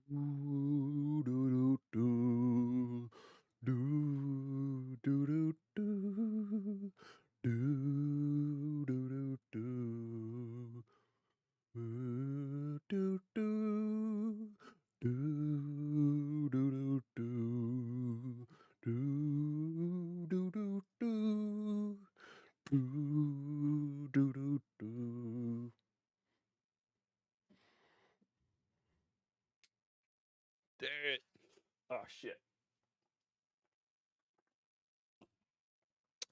Do, do, do, do, do, do, do, do, do, do, do. Do, do, do, do, do, do, do, do, do, do, do, do, do, do. Damn it. Oh, shit.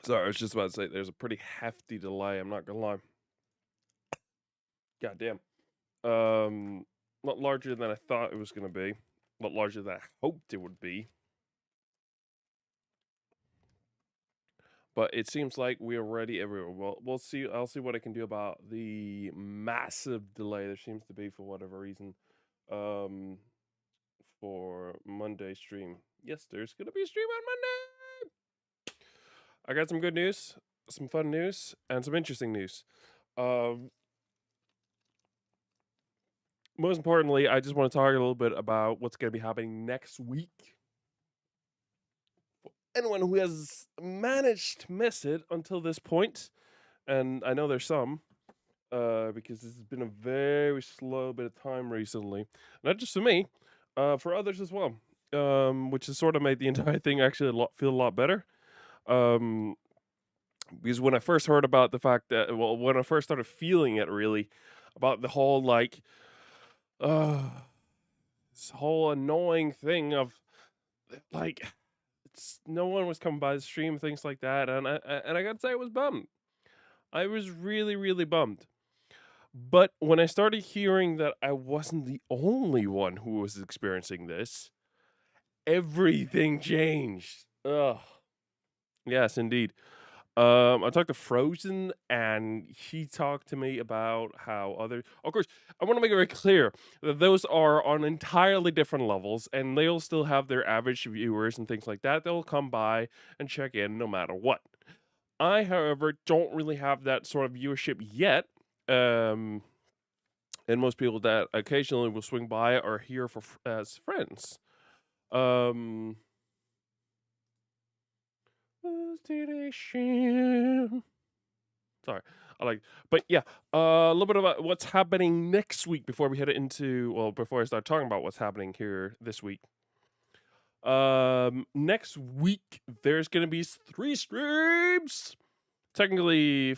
Sorry, I was just about to say there's a pretty hefty delay. I'm not gonna lie. God damn. Not larger than I thought it was gonna be. Not larger than I hoped it would be. But it seems like we're ready everywhere. Well, we'll see. I'll see what I can do about the massive delay there seems to be for whatever reason. Um, for Monday stream. Yes, there's gonna be a stream on Monday. I got some good news, some fun news, and some interesting news. Um, Most importantly, I just want to talk a little bit about what's going to be happening next week. For anyone who has managed to miss it until this point, and I know there's some, because this has been a very slow bit of time recently. Not just for me, for others as well, which has sort of made the entire thing actually feel a lot better. Um, because when I first heard about the fact that, well, when I first started feeling it really, about the whole like, uh, this whole annoying thing of like, no one was coming by the stream, things like that, and I gotta say I was bummed. I was really, really bummed. But when I started hearing that I wasn't the only one who was experiencing this, everything changed. Ugh. Yes, indeed. I talked to Frozen, and he talked to me about how other. Of course, I want to make it very clear that those are on entirely different levels, and they'll still have their average viewers and things like that. They'll come by and check in no matter what. I, however, don't really have that sort of viewership yet. Um, and most people that occasionally will swing by are here for as friends. Um, destination. Sorry, I like, but yeah, a little bit about what's happening next week before we head into, well, before I start talking about what's happening here this week. Next week there's gonna be 3 streams. Technically,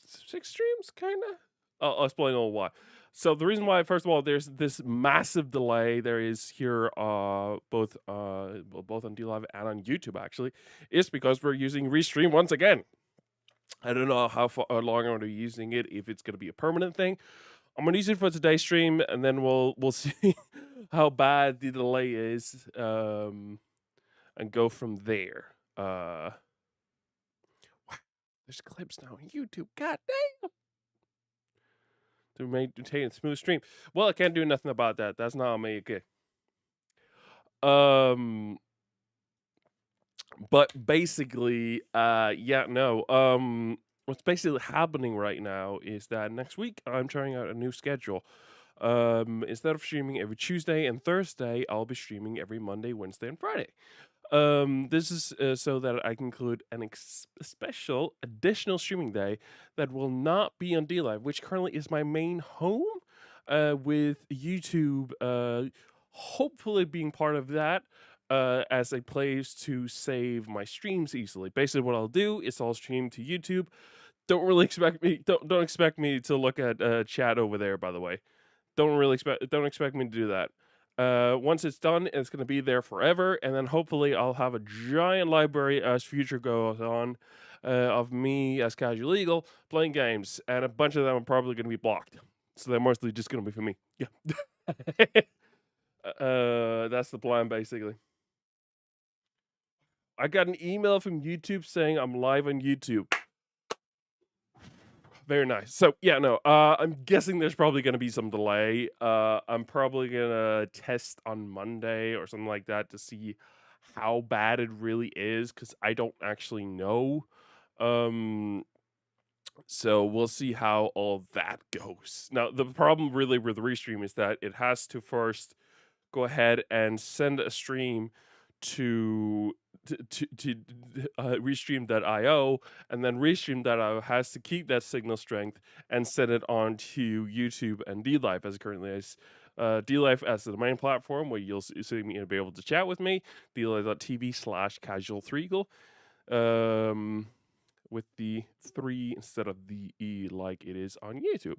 6 streams, kind of. I'll explain a little why. So the reason why, first of all, there's this massive delay there is here, both on DLive and on YouTube actually, is because we're using Restream once again. I don't know how long I'm going to be using it. If it's going to be a permanent thing, I'm going to use it for today's stream, and then we'll see how bad the delay is, and go from there. There's clips now on YouTube. God damn. To maintain a smooth stream. Well, I can't do nothing about that. That's not me. Okay. But basically, yeah, no. What's basically happening right now is that next week I'm trying out a new schedule. Instead of streaming every Tuesday and Thursday, I'll be streaming every Monday, Wednesday, and Friday. This is so that I can include a special additional streaming day that will not be on DLive, which currently is my main home, with YouTube hopefully being part of that, as a place to save my streams easily. Basically, what I'll do is I'll stream to YouTube. Don't expect me to look at chat over there. By the way, don't expect me to do that. Once it's done, it's going to be there forever, and then hopefully I'll have a giant library as future goes on, of me as Casual Eagle playing games, and a bunch of them are probably going to be blocked. So they're mostly just going to be for me. Yeah. That's the plan, basically. I got an email from YouTube saying I'm live on YouTube. Very nice. So yeah, no. I'm guessing there's probably going to be some delay. I'm probably gonna test on Monday or something like that to see how bad it really is, because I don't actually know. Um, so we'll see how all that goes. Now, the problem really with Restream is that it has to first go ahead and send a stream to restream.io, and then restream.io has to keep that signal strength and send it on to YouTube and DLive as currently as DLive as the main platform where you'll see me and be able to chat with me. DLive.tv/casual3eagle. With the 3 instead of the E like it is on YouTube.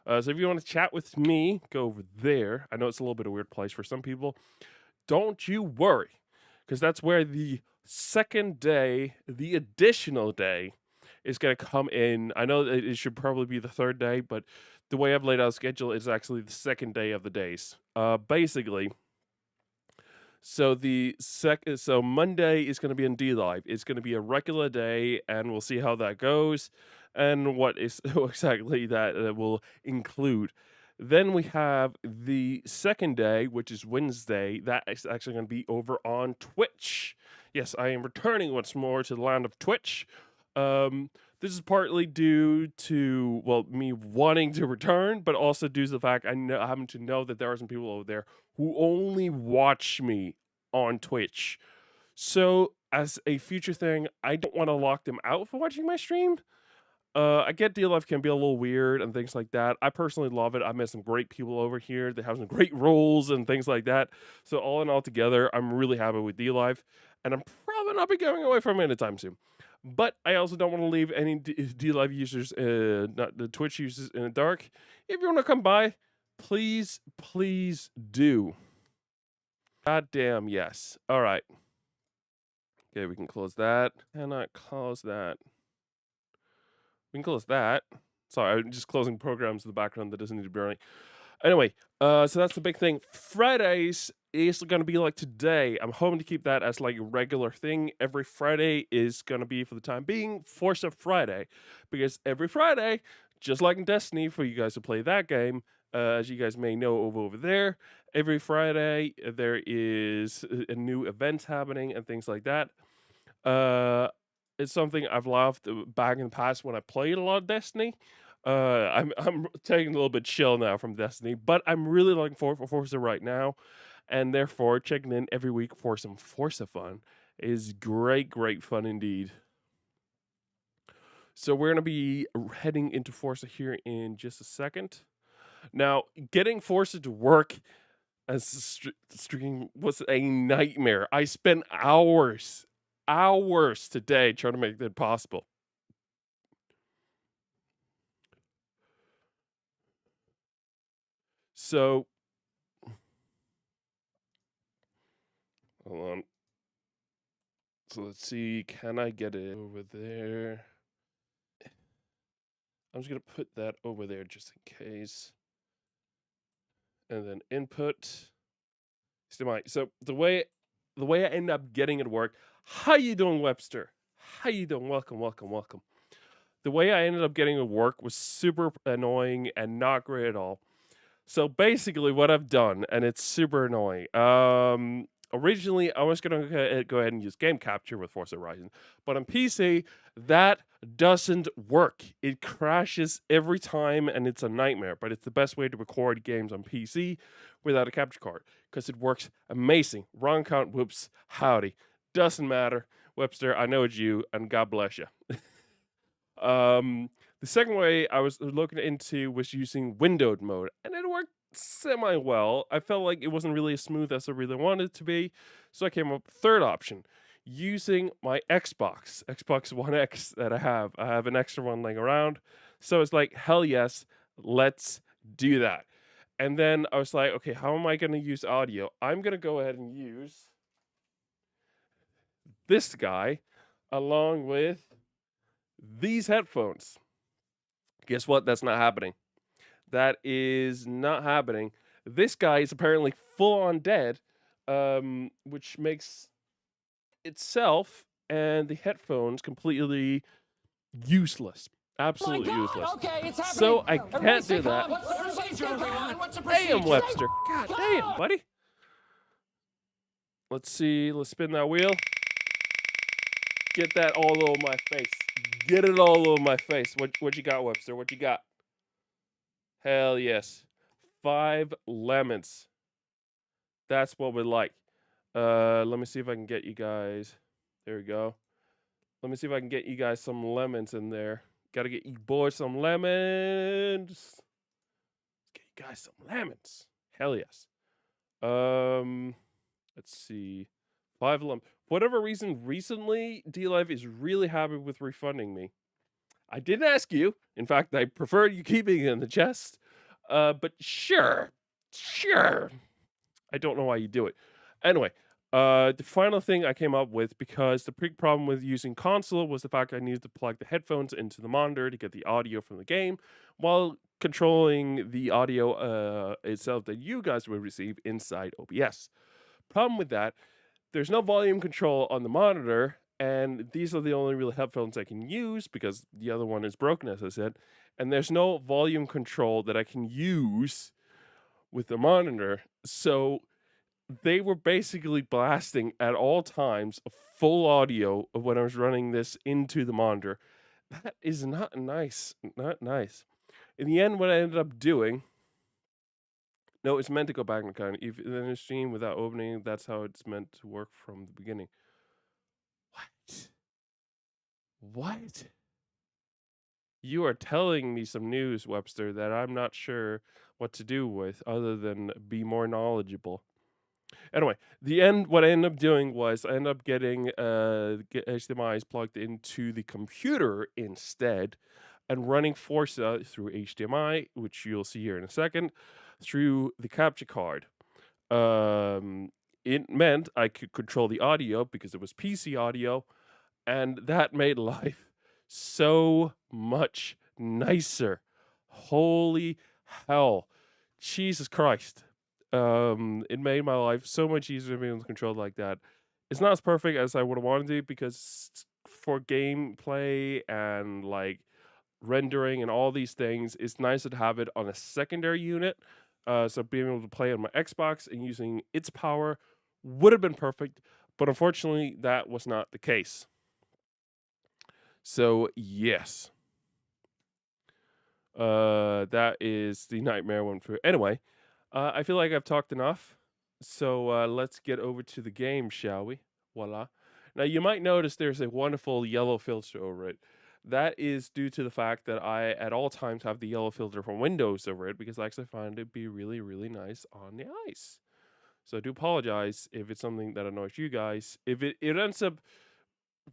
So if you want to chat with me, go over there. I know it's a little bit of a weird place for some people. Don't you worry, because that's where the second day, the additional day, is going to come in. I know it should probably be the third day, but the way I've laid out the schedule is actually the second day of the days. Basically, so so Monday is going to be in DLive. It's going to be a regular day, and we'll see how that goes, and what is exactly that will include. Then we have the second day, which is Wednesday. That is actually going to be over on Twitch. Yes, I am returning once more to the land of Twitch. This is partly due to, well, me wanting to return, but also due to the fact I happen to know that there are some people over there who only watch me on Twitch. So, as a future thing, I don't want to lock them out for watching my stream. I get DLF can be a little weird and things like that. I personally love it. I met some great people over here. They have some great roles and things like that. So all in all together, I'm really happy with DLive, and I'm probably not be going away from it anytime soon. But I also don't want to leave any DLive users, not the Twitch users, in the dark. If you want to come by, please do. God damn yes. All right. Okay, we can close that. Cannot close that. We can close that. Sorry, I'm just closing programs in the background that doesn't need to be running. Anyway, so that's the big thing. Fridays is going to be like today. I'm hoping to keep that as like a regular thing. Every Friday is going to be, for the time being, Forza Friday. Because every Friday, just like in Destiny, for you guys to play that game, as you guys may know over there, every Friday there is a new event happening and things like that. It's something I've loved back in the past when I played a lot of Destiny. I'm taking a little bit chill now from Destiny, but I'm really looking forward for Forza right now, and therefore checking in every week for some Forza fun is great fun indeed. So we're gonna be heading into Forza here in just a second. Now, getting Forza to work as a stream was a nightmare. I spent hours today trying to make that possible. So, hold on. So let's see, can I get it over there? I'm just gonna put that over there just in case. And then input. So the way I end up getting it to work. How you doing, Webster? How you doing? Welcome. The way I ended up getting it to work was super annoying and not great at all. So basically, what I've done, and it's super annoying. Originally, I was going to go ahead and use game capture with Forza Horizon, but on PC, that doesn't work. It crashes every time, and it's a nightmare. But it's the best way to record games on PC without a capture card because it works amazing. Wrong count, whoops, howdy. Doesn't matter, Webster. I know it's you, and God bless you. The second way I was looking into was using windowed mode, and it worked semi well. I felt like it wasn't really as smooth as I really wanted it to be, so I came up with third option, using my Xbox One X that I have. I have an extra one laying around, so it's like, hell yes, let's do that. And then I was like, okay, how am I going to use audio? I'm going to go ahead and use this guy along with these headphones. Guess what? That's not happening. That is not happening. This guy is apparently full on dead, which makes itself and the headphones completely useless. Absolutely useless. Okay, so I can't do that. Damn, Webster. God damn, buddy. Let's see. Let's spin that wheel. Get that all over my face. Get it all over my face. What you got, Webster? What you got? Hell yes. 5 lemons. That's what we like. Let me see if I can get you guys. There we go. Let me see if I can get you guys some lemons in there. Gotta get you boys some lemons. Get you guys some lemons. Hell yes. Um, let's see. 5 lemons. For whatever reason, recently, D-Live is really happy with refunding me. I didn't ask you. In fact, I prefer you keeping it in the chest. But sure. Sure. I don't know why you do it. Anyway, the final thing I came up with, because the big problem with using console was the fact I needed to plug the headphones into the monitor to get the audio from the game while controlling the audio itself that you guys would receive inside OBS. Problem with that, there's no volume control on the monitor, and these are the only real headphones I can use because the other one is broken, as I said, and there's no volume control that I can use with the monitor. So they were basically blasting at all times a full audio of when I was running this into the monitor. That is not nice. Not nice. In the end, what I ended up doing, no, it's meant to go back and kind of, if in a stream without opening, that's how it's meant to work from the beginning. What? What? You are telling me some news, Webster, that I'm not sure what to do with other than be more knowledgeable. Anyway, what I ended up doing was I ended up getting HDMI's plugged into the computer instead and running Forza through HDMI, which you'll see here in a second, through the capture card. It meant I could control the audio because it was PC audio, and that made life so much nicer. Holy hell. Jesus Christ. It made my life so much easier to be able to control like that. It's not as perfect as I would have wanted to, because for gameplay and like rendering and all these things, it's nicer to have it on a secondary unit. So being able to play on my Xbox and using its power would have been perfect, but unfortunately that was not the case. So yes. That is the nightmare one for anyway. I feel like I've talked enough, so let's get over to the game, shall we? Voila. Now you might notice there's a wonderful yellow filter over it. That is due to the fact that I at all times have the yellow filter from Windows over it, because I actually find it be really, really nice on the ice. So I do apologize if it's something that annoys you guys. If it ends up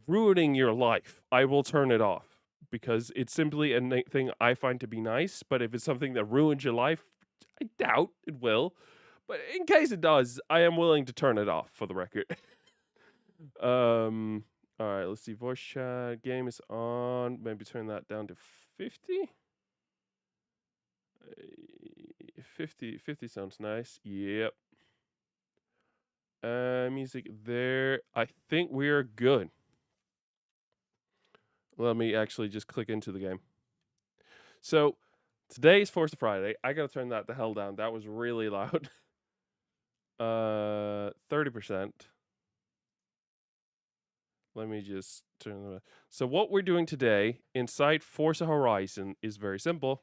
ruining your life, I will turn it off, because it's simply a thing I find to be nice. But if it's something that ruins your life, I doubt it will. But in case it does, I am willing to turn it off, for the record. All right, let's see. Voice chat game is on. Maybe turn that down to 50. 50 sounds nice. Yep. Music there. I think we're good. Let me actually just click into the game. So today's Forza Friday. I gotta turn that the hell down. That was really loud. 30%. Let me just turn that. So what we're doing today inside Forza Horizon is very simple.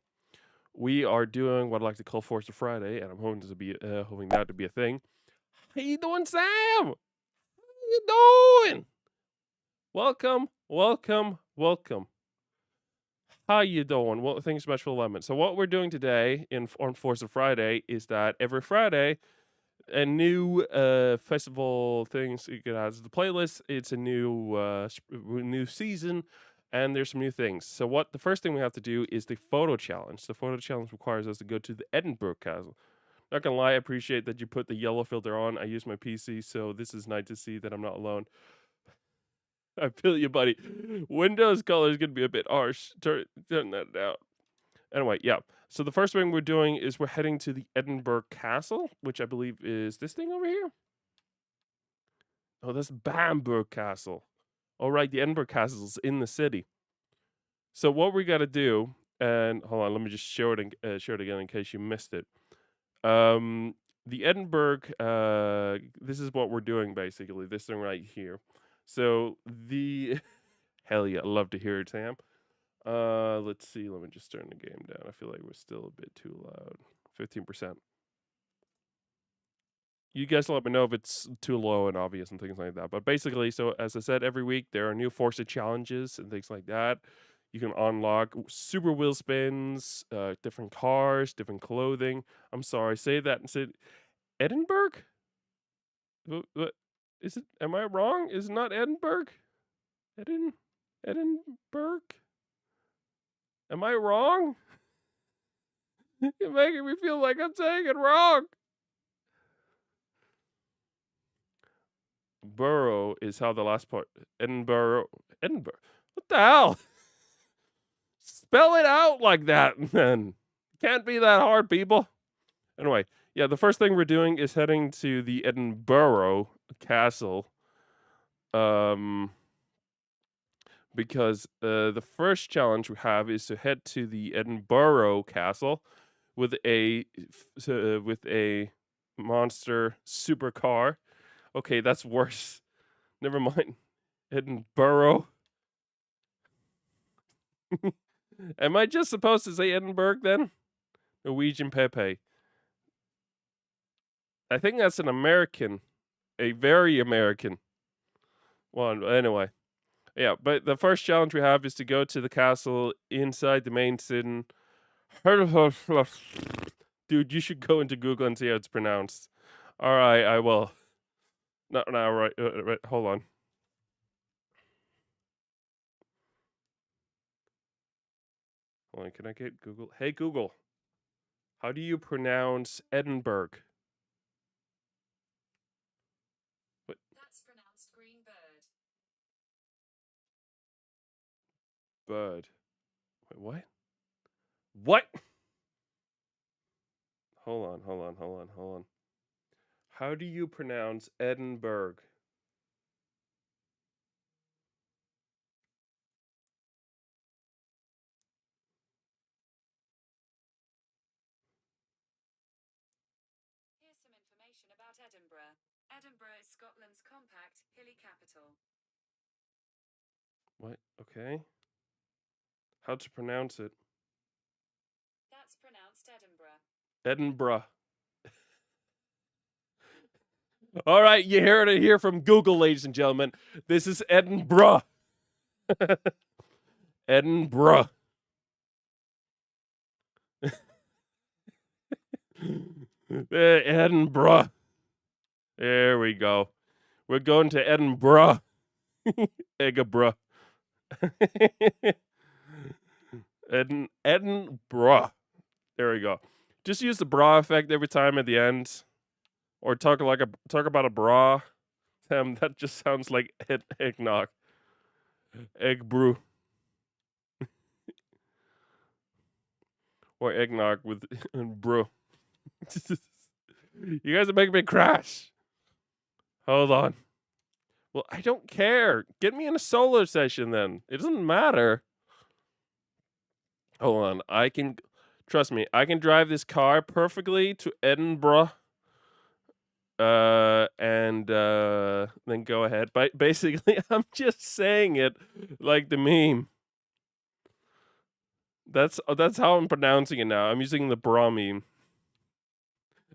We are doing what I like to call Forza Friday, and I'm hoping that to be a thing. How you doing, Sam? How you doing? Welcome, welcome, welcome. How you doing? Well, thanks so much for the lemon. So what we're doing today on Forza Friday is that every Friday, a new festival things you can add to the playlist. It's a new season, and there's some new things. So the first thing we have to do is the photo challenge. The photo challenge requires us to go to the Edinburgh Castle. Not gonna lie, I appreciate that you put the yellow filter on. I use my PC, so this is nice to see that I'm not alone. I feel you, buddy. Windows color is gonna be a bit harsh. Turn that down. Anyway, yeah. So the first thing we're doing is we're heading to the Edinburgh Castle, which I believe is this thing over here. Oh, that's Bamberg Castle. All right, the Edinburgh Castle is in the city. So what we got to do, and hold on, let me just show it again in case you missed it. The Edinburgh, this is what we're doing basically. This thing right here. So the hell yeah, I love to hear it, Sam. Let's see. Let me just turn the game down. I feel like we're still a bit too loud. 15%. You guys let me know if it's too low and obvious and things like that. But basically, so as I said, every week there are new Forza challenges and things like that. You can unlock super wheel spins, different cars, different clothing. I'm sorry, say that and say Edinburgh. What is it? Am I wrong? Is it not Edinburgh? Edinburgh? Am I wrong? You're making me feel like I'm saying it wrong. Borough is how the last part. Edinburgh. Edinburgh. What the hell? Spell it out like that, then. Can't be that hard, people. Anyway, yeah, the first thing we're doing is heading to the Edinburgh Castle. Because the first challenge we have is to head to the Edinburgh Castle with a monster supercar. Okay, that's worse. Never mind. Edinburgh. Am I just supposed to say Edinburgh then? Norwegian Pepe. I think that's an American. A very American one. Anyway. Yeah, but the first challenge we have is to go to the castle inside the main city. Dude, you should go into Google and see how it's pronounced. All right, I will. No, right, right. Hold on. Hold on. Can I get Google? Hey, Google. How do you pronounce Edinburgh? What? That's pronounced green bird. Bird. Wait, what? What? Hold on. How do you pronounce Edinburgh? Here's some information about Edinburgh. Edinburgh is Scotland's compact, hilly capital. What? Okay. How to pronounce it? That's pronounced Edinburgh. Edinburgh. All right, you heard it here from Google, ladies and gentlemen. This is Edinburgh. Edinburgh. Edinburgh. There we go. We're going to Edinburgh. Edinburgh. Edinburgh. There we go. Just use the bra effect every time at the end, or talk about a bra. That just sounds like eggnog. Egg brew. Or eggnog with brew. You guys are making me crash. Hold on. Well, I don't care. Get me in a solo session then. It doesn't matter. Hold on. Trust me, I can drive this car perfectly to Edinburgh. And then go ahead. But basically, I'm just saying it like the meme. That's how I'm pronouncing it now. I'm using the bra meme.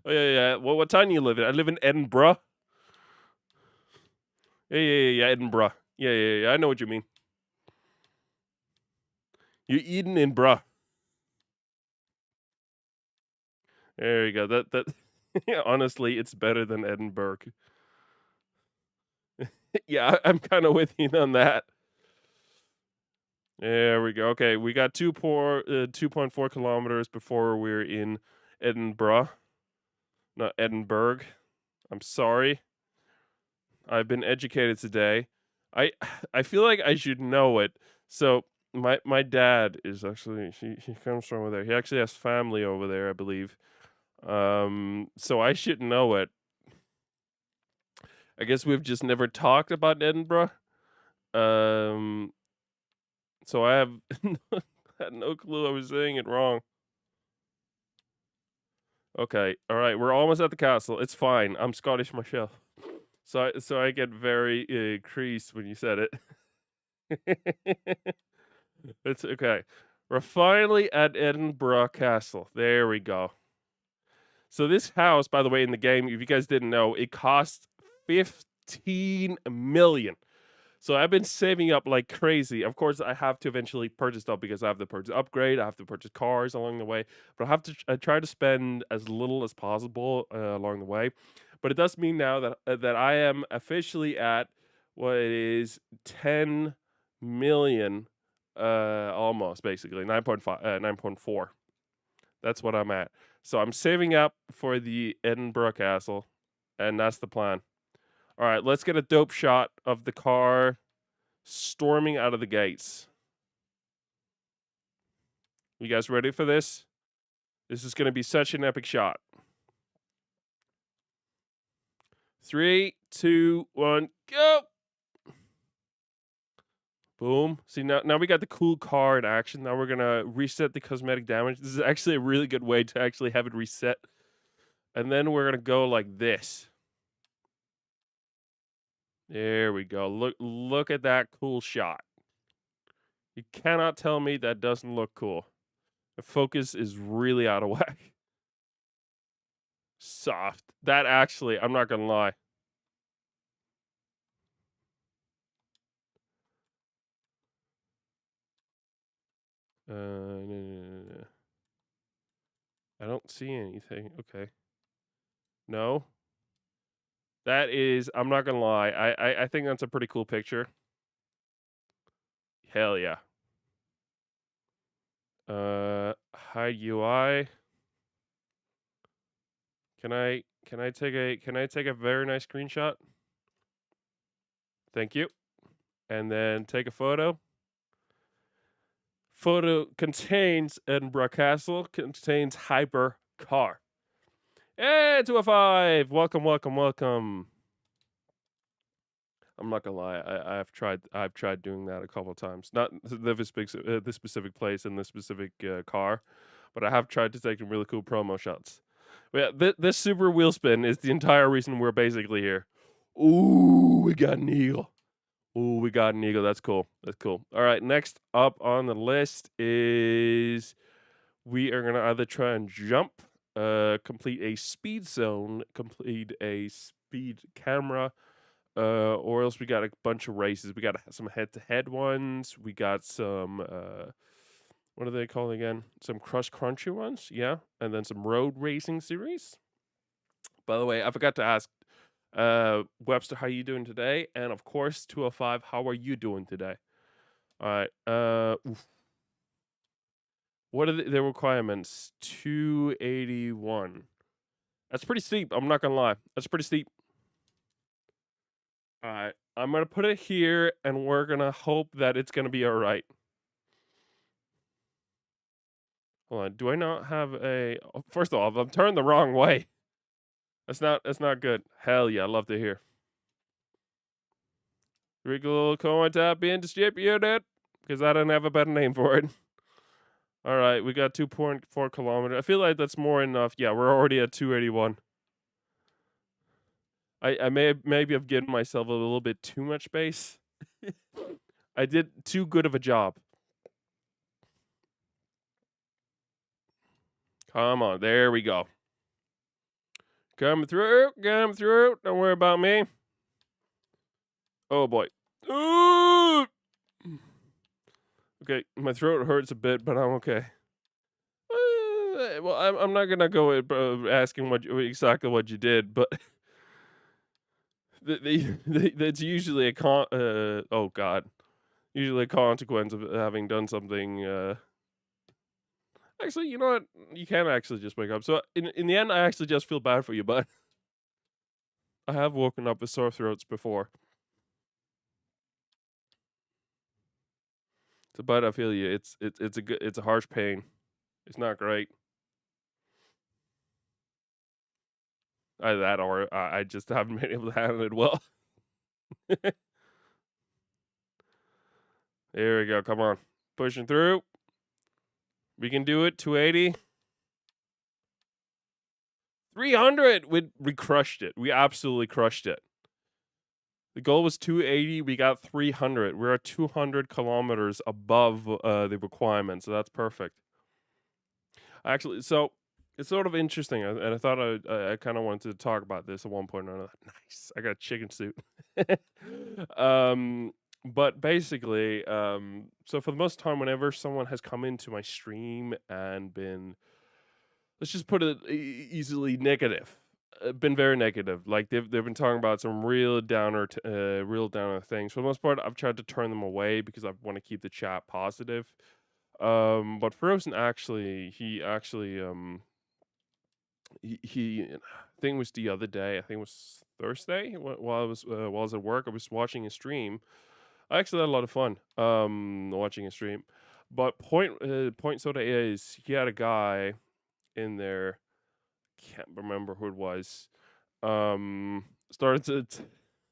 Oh yeah. Well, what town do you live in? I live in Edinburgh. Yeah, Edinburgh. Yeah. I know what you mean. You're eating in bruh. There you go. That honestly, it's better than Edinburgh. Yeah, I'm kind of with you on that. There we go. Okay, we got 2.4 kilometers before we're in Edinburgh, not Edinburgh. I'm sorry. I've been educated today. I feel like I should know it. So my dad is actually he comes from over there. He actually has family over there, I believe. So I should know it. I guess we've just never talked about Edinburgh. So I have had no clue I was saying it wrong. Okay, all right, we're almost at the castle. It's fine. I'm Scottish myself, so I get very creased when you said it. It's okay. We're finally at Edinburgh Castle. There we go. So this house, by the way, in the game, if you guys didn't know, it costs 15 million. So I've been saving up like crazy. Of course, I have to eventually purchase stuff because I have to purchase upgrade. I have to purchase cars along the way. But I have to I try to spend as little as possible along the way. But it does mean now that I am officially at what is 10 million, almost basically 9.5, 9.4. That's what I'm at. So I'm saving up for the Edinburgh Castle, and that's the plan. All right, let's get a dope shot of the car storming out of the gates. You guys ready for this? This is going to be such an epic shot. 3, 2, 1, go! Boom. See, now we got the cool car in action. Now we're going to reset the cosmetic damage. This is actually a really good way to actually have it reset. And then we're going to go like this. There we go. Look at that cool shot. You cannot tell me that doesn't look cool. The focus is really out of whack. Soft. That actually, I'm not going to lie. No. I don't see anything. Okay. No. That is, I'm not gonna lie. I think that's a pretty cool picture. Hell yeah. Hide UI. Can I take a very nice screenshot? Thank you. And then take a photo. Photo contains Edinburgh Castle, contains hyper car. Hey, 205! Welcome. I'm not gonna lie, I've tried doing that a couple of times. Not this specific place and this specific car, but I have tried to take some really cool promo shots. But yeah, this super wheel spin is the entire reason we're basically here. Ooh, we got an eagle. That's cool. All right, next up on the list is we are gonna either try and jump, complete a speed zone, complete a speed camera, or else we got a bunch of races. We got some head-to-head ones. We got some what are they called again? Some cross-country ones, yeah, and then some road racing series. By the way, I forgot to ask Webster, how you doing today? And of course, 205, how are you doing today? All right. What are the requirements? 281. That's pretty steep. I'm not gonna lie. That's pretty steep. All right. I'm gonna put it here, and we're gonna hope that it's gonna be all right. Hold on. Do I not have a? Oh, first of all, I'm turned the wrong way. That's not good. Hell yeah, I love to hear. Wriggle coin tap in distributed because I don't have a better name for it. All right, we got 2.4 kilometers. I feel like that's more enough. Yeah, we're already at 281. I maybe have given myself a little bit too much space. I did too good of a job. Come on, there we go. Coming through. Don't worry about me. Oh boy. Ooh! Okay, my throat hurts a bit, but I'm okay. Well, I'm not gonna go asking exactly what you did, but that's usually a oh god, usually a consequence of having done something. Actually, you know what? You can actually just wake up. So in the end, I actually just feel bad for you, but I have woken up with sore throats before. So, but I feel you. It's a harsh pain. It's not great. Either that or I just haven't been able to handle it well. There we go. Come on. Pushing through. We can do it. 280. 300. We crushed it. We absolutely crushed it. The goal was 280. We got 300. We're at 200 kilometers above the requirement. So that's perfect. Actually, so It's sort of interesting, and I thought I kind of wanted to talk about this at one point or another. Nice, I got a chicken suit. um, but basically, so for the most time, whenever someone has come into my stream and been, let's just put it easily negative, been very negative. Like they've been talking about some real downer things. For the most part, I've tried to turn them away because I want to keep the chat positive. But Frozen actually, I think it was the other day. I think it was Thursday while I was at work. I was watching a stream. I actually had a lot of fun watching a stream. But point sort of is he had a guy in there. Can't remember who it was. Started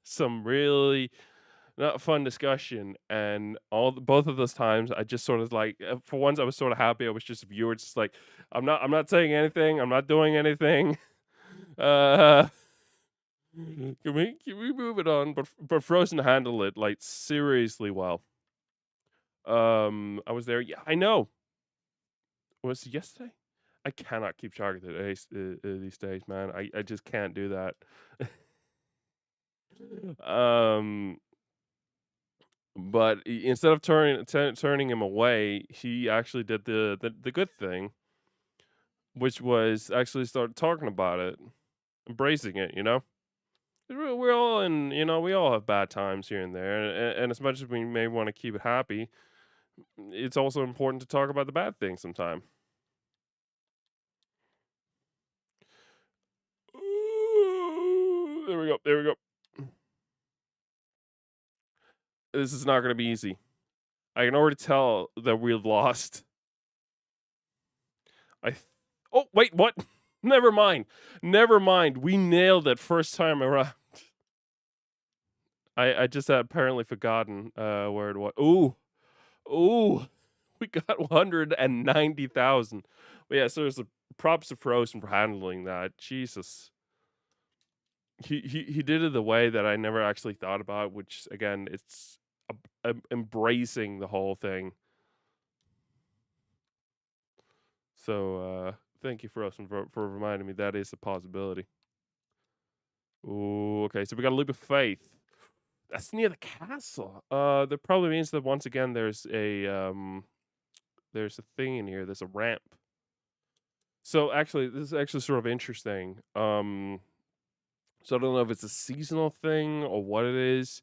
some really not fun discussion, and both of those times I just sort of like for once I was sort of happy I was just a viewer, just like I'm not saying anything, I'm not doing anything. uh can we move it on? But Frozen handled it like seriously well. I was there. Yeah, I know. Was it yesterday? I cannot keep track of the days these days, man. I just can't do that. um But instead of turning him away, he actually did the good thing, which was actually start talking about it, embracing it. You know, we're all in. You know, we all have bad times here and there, and as much as we may want to keep it happy, it's also important to talk about the bad things sometime. Ooh, there we go. There we go. This is not going to be easy. I can already tell that we've lost. I. Oh wait, what? Never mind. Never mind. We nailed it first time around. I just had apparently forgotten where it was. Ooh, we got 190,000. But yeah, so there's a props to Frozen for handling that. Jesus, he did it the way that I never actually thought about. Which again, it's embracing the whole thing. So thank you Frozen for reminding me that is a possibility. Ooh, okay, so we got a leap of faith. That's near the castle. That probably means that once again there's a thing in here. There's a ramp. So actually, this is actually sort of interesting. So I don't know if it's a seasonal thing or what it is,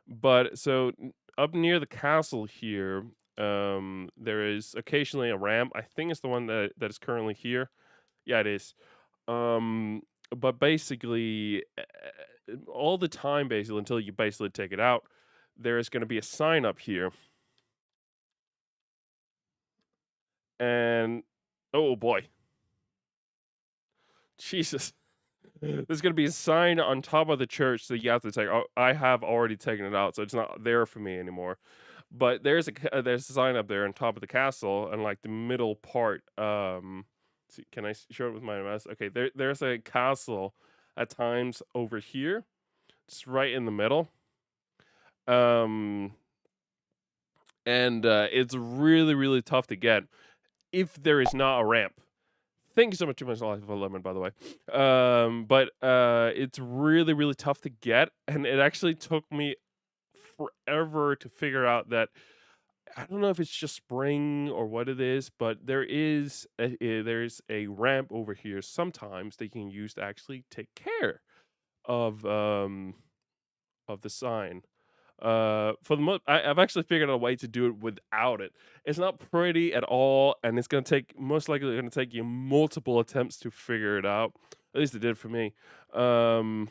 but so up near the castle here, there is occasionally a ramp. I think it's the one that is currently here. Yeah, it is. Um, but basically, all the time, basically, until you basically take it out, there is going to be a sign up here, and oh boy, Jesus. There's gonna be a sign on top of the church that you have to take. Oh, I have already taken it out, so it's not there for me anymore. But there's a sign up there on top of the castle, and like the middle part. Can I show it with my mouse? Okay, there's a castle at times over here, just right in the middle. Um, and it's really tough to get if there is not a ramp. Thank you so much, too much life of a lemon, by the way. But it's really tough to get, and it actually took me forever to figure out that I don't know if it's just spring or what it is, but there's a ramp over here sometimes that you can use to actually take care of um of the sign. For the most, I've actually figured out a way to do it without it. It's not pretty at all, and it's gonna take most likely gonna take you multiple attempts to figure it out. At least it did for me. Um,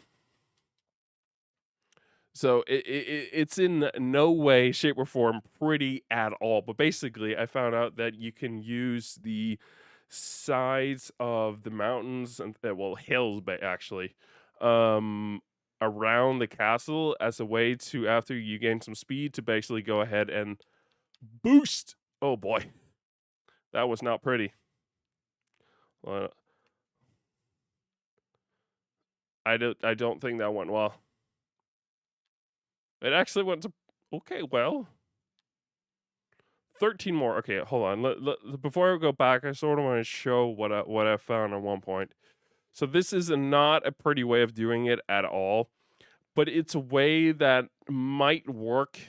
so it's in no way, shape, or form pretty at all. But basically, I found out that you can use the sides of the mountains and well hills, but actually, um, around the castle as a way to after you gain some speed to basically go ahead and boost. Oh boy, that was not pretty. Uh, I don't think that went well. It actually went to okay. Well, 13 more. Okay, hold on. Before I go back, I sort of want to show what I found at one point. So this is not a pretty way of doing it at all, but it's a way that might work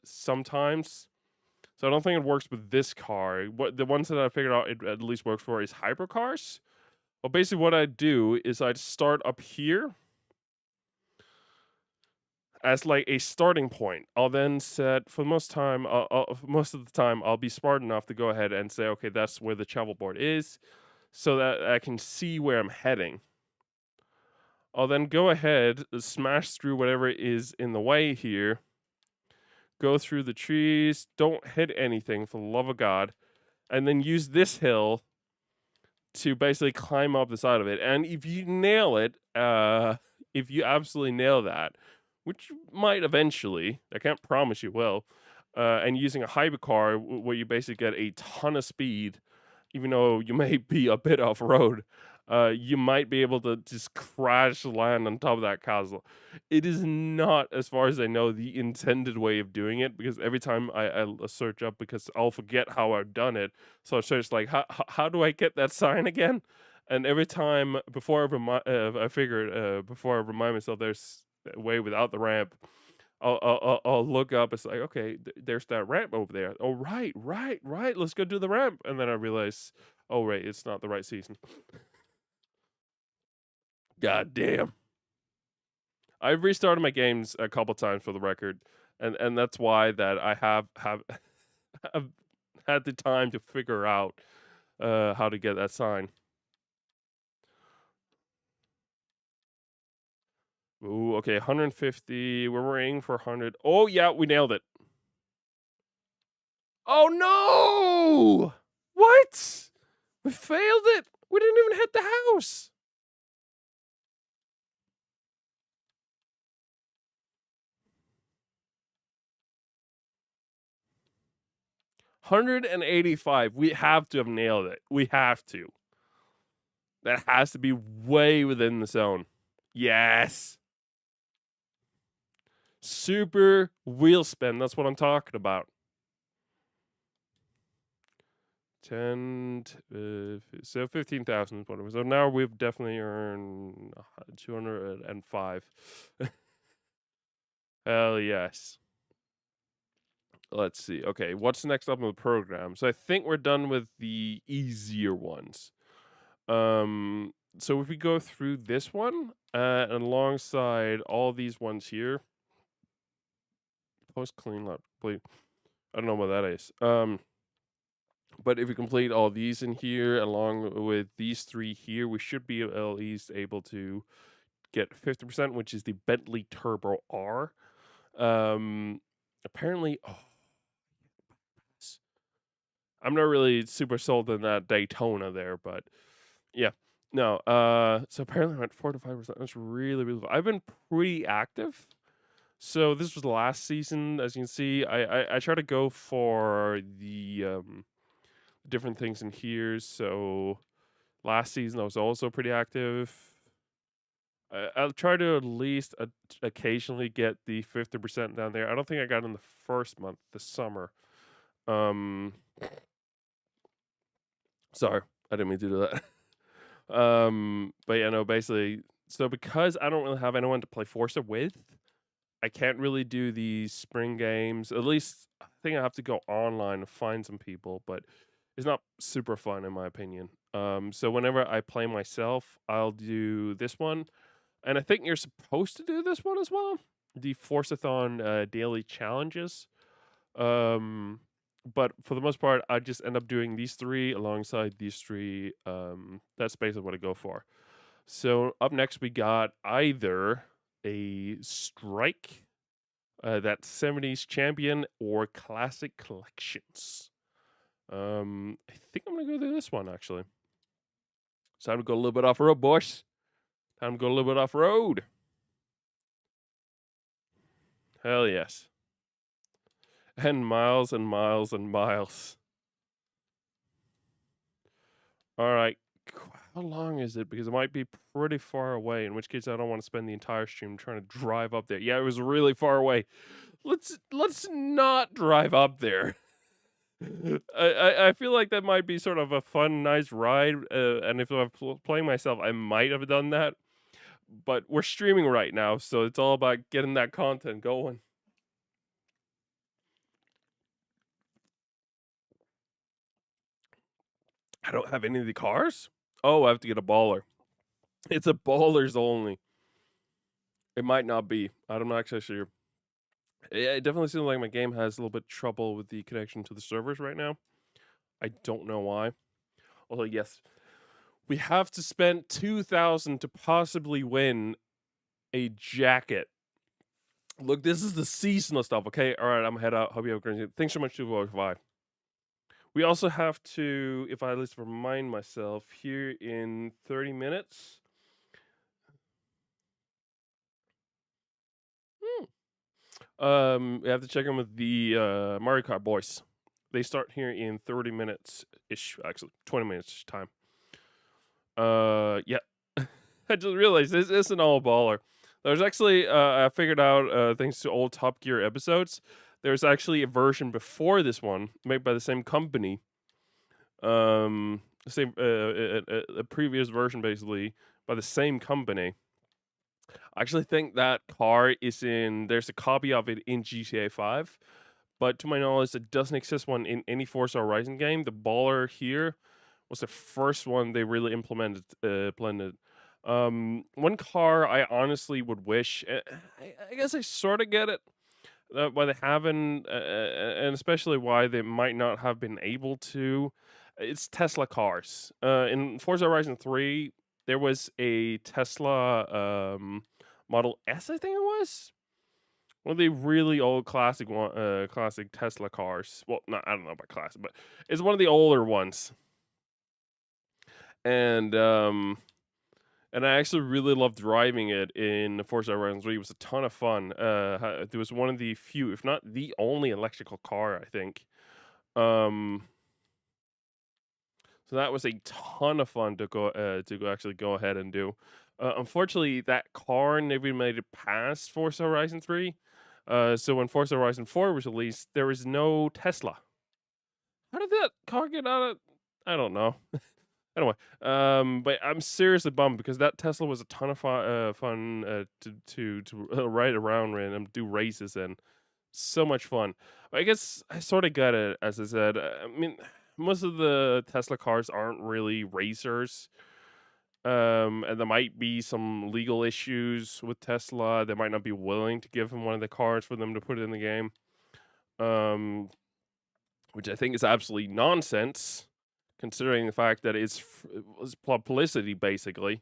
sometimes. So I don't think it works with this car. What the ones that I figured out it at least works for is hypercars. Well, basically what I do is I'd start up here as like a starting point. I'll then set for most time. Most of the time, I'll be smart enough to go ahead and say, okay, that's where the travel board is, so that I can see where I'm heading. I'll then go ahead, smash through whatever is in the way here. Go through the trees. Don't hit anything, for the love of God, and then use this hill to basically climb up the side of it. And if you nail it, if you absolutely nail that, which you might eventually, I can't promise you will, and using a hypercar where you basically get a ton of speed, even though you may be a bit off road, you might be able to just crash land on top of that castle. It is not, as far as I know, the intended way of doing it, because every time I search up, because I'll forget how I've done it, so I search like, how do I get that sign again? And every time before before I remind myself there's a way without the ramp, I'll look up. It's like, okay, there's that ramp over there. Oh, right. Let's go do the ramp. And then I realize, oh, right, it's not the right season. God damn. I've restarted my games a couple times for the record, and that's why that I have have had the time to figure out how to get that sign. Ooh, okay, 150. We're aiming for 100. Oh yeah, we nailed it. Oh no! What? We failed it. We didn't even hit the house. $185. We have to have nailed it. We have to. That has to be way within the zone. Yes. Super wheel spin. That's what I'm talking about. 10, so 15,000 whatever. So now we've definitely earned 205. Hell yes. Let's see. Okay, what's next up in the program? So I think we're done with the easier ones. So if we go through this one, and alongside all these ones here, post clean up, please. I don't know what that is. But if we complete all these in here, along with these three here, we should be at least able to get 50%, which is the Bentley Turbo R. Apparently, I'm not really super sold on that Daytona there, but yeah. No, so apparently I went 4 to 5%. That's really cool. I've been pretty active. So this was last season, as you can see. I try to go for the different things in here. So last season I was also pretty active. I'll try to at least occasionally get the 50% down there. I don't think I got in the first month, the summer. Sorry, I didn't mean to do that. But yeah, no, basically, so because I don't really have anyone to play Forza with, I can't really do these spring games. At least I think I have to go online to find some people, but it's not super fun in my opinion. So whenever I play myself, I'll do this one, and I think you're supposed to do this one as well. The Forzathon daily challenges. But for the most part, I just end up doing these three alongside these three. That's basically what I go for. So up next, we got either a strike, that 70s champion, or classic collections. I think I'm gonna go do this one actually. It's time to go a little bit off road, boys. Time to go a little bit off road. Hell yes. And miles and miles and miles. All right. How long is it? Because it might be pretty far away, in which case I don't want to spend the entire stream trying to drive up there. Yeah, it was really far away. let's not drive up there. I feel like that might be sort of a fun, nice ride, and if I'm playing myself, I might have done that. But we're streaming right now, so it's all about getting that content going. I don't have any of the cars. Oh, I have to get a baller. It's a ballers only. It might not be. I'm not actually sure. It definitely seems like my game has a little bit trouble with the connection to the servers right now. I don't know why. Although yes, we have to spend 2,000 to possibly win a jacket. Look, this is the seasonal stuff. Okay, all right. I'm gonna head out. Hope you have a great day. Thanks so much to Wi-Fi. We also have to, if I at least remind myself, here in 30 minutes. We have to check in with the Mario Kart boys. They start here in 30 minutes ish, actually 20 minutes time. Yeah. I just realized this isn't all baller. There's actually I figured out thanks to old Top Gear episodes. There's actually a version before this one made by the same company. Same a previous version basically by the same company. I actually think that car is in. There's a copy of it in GTA 5, but to my knowledge, it doesn't exist one in any Forza Horizon game. The baller here was the first one they really implemented. Blended. One car I honestly would wish. I guess I sort of get it. Why they haven't, and especially why they might not have been able to. It's Tesla cars. In Forza Horizon 3, there was a Tesla Model S, I think it was. One of the really old classic one, classic Tesla cars. Well, not I don't know about classic, but it's one of the older ones. And and I actually really loved driving it in Forza Horizon 3. It was a ton of fun. It was one of the few, if not the only electrical car, I think. Um, so that was a ton of fun actually go ahead and do. Unfortunately, that car never made it past Forza Horizon 3. So when Forza Horizon 4 was released, there was no Tesla. How did that car get out of? I don't know. Anyway, but I'm seriously bummed because that Tesla was a ton of fun to ride around and do races and so much fun. I guess I sort of get it, as I said. I mean, most of the Tesla cars aren't really racers. And there might be some legal issues with Tesla. They might not be willing to give him one of the cars for them to put in the game. Um, which I think is absolutely nonsense, considering the fact that it's publicity basically.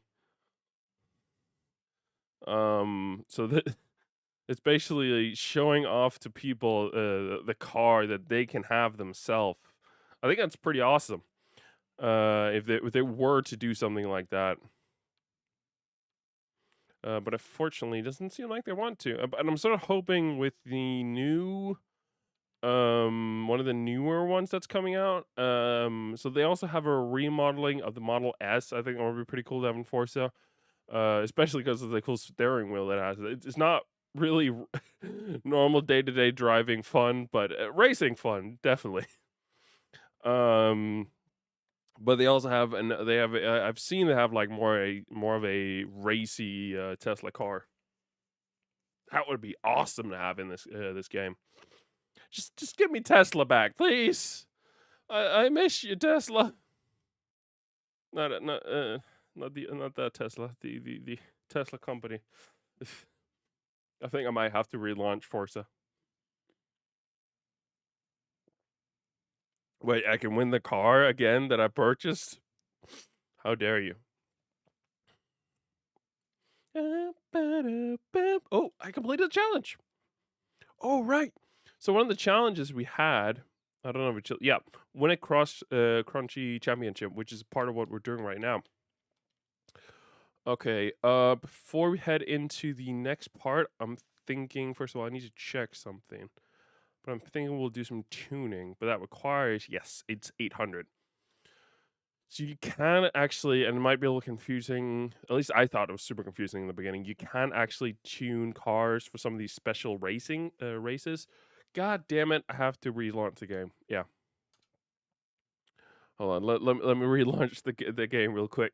So that it's basically showing off to people the car that they can have themselves. I think that's pretty awesome. If they were to do something like that. But unfortunately, it doesn't seem like they want to. And I'm sort of hoping with the new one of the newer ones that's coming out. So they also have a remodeling of the Model S. I think that would be pretty cool to have in Forza. Especially because of the cool steering wheel that it has. It's not really normal day-to-day driving fun, but racing fun definitely. Um, but they also have I've seen they have like more of a racy Tesla car. That would be awesome to have in this game. Just give me Tesla back, please. I miss you, Tesla. Not that Tesla. The Tesla company. I think I might have to relaunch Forza. Wait, I can win the car again that I purchased? How dare you? Oh, I completed the challenge. Oh, right. So one of the challenges we had, I don't know if it's, yeah, win a crunchy championship, which is part of what we're doing right now. Okay, before we head into the next part, I'm thinking, first of all, I need to check something. But I'm thinking we'll do some tuning, but that requires, yes, it's 800. So you can actually, and it might be a little confusing. At least I thought it was super confusing in the beginning. You can actually tune cars for some of these special racing races. God damn it! I have to relaunch the game. Yeah, hold on. Let me relaunch the game real quick.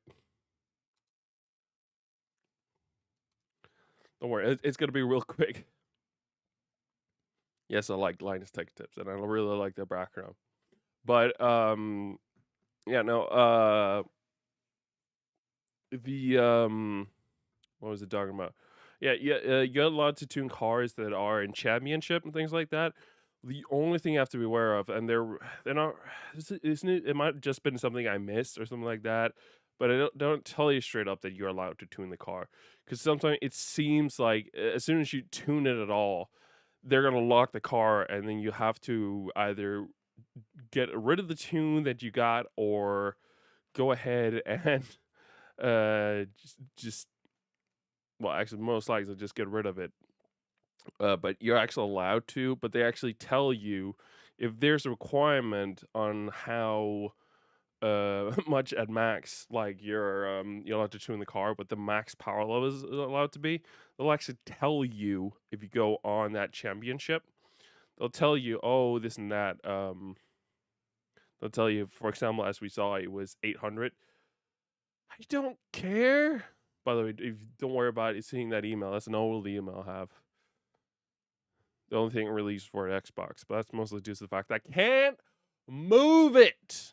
Don't worry, it's gonna be real quick. Yes, I like Linus Tech Tips, and I really like their background. But yeah, no, the what was it talking about? Yeah, yeah, you're allowed to tune cars that are in championship and things like that. The only thing you have to be aware of, and they're not, isn't it? It might have just been something I missed or something like that. But I don't tell you straight up that you're allowed to tune the car, because sometimes it seems like as soon as you tune it at all, they're gonna lock the car, and then you have to either get rid of the tune that you got or go ahead and just well, actually, most likely just get rid of it. But you're actually allowed to, but they actually tell you if there's a requirement on how much at max, like you're allowed to tune the car, but the max power level is allowed to be. They'll actually tell you if you go on that championship. They'll tell you, oh, this and that. They'll tell you, for example, as we saw, it was 800. I don't care. By the way, if don't worry about it, seeing that email. That's an old email I have. The only thing released for Xbox, but that's mostly due to the fact I can't move it.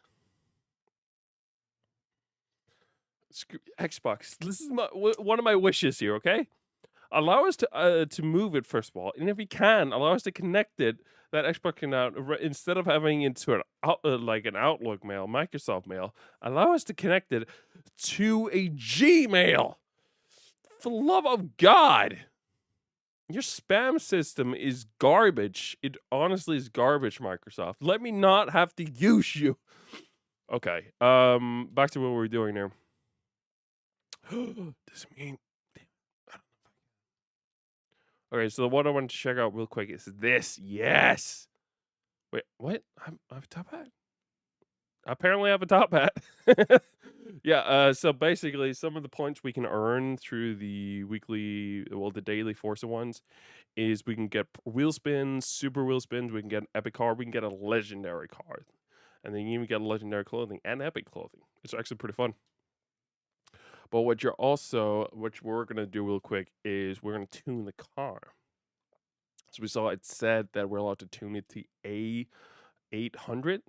Xbox. This is one of my wishes here. Okay, allow us to move it first of all, and if you can, allow us to connect it. That Xbox can out instead of having into like an Outlook mail, Microsoft mail. Allow us to connect it to a Gmail. For the love of God. Your spam system is garbage. It honestly is garbage, Microsoft. Let me not have to use you. Okay. Back to what we're doing now. Does it mean okay, so what I want to check out real quick is this. Yes. Wait, what? I have a top hat? Apparently I have a top hat. Yeah, so basically some of the points we can earn through the the daily Forza ones is we can get wheel spins, super wheel spins, we can get an epic car, we can get a legendary car. And then you even get legendary clothing and epic clothing. It's actually pretty fun. But what we're gonna do real quick is we're gonna tune the car. So we saw it said that we're allowed to tune it to A800.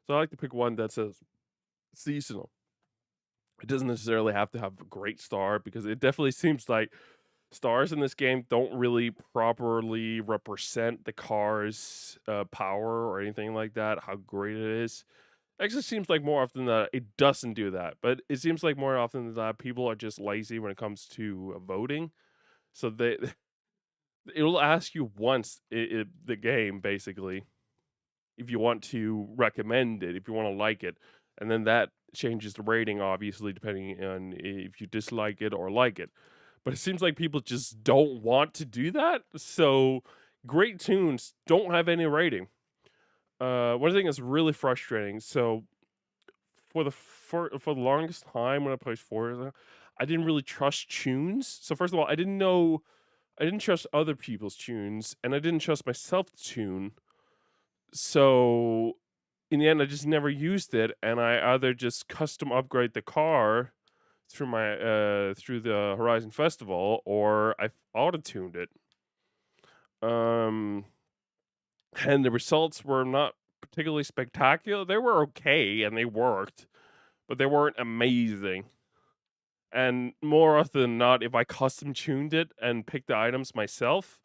So I like to pick one that says seasonal. It doesn't necessarily have to have a great star because it definitely seems like stars in this game don't really properly represent the car's power or anything like that, how great it is. Actually seems like more often that it doesn't do that, but it seems like more often than not people are just lazy when it comes to voting. So they it'll ask you once the game basically if you want to recommend it, if you want to like it, and then that changes the rating obviously depending on if you dislike it or like it. But it seems like people just don't want to do that. So great tunes don't have any rating. One thing that's really frustrating. So for the longest time when I played Forza, I didn't really trust tunes. So first of all, I didn't trust other people's tunes, and I didn't trust myself to tune. So in the end, I just never used it, and I either just custom upgrade the car through the Horizon Festival, or I auto tuned it. Um, and the results were not particularly spectacular. They were okay and they worked, but they weren't amazing. And more often than not, if I custom tuned it and picked the items myself,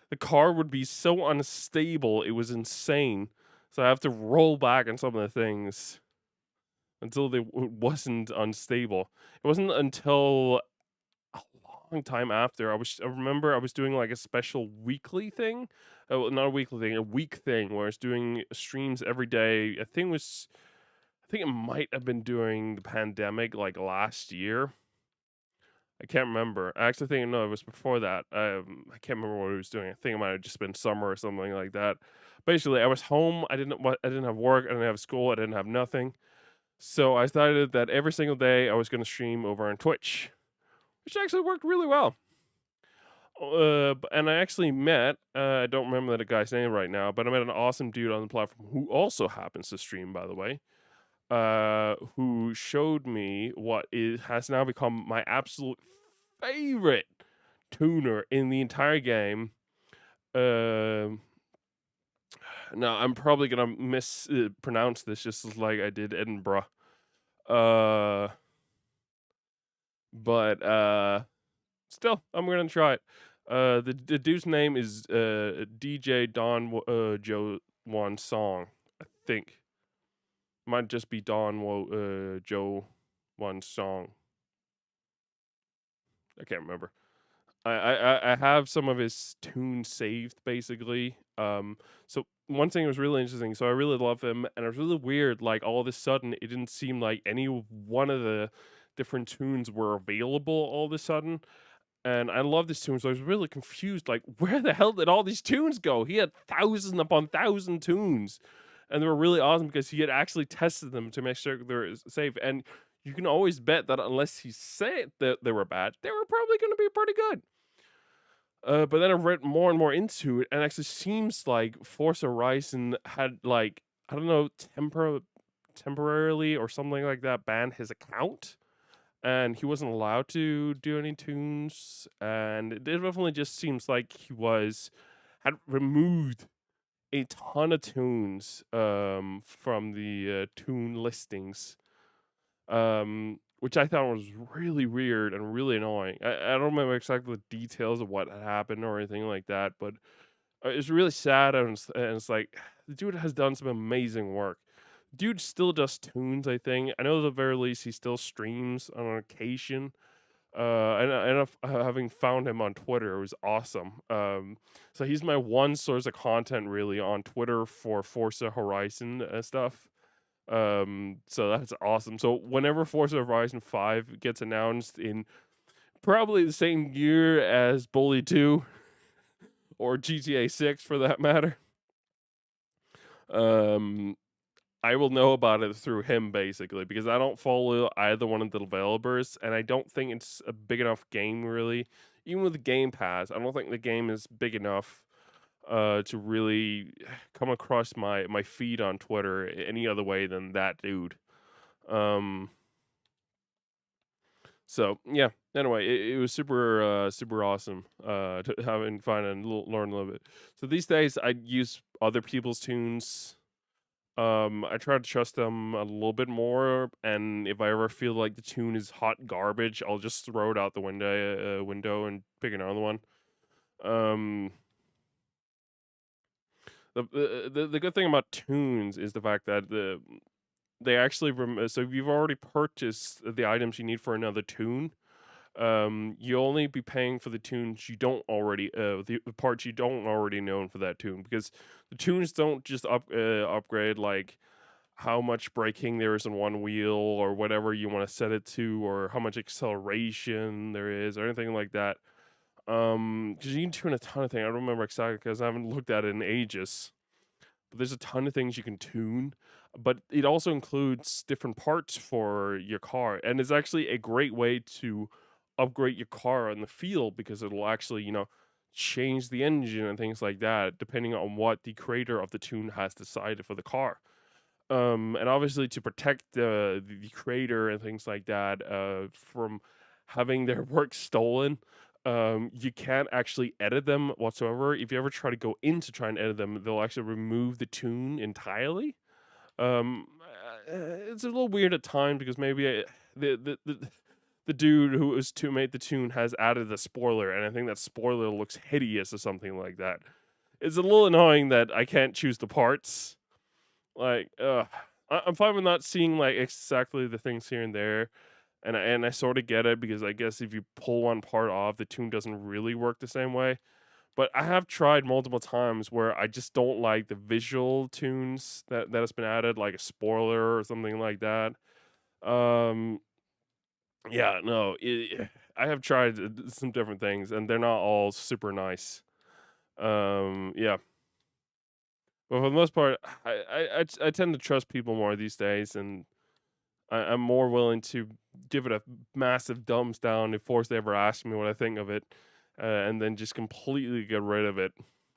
the car would be so unstable. It was insane. So I have to roll back on some of the things until it wasn't unstable. It wasn't until a long time after I remember I was doing like a special weekly thing, not a weekly thing, a week thing where I was doing streams every day. I think it might have been during the pandemic, like last year. I can't remember. I actually think no, it was before that. I can't remember what I was doing. I think it might have just been summer or something like that. Basically, I was home. I didn't have work. I didn't have school. I didn't have nothing. So I decided that every single day I was going to stream over on Twitch, which actually worked really well. And I actually met, I don't remember the guy's name right now, but I met an awesome dude on the platform who also happens to stream, by the way, who showed me what has now become my absolute favorite tuner in the entire game. Um, Now I'm probably gonna mispronounce this just as like I did Edinburgh. Uh, but still, I'm gonna try it. The dude's name is DJ Joe One Song, I think. Might just be Joe One Song. I can't remember. I have some of his tunes saved basically. So one thing was really interesting. So I really love him, and it was really weird. Like all of a sudden, it didn't seem like any one of the different tunes were available all of a sudden. And I love this tune, so I was really confused. Like, where the hell did all these tunes go? He had thousand upon thousand tunes, and they were really awesome because he had actually tested them to make sure they're safe. And you can always bet that unless he said that they were bad, they were probably going to be pretty good. But then I read more and more into it, and it actually seems like Forza Horizon had like I don't know temporarily or something like that banned his account, and he wasn't allowed to do any tunes. And it definitely just seems like he had removed a ton of tunes from the tune listings, which I thought was really weird and really annoying. I don't remember exactly the details of what had happened or anything like that, but it's really sad, and it's like the dude has done some amazing work. Dude still does tunes, I think. I know at the very least he still streams on occasion. Having found him on Twitter, it was awesome. So he's my one source of content really on Twitter for Forza Horizon stuff. So that's awesome. So whenever Forza Horizon 5 gets announced in probably the same year as Bully 2 or GTA 6 for that matter, um, I will know about it through him basically because I don't follow either one of the developers, and I don't think it's a big enough game really. Even with the Game Pass, I don't think the game is big enough to really come across my feed on Twitter any other way than that dude. Um, so yeah. Anyway, it was super awesome to having fun and learn a little bit. So these days I use other people's tunes. I try to trust them a little bit more, and if I ever feel like the tune is hot garbage, I'll just throw it out the window and pick another one. Um, the good thing about tunes is the fact that they actually so if you've already purchased the items you need for another tune, you'll only be paying for the tunes you don't already the parts you don't already know for that tune, because the tunes don't just upgrade like how much braking there is in one wheel or whatever you want to set it to, or how much acceleration there is or anything like that. Because you can tune a ton of things. I don't remember exactly because I haven't looked at it in ages. But there's a ton of things you can tune. But it also includes different parts for your car, and it's actually a great way to upgrade your car in the field because it'll actually, change the engine and things like that, depending on what the creator of the tune has decided for the car. And obviously to protect the creator and things like that from having their work stolen. You can't actually edit them whatsoever. If you ever try to go in to try and edit them, they'll actually remove the tune entirely. Um, it's a little weird at times because maybe the dude who was to make the tune has added a spoiler, and I think that spoiler looks hideous or something like that. It's a little annoying that I can't choose the parts. Like, I'm fine with not seeing like exactly the things here and there, and I sort of get it because I guess if you pull one part off, the tune doesn't really work the same way. But I have tried multiple times where I just don't like the visual tunes that has been added, like a spoiler or something like that. Um, yeah, no, I have tried some different things, and they're not all super nice. Yeah. But for the most part, I tend to trust people more these days, and I'm more willing to give it a massive thumbs down if Force ever asks me what I think of it, and then just completely get rid of it.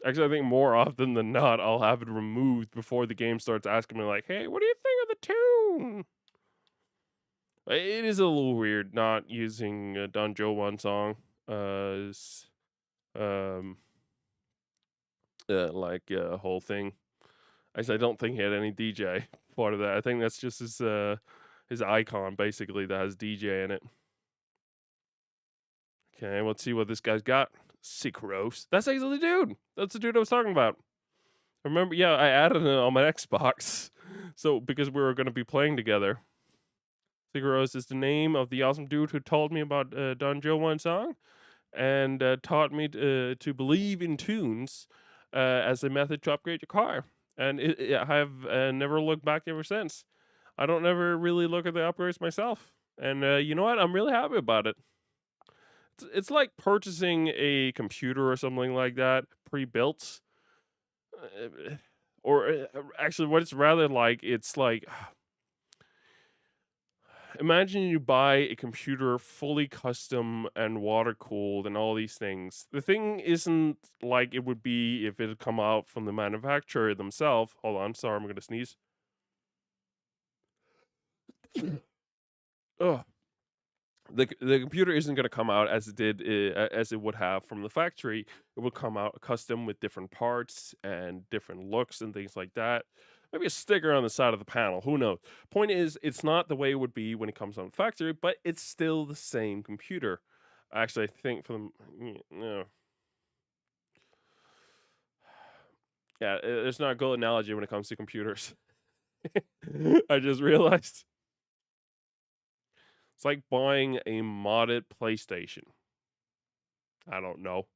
Actually, I think more often than not, I'll have it removed before the game starts asking me, like, "Hey, what do you think of the tune?" It is a little weird not using a Don Joe One song as um like a whole thing. Actually, I don't think he had any DJ part of that. I think that's just his icon basically that has DJ in it. Okay, let's see what this guy's got. Sicros. That's actually the dude. That's the dude I was talking about. Remember, yeah, I added it on my Xbox. So because we were going to be playing together. Sicros is the name of the awesome dude who told me about Don Joe One song and taught me to believe in tunes as a method to upgrade your car. And I have never looked back ever since. I don't ever really look at the upgrades myself. And you know what? I'm really happy about it. It's like purchasing a computer or something like that pre-built. Or actually, what it's rather like, it's like imagine you buy a computer fully custom and water cooled and all these things. The thing isn't like it would be if it had come out from the manufacturer themselves. Hold on, sorry, I'm gonna sneeze. Ugh. The computer isn't going to come out as it did as it would have from the factory. It will come out custom with different parts and different looks and things like that. Maybe a sticker on the side of the panel. Who knows? Point is, it's not the way it would be when it comes on factory, but it's still the same computer. Actually, I think for the no, yeah, it's not a good analogy when it comes to computers. I just realized it's like buying a modded PlayStation. I don't know.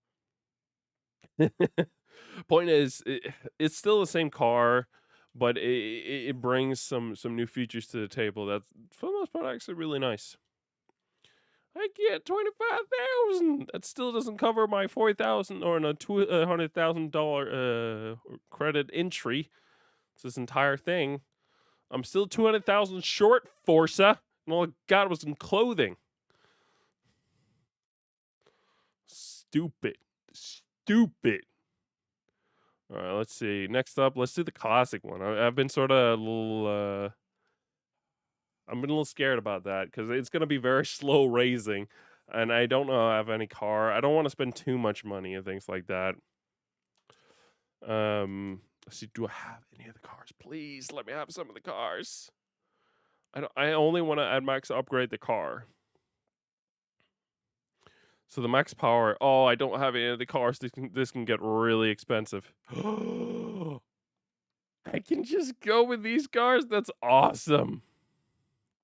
Point is, it's still the same car, but it brings some new features to the table. That's for the most part actually really nice. I get 25,000. That still doesn't cover my 40,000 or no $200,000 credit entry. It's this entire thing. I'm still 200,000 short, Forza, and all I got was in clothing. Stupid, stupid. All right, let's see. Next up, let's do the classic one. I've been sort of a little. I've been a little scared about that because it's going to be very slow raising, and I don't know if I have any car. I don't want to spend too much money and things like that. Let's see. Do I have any of the cars? Please let me have some of the cars. I don't. I only want to add max upgrade the car. So the max power. Oh, I don't have any of the cars. This can get really expensive. I can just go with these cars. That's awesome.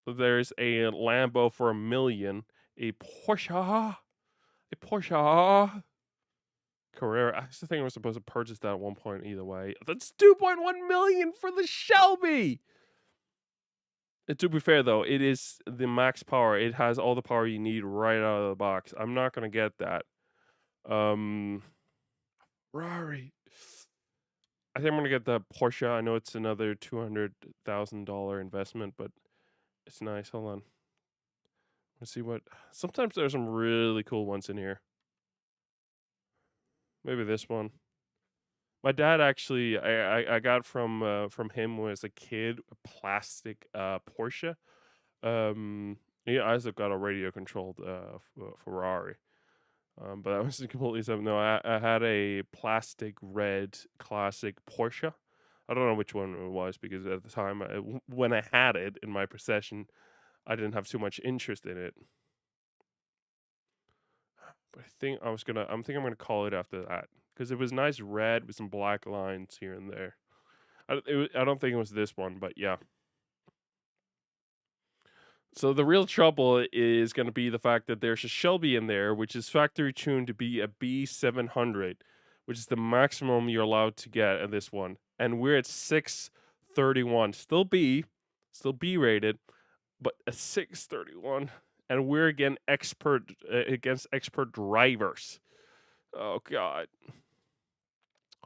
So there's a Lambo for $1 million, a Porsche Carrera. I just think I was supposed to purchase that at one point either way. That's 2.1 million for the Shelby. And to be fair though, it is the max power. It has all the power you need right out of the box. I'm not gonna get that. Ferrari. I think I'm gonna get the Porsche. I know it's another $200,000 investment, but it's nice. Hold on. Let's see what. Sometimes there's some really cool ones in here. Maybe this one. My dad actually, I got from him when I was a kid a plastic Porsche. Yeah, Isaac got a radio controlled Ferrari. But that was completely something. No, I had a plastic red classic Porsche. I don't know which one it was because at the time when I had it in my possession, I didn't have too much interest in it. But I think I'm gonna call it after that because it was nice red with some black lines here and there. I don't think it was this one, but yeah. So the real trouble is going to be the fact that there's a Shelby in there, which is factory tuned to be a B700, which is the maximum you're allowed to get at this one, and we're at 631, still B rated, but a 631, and we're against expert drivers. Oh God.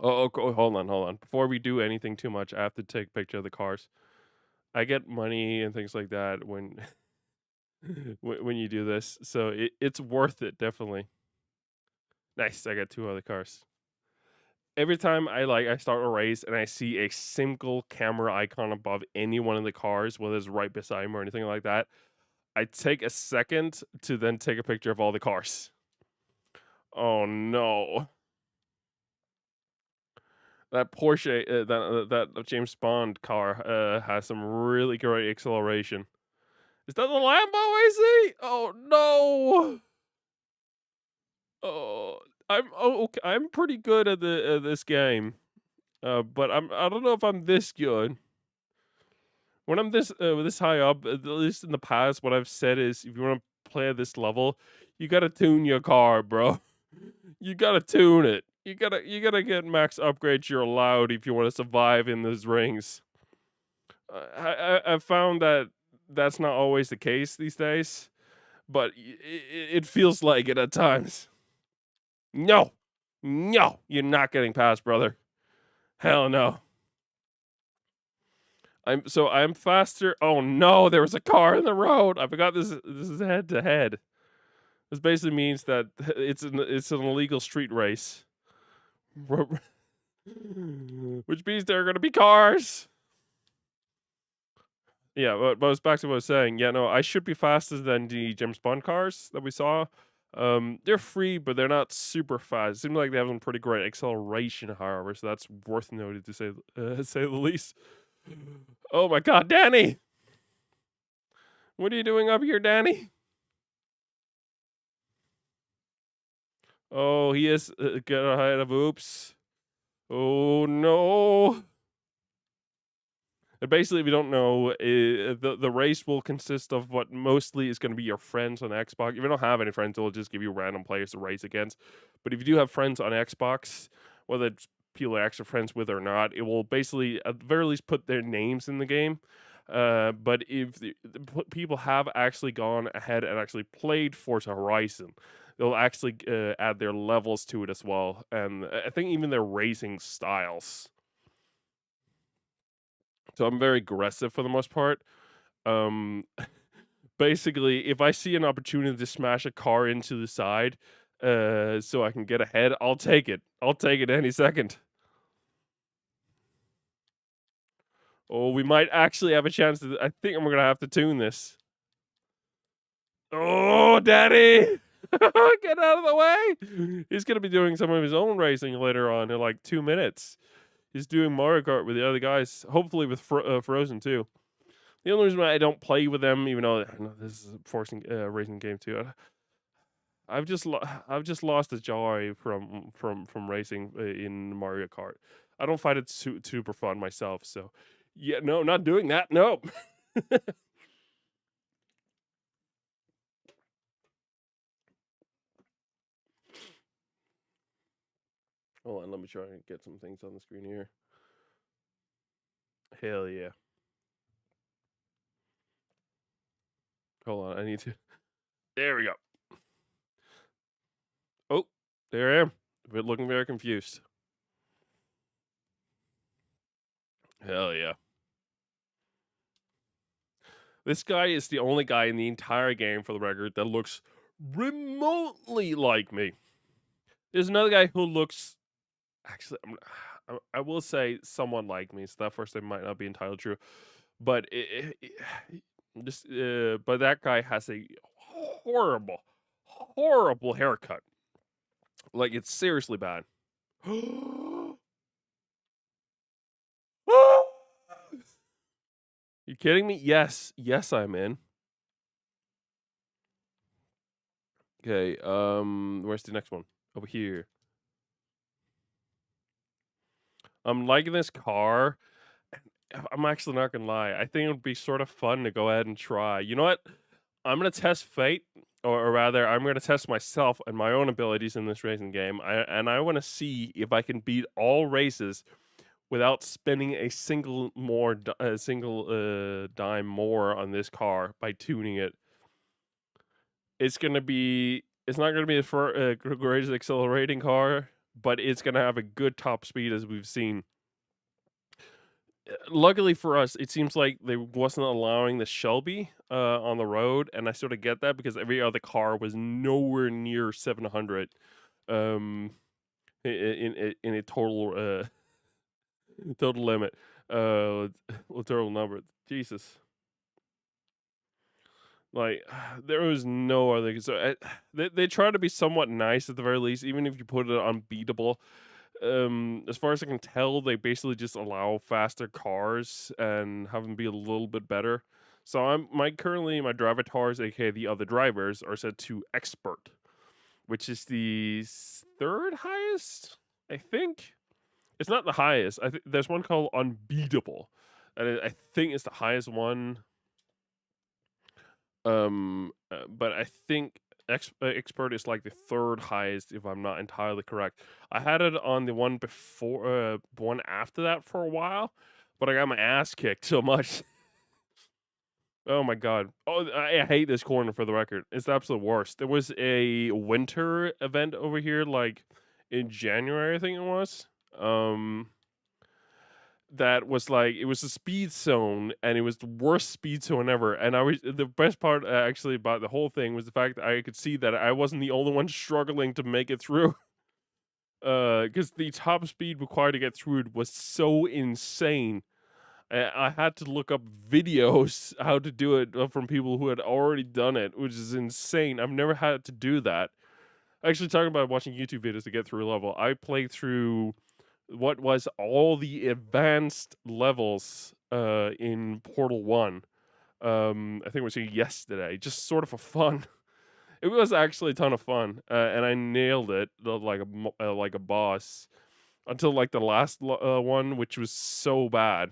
Oh, hold on. Before we do anything too much, I have to take a picture of the cars. I get money and things like that when when you do this, so it's worth it, definitely. Nice, I got 2 other cars. Every time I start a race and I see a single camera icon above any one of the cars, whether it's right beside me or anything like that, I take a second to then take a picture of all the cars. Oh no. That Porsche, that James Bond car, has some really great acceleration. Is that the Lambo I see? Oh no! Oh, okay. I'm pretty good at this game, but I don't know if I'm this good. When I'm this high up, at least in the past, what I've said is, if you want to play this level, you gotta tune your car, bro. You gotta tune it. You gotta get max upgrades you're allowed if you want to survive in those rings. I've found that that's not always the case these days, but it feels like it at times. No, no, you're not getting past, brother. Hell no. I'm faster. Oh no, there was a car in the road. I forgot this is head to head. This basically means that it's an illegal street race. Which means there are gonna be cars. Yeah, but it's back to what I was saying. Yeah, no, I should be faster than the James Bond cars that we saw. They're free, but they're not super fast. It seems like they have some pretty great acceleration, however, so that's worth noting to say the least. Oh my God, Danny! What are you doing up here, Danny? Oh, he is get ahead of oops. Oh no! And basically, if you don't know, the race will consist of what mostly is going to be your friends on Xbox. If you don't have any friends, it'll just give you random players to race against. But if you do have friends on Xbox, whether it's people you're actually friends with or not, it will basically, at the very least, put their names in the game. But if people have actually gone ahead and actually played Forza Horizon, they'll actually add their levels to it as well. And I think even their racing styles. So I'm very aggressive for the most part. Um, basically, if I see an opportunity to smash a car into the side, so I can get ahead, I'll take it. I'll take it any second. Oh, we might actually have a chance to. I think I'm gonna have to tune this. Oh, Daddy! Get out of the way! He's gonna be doing some of his own racing later on in like 2 minutes. He's doing Mario Kart with the other guys, hopefully with Frozen too. The only reason why I don't play with them, even though I know this is a forcing racing game too, I've just lost the joy from racing in Mario Kart. I don't find it super fun myself. So, yeah, no, not doing that. No. Hold on, let me try and get some things on the screen here. Hell yeah. Hold on, I need to. There we go. Oh, there I am. But looking very confused. Hell yeah. This guy is the only guy in the entire game, for the record, that looks remotely like me. There's another guy who looks actually. I will say someone like me, so that first thing might not be entirely true, but but that guy has a horrible, horrible haircut. Like it's seriously bad. You kidding me? Yes, yes, I'm in. Okay, where's the next one? Over here. I'm liking this car. I'm actually not gonna lie. I think it would be sort of fun to go ahead and try. You know what? I'm gonna test fate, or rather, I'm gonna test myself and my own abilities in this racing game. I want to see if I can beat all races without spending a single dime more on this car by tuning it. It's not gonna be the greatest accelerating car, but it's gonna have a good top speed as we've seen. luckily for us, it seems like they wasn't allowing the Shelby on the road, and I sort of get that because every other car was nowhere near 700 um in a total total limit well, total number. Jesus, like there was no other. So they try to be somewhat nice at the very least, even if you put it unbeatable. As far as I can tell, they basically just allow faster cars and have them be a little bit better. So currently my drivatars, aka the other drivers, are set to expert, which is the third highest, I think. It's not the highest. I think there's one called unbeatable, and I think it's the highest one. But I think expert is like the third highest, if I'm not entirely correct. I had it on the one before, one after that for a while, but I got my ass kicked so much. Oh my god! Oh, I hate this corner for the record. It's the absolute worst. There was a winter event over here, like in January, I think it was. Um, that was like it was a speed zone and it was the worst speed zone ever, and I was the best part actually about the whole thing was the fact that I could see that I wasn't the only one struggling to make it through. Because the top speed required to get through it was so insane. I had to look up videos how to do it from people who had already done it, which is insane. I've never had to do that. Actually, talking about watching YouTube videos to get through a level, I played through what was all the advanced levels in Portal 1. I think it was yesterday, just sort of for fun. It was actually a ton of fun, and I nailed it like a boss until like the last one, which was so bad.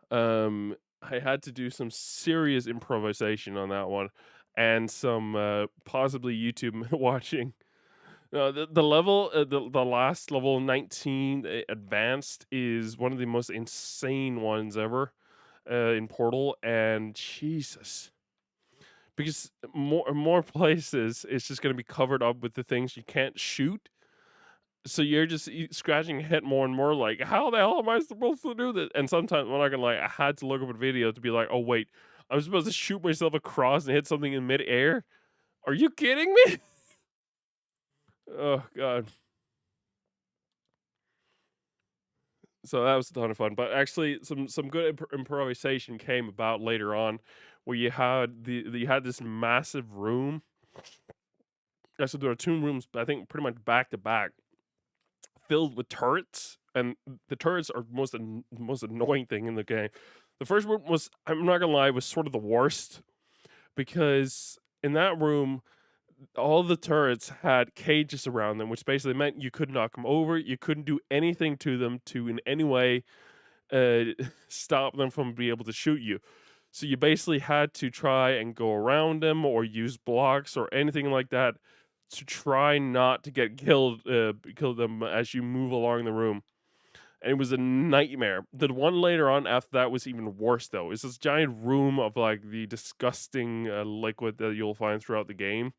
I had to do some serious improvisation on that one, and some possibly YouTube watching. The level, the last level 19 advanced is one of the most insane ones ever in Portal, and Jesus, because more places it's just going to be covered up with the things you can't shoot. So you're just scratching your head more and more, like, how the hell am I supposed to do this? And sometimes, I'm not gonna lie, I had to look up a video to be like, oh wait, I'm supposed to shoot myself across and hit something in midair? Are you kidding me? Oh god. So that was a ton of fun. But actually, some good improvisation came about later on, where you had this massive room. Actually, there are two rooms, I think, pretty much back to back, filled with turrets, and the turrets are most annoying thing in the game. The first room was, I'm not gonna lie, was sort of the worst because in that room, all the turrets had cages around them, which basically meant you could knock them over. You couldn't do anything to them to in any way uh, stop them from being able to shoot you. So you basically had to try and go around them or use blocks or anything like that to try not to get kill them as you move along the room. And it was a nightmare. The one later on after that was even worse though. It's this giant room of like the disgusting liquid that you'll find throughout the game,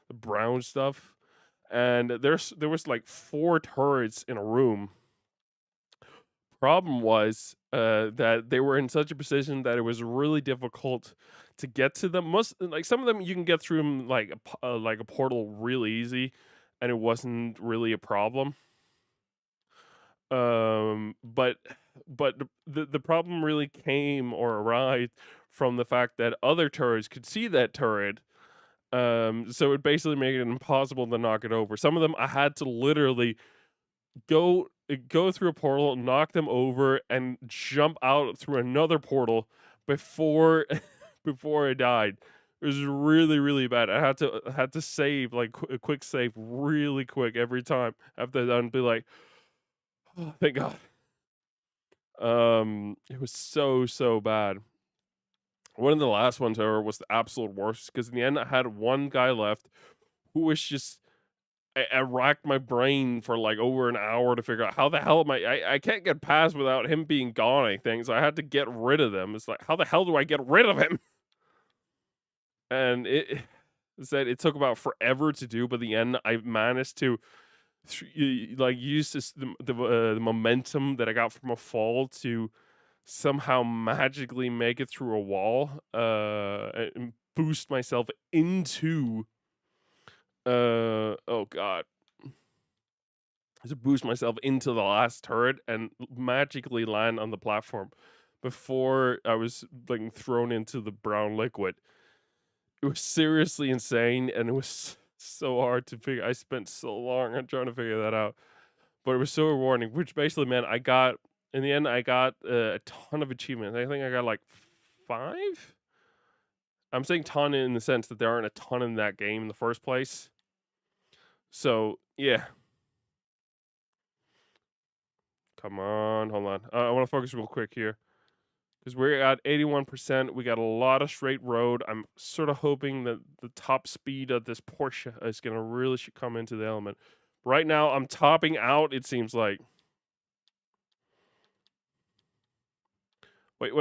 the brown stuff. And there was like four turrets in a room. Problem was that they were in such a position that it was really difficult to get to them. Most like some of them you can get through them like a portal real easy, and it wasn't really a problem. But the problem really came or arrived from the fact that other turrets could see that turret. So it basically made it impossible to knock it over. Some of them I had to literally go through a portal, knock them over, and jump out through another portal before before I died. It was really really bad. I had to save like a quick save really quick every time after that and be like, oh, thank God. It was so bad. One of the last ones ever was the absolute worst because in the end I had one guy left who was just I racked my brain for like over an hour to figure out how the hell am I can't get past without him being gone, I think. So I had to get rid of them. It's like, how the hell do I get rid of him? And it said it took about forever to do, but the end I managed to like use this the momentum that I got from a fall to somehow magically make it through a wall, and boost myself into oh god, to boost myself into the last turret and magically land on the platform before I was like thrown into the brown liquid. It was seriously insane, and it was so hard to figure. I spent so long on trying to figure that out, but it was so rewarding. Which basically meant I got in the end I got a ton of achievements. I think I got like 5. I'm saying ton in the sense that there aren't a ton in that game in the first place. So yeah, come on, hold on. I want to focus real quick here because we're at 81%. We got a lot of straight road. I'm sort of hoping that the top speed of this Porsche is going to really should come into the element. Right now, I'm topping out, it seems like. Wait.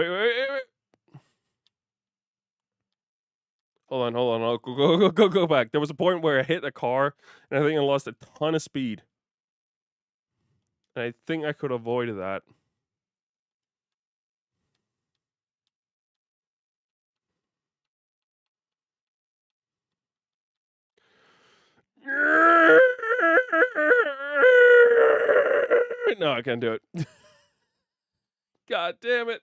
Hold on. I'll go back. There was a point where I hit a car, and I think I lost a ton of speed. And I think I could have avoided that. No, I can't do it. God damn it.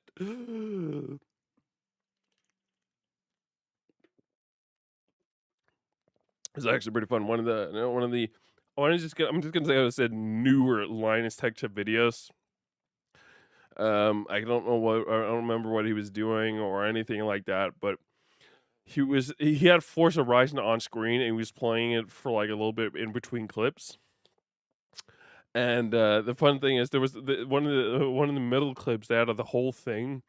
It's actually pretty fun. I'm just gonna say I said newer Linus Tech Tip videos. I don't know I don't remember what he was doing or anything like that, but he had Forza Horizon on screen and he was playing it for like a little bit in between clips. And the fun thing is there was one of the middle clips out of the whole thing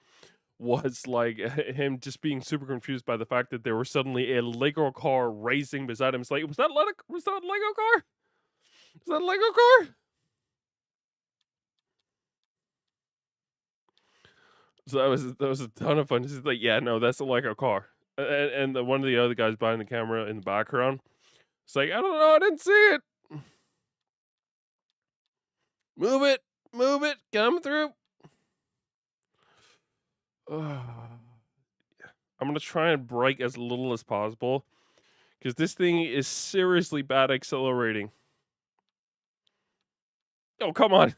was like him just being super confused by the fact that there was suddenly a Lego car racing beside him. It's like, was that a Lego car? Is that a Lego car? So that was a ton of fun. He's like, yeah, no, that's a Lego car. And one of the other guys behind the camera in the background, it's like, I don't know, I didn't see it. Move it, come through. I'm gonna try and brake as little as possible because this thing is seriously bad accelerating. Oh, come on.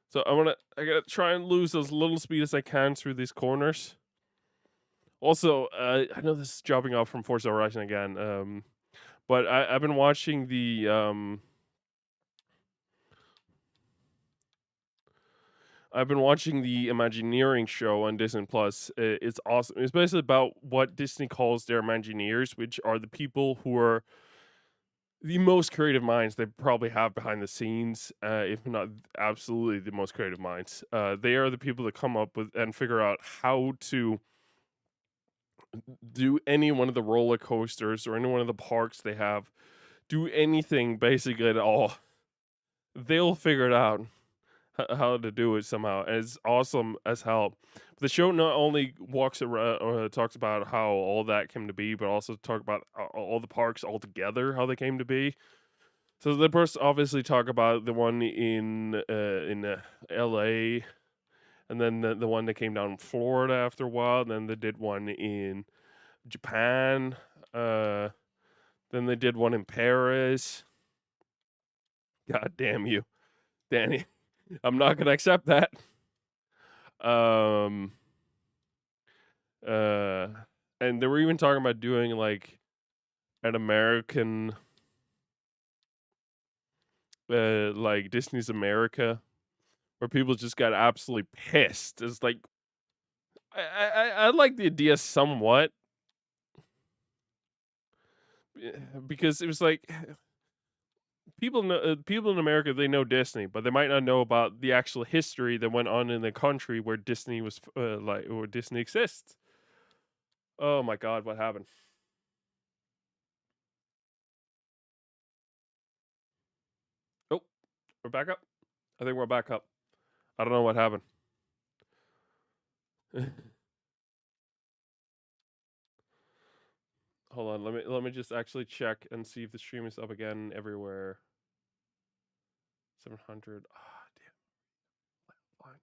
So I gotta try and lose as little speed as I can through these corners. Also, I know this is dropping off from Forza Horizon again, but I've been watching the Imagineering show on Disney Plus. It's awesome. It's basically about what Disney calls their Imagineers, which are the people who are the most creative minds they probably have behind the scenes, if not absolutely the most creative minds. They are the people that come up with and figure out how to do any one of the roller coasters or any one of the parks they have, do anything basically at all. They'll figure it out how to do it somehow, and it's awesome as hell. The show not only walks around or talks about how all that came to be, but also talk about all the parks all together, how they came to be. So they first obviously talk about the one in L.A. and then the one that came down in Florida after a while. And then they did one in Japan. Then they did one in Paris. God damn you, Danny! I'm not gonna accept that. Um. Uh. And they were even talking about doing like an American, like Disney's America, where people just got absolutely pissed. It's like I like the idea somewhat, because it was like people in America, they know Disney, but they might not know about the actual history that went on in the country where Disney was like where Disney exists. Oh my god, what happened? Oh, we're back up. I think we're back up. I don't know what happened. Hold on, let me just actually check and see if the stream is up again everywhere. 700. Ah, damn. Fine.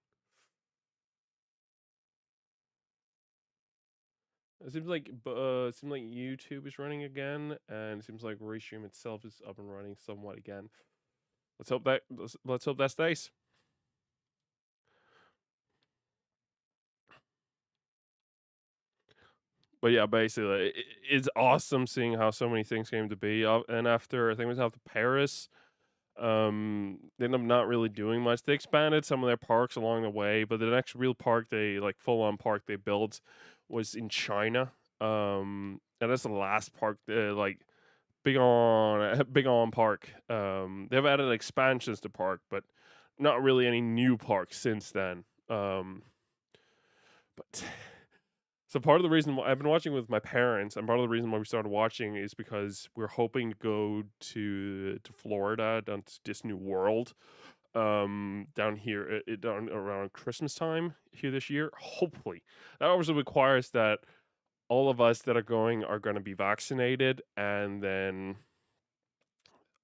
It seems like YouTube is running again, and it seems like Restream itself is up and running somewhat again. Let's hope that stays. But yeah, basically, it's awesome seeing how so many things came to be. And after I think it was after Paris, they ended up not really doing much. They expanded some of their parks along the way, but the next real park they like full on park they built was in China. And that's the last park like big on park. They've added expansions to park, but not really any new parks since then. But so part of the reason why I've been watching with my parents, and part of the reason why we started watching is because we're hoping to go to Florida, down to Disney World, down here, down around Christmas time here this year. Hopefully, that also requires that all of us that are going to be vaccinated, and then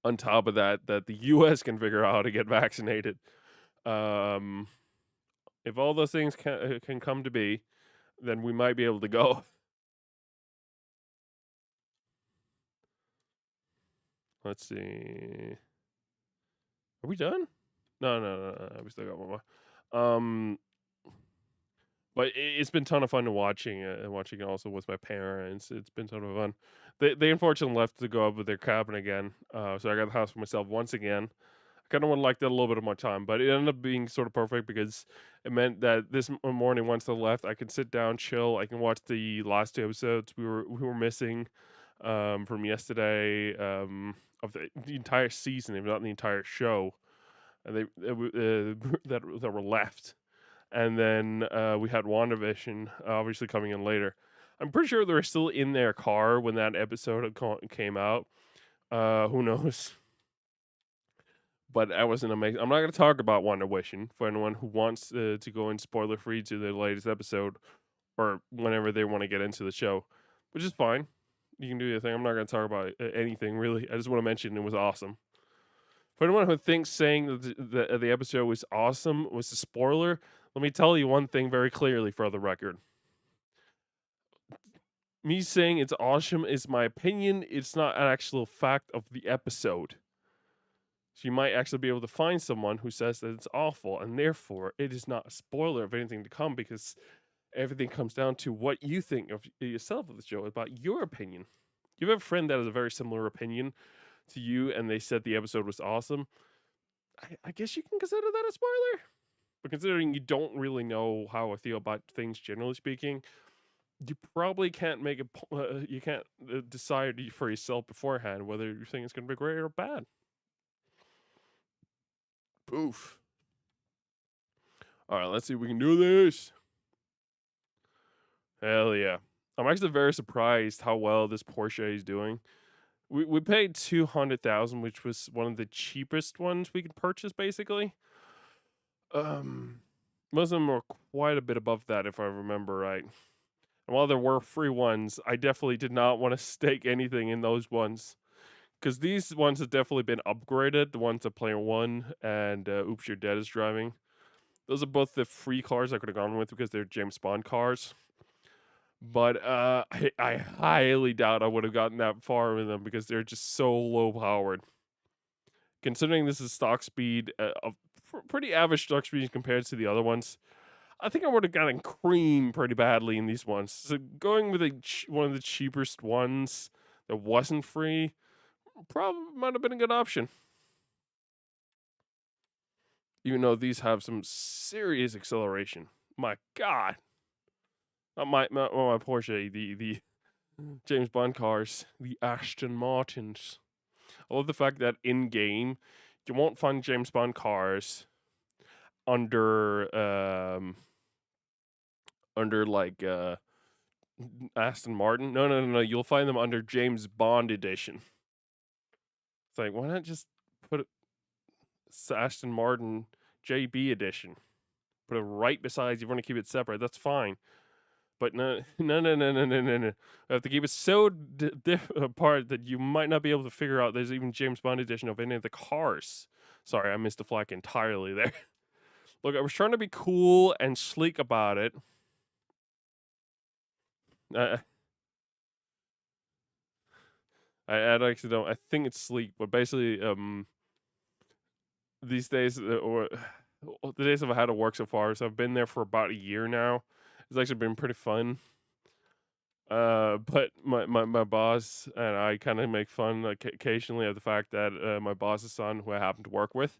on top of that, that the U.S. can figure out how to get vaccinated. Um, if all those things can come to be, then we might be able to go. Let's see. Are we done? No. We still got one more. But it's been a ton of fun to watching it, and watching it also with my parents. It's been a ton of fun. They unfortunately left to go up with their cabin again. So I got the house for myself once again. I kind of would have liked that a little bit of more time, but it ended up being sort of perfect because it meant that this morning, once they left, I could sit down, chill. I can watch the last two episodes we were missing from yesterday of the entire season, if not the entire show, and that were left. And then we had WandaVision, obviously coming in later. I'm pretty sure they were still in their car when that episode came out. Who knows? But that was an amazing. I'm not going to talk about WandaVision for anyone who wants to go in spoiler free to the latest episode or whenever they want to get into the show, which is fine. You can do your thing. I'm not going to talk about anything really. I just want to mention it was awesome. For anyone who thinks saying that the episode was awesome was a spoiler, let me tell you one thing very clearly for the record. Me saying it's awesome is my opinion. It's not an actual fact of the episode. So you might actually be able to find someone who says that it's awful, and therefore it is not a spoiler of anything to come because everything comes down to what you think of yourself of the show, about your opinion. You have a friend that has a very similar opinion to you, and they said the episode was awesome. I guess you can consider that a spoiler. But considering you don't really know how I feel about things generally speaking, you probably can't make you can't decide for yourself beforehand whether you think it's going to be great or bad. Poof. All right, let's see if we can do this. Hell yeah. I'm actually very surprised how well this Porsche is doing. We paid 200,000, which was one of the cheapest ones we could purchase, basically. Most of them were quite a bit above that, if I remember right. And while there were free ones, I definitely did not want to stake anything in those ones. Because these ones have definitely been upgraded. The ones that Player One and Oops, You're Dead is driving. Those are both the free cars I could have gone with because they're James Bond cars. But I highly doubt I would have gotten that far with them because they're just so low powered. Considering this is stock speed, of pretty average stock speed compared to the other ones, I think I would have gotten cream pretty badly in these ones. So going with one of the cheapest ones that wasn't free probably might have been a good option. Even though these have some serious acceleration. My God. Not my Porsche, the James Bond cars, the Aston Martins. I love the fact that in game, you won't find James Bond cars under like Aston Martin. No. You'll find them under James Bond edition. It's like, why not just put Aston Martin JB edition? Put it right beside you. Want to keep it separate? That's fine. But no. I have to keep it so apart that you might not be able to figure out there's even James Bond edition of any of the cars. Sorry, I missed the flag entirely there. Look, I was trying to be cool and sleek about it. Uh, I actually don't. I think it's sleek, but basically, these days, or the days I've had to work so far, so I've been there for about a year now. It's actually been pretty fun. But my boss and I kind of make fun occasionally of the fact that my boss's son, who I happen to work with,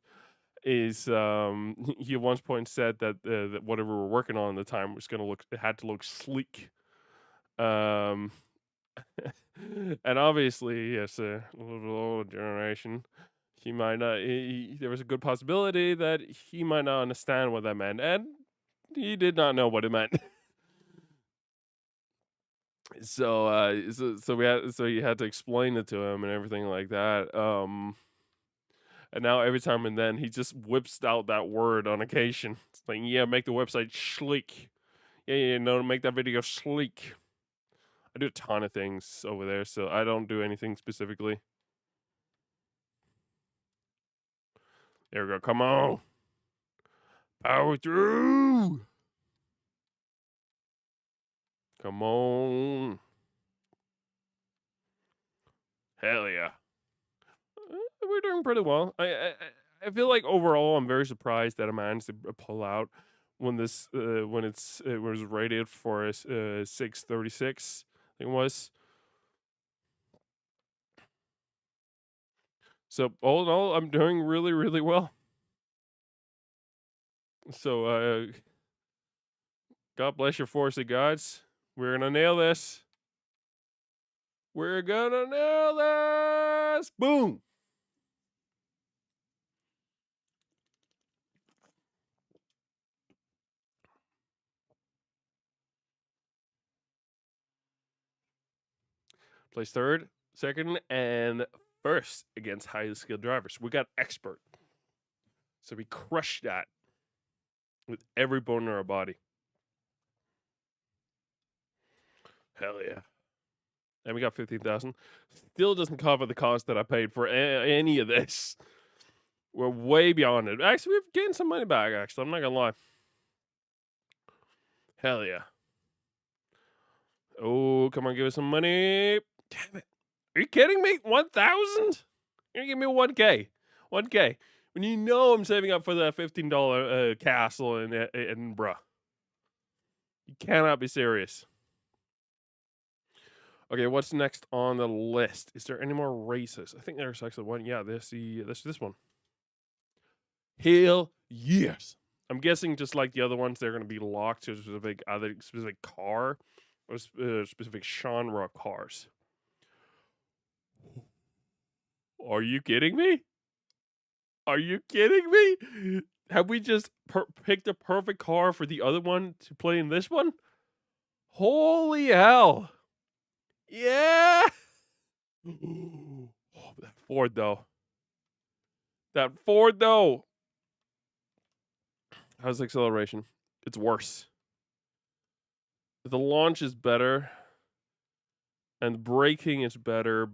is he at one point said that whatever we're working on at the time was gonna look, it had to look sleek. Um, and obviously, it's a little bit older generation. He might not. There was a good possibility that he might not understand what that meant, and he did not know what it meant. So you had to explain it to him and everything like that. And now every time and then he just whips out that word on occasion. It's like, yeah, make the website sleek. Yeah, no, make that video sleek. I do a ton of things over there, so I don't do anything specifically. There we go. Come on. Power through. Come on. Hell yeah. We're doing pretty well. I feel like overall I'm very surprised that I managed to pull out when this when it was rated for a 636. I think it was. So all in all, I'm doing really really well. So God bless your Forza gods. We're gonna nail this. We're gonna nail this. Boom. Place third, second, and first against highly skilled drivers. We got expert. So we crushed that with every bone in our body. Hell yeah. And we got 15,000. Still doesn't cover the cost that I paid for any of this. We're way beyond it. Actually, we've gained some money back, actually. I'm not going to lie. Hell yeah. Oh, come on, give us some money. Damn it. Are you kidding me? 1,000? You're going to give me 1K. 1K. When you know I'm saving up for that $15 castle in Edinburgh. You cannot be serious. Okay, what's next on the list? Is there any more races? I think there's actually one. Yeah, this one. Hell yes. I'm guessing just like the other ones, they're going to be locked to a specific car or specific genre cars. Are you kidding me? Are you kidding me? Have we just picked a perfect car for the other one to play in this one? Holy hell. Yeah. Oh, that Ford though. How's the acceleration? It's worse. The launch is better. And the braking is better.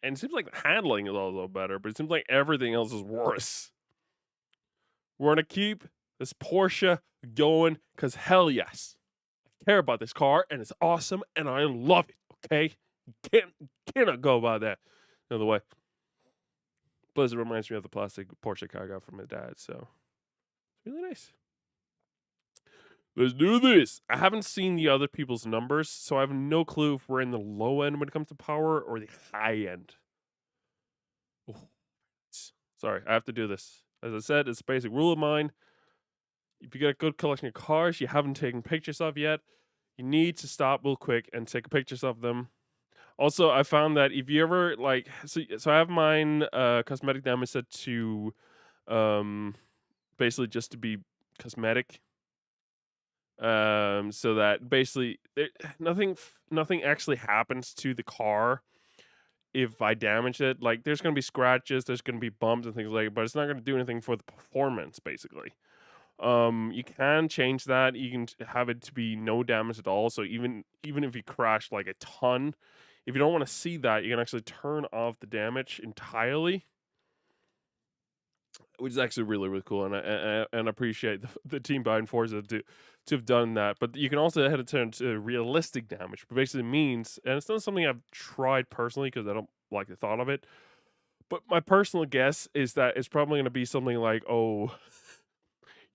And it seems like the handling is also better, but it seems like everything else is worse. We're going to keep this Porsche going because hell yes. I care about this car and it's awesome and I love it, okay? You cannot go about that another way. Plus, it reminds me of the plastic Porsche car I got from my dad, so it's really nice. Let's do this. I haven't seen the other people's numbers, so I have no clue if we're in the low end when it comes to power or the high end. Ooh. Sorry, I have to do this. As I said, it's a basic rule of mine. If you got a good collection of cars you haven't taken pictures of yet, you need to stop real quick and take pictures of them. Also, I found that if you ever like, so I have mine cosmetic damage set to, basically just to be cosmetic. So that basically nothing actually happens to the car if I damage it. Like there's gonna be scratches, there's gonna be bumps and things like that, but it's not gonna do anything for the performance, basically. You can change that. You can have it to be no damage at all. So even if you crash like a ton, if you don't want to see that, you can actually turn off the damage entirely. which is actually really really cool, and I appreciate the team behind Forza to have done that. But you can also head it to realistic damage, which basically means, and it's not something I've tried personally because I don't like the thought of it. But my personal guess is that it's probably going to be something like, oh,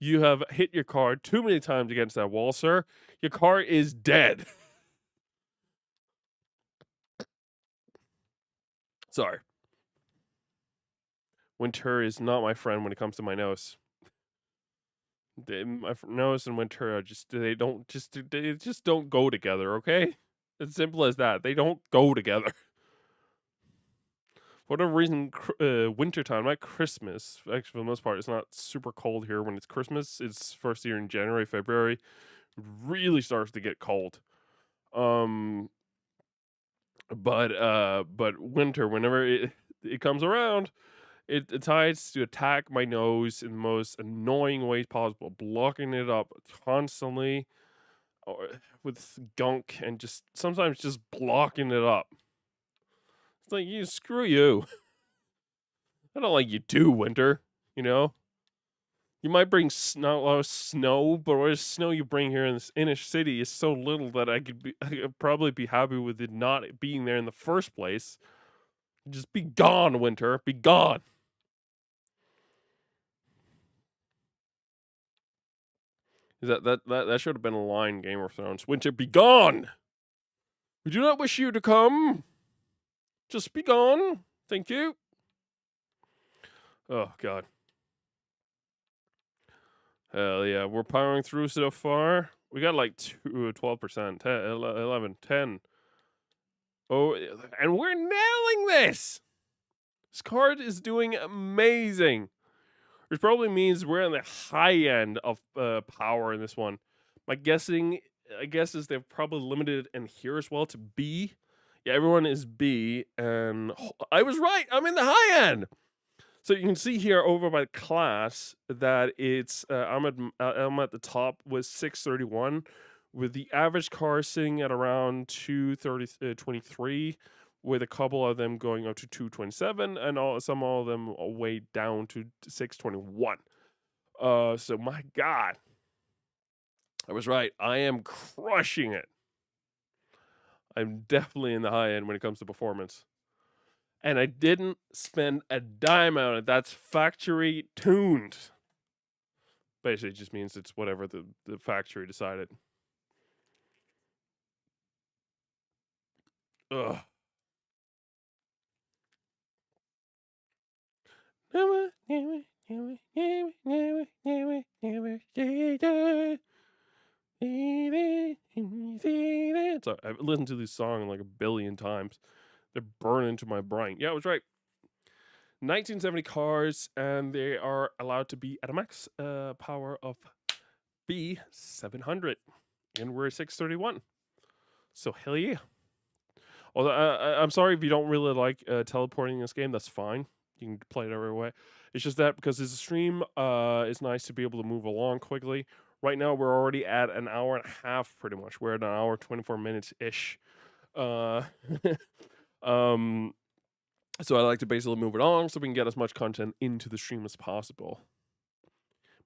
you have hit your car too many times against that wall, sir. Your car is dead. Sorry. Winter is not my friend when it comes to my nose. My nose and winter are just they just don't go together. Okay, as simple as that. They don't go together. For whatever reason, wintertime, not Christmas. Actually, for the most part, it's not super cold here when it's Christmas. It's first year in January, February. It really starts to get cold. Um, but winter, whenever it comes around, it decides to attack my nose in the most annoying ways possible, blocking it up constantly or with gunk and just sometimes just blocking it up. It's like, you screw you. I don't like you too, winter. You know, you might bring not a lot of snow, but what snow you bring here in this inner city is so little that I could probably be happy with it not being there in the first place. Just be gone, winter. Be gone. Is that should have been a line, Game of Thrones. Winter, be gone. We do not wish you to come. Just be gone. Thank you. Oh God. Hell yeah, we're powering through so far. We got like 12%, 10, 11, 10. Oh, and we're nailing this. This card is doing amazing. Which probably means we're on the high end of power in this one. My I guess is they've probably limited it in here as well to B. Yeah, everyone is B, and I was right. I'm in the high end. So you can see here over by class that it's I'm at the top with 631, with the average car sitting at around 223, with a couple of them going up to 227, and some of them way down to 621. So my God, I was right. I am crushing it. I'm definitely in the high end when it comes to performance. And I didn't spend a dime on it. That's factory tuned. Basically, it just means it's whatever the factory decided. Ugh. So I've listened to this song like a billion times. They're burned into my brain. Yeah, I was right. 1970 cars, and they are allowed to be at a max power of B700, and we're 631. So hell yeah. Although I'm sorry if you don't really like teleporting in this game. That's fine. You can play it every way. It's just that because it's a stream, it's nice to be able to move along quickly. Right now, we're already at an hour and a half, pretty much. We're at an hour 24 minutes ish. Uh, um, so I like to basically move it on so we can get as much content into the stream as possible.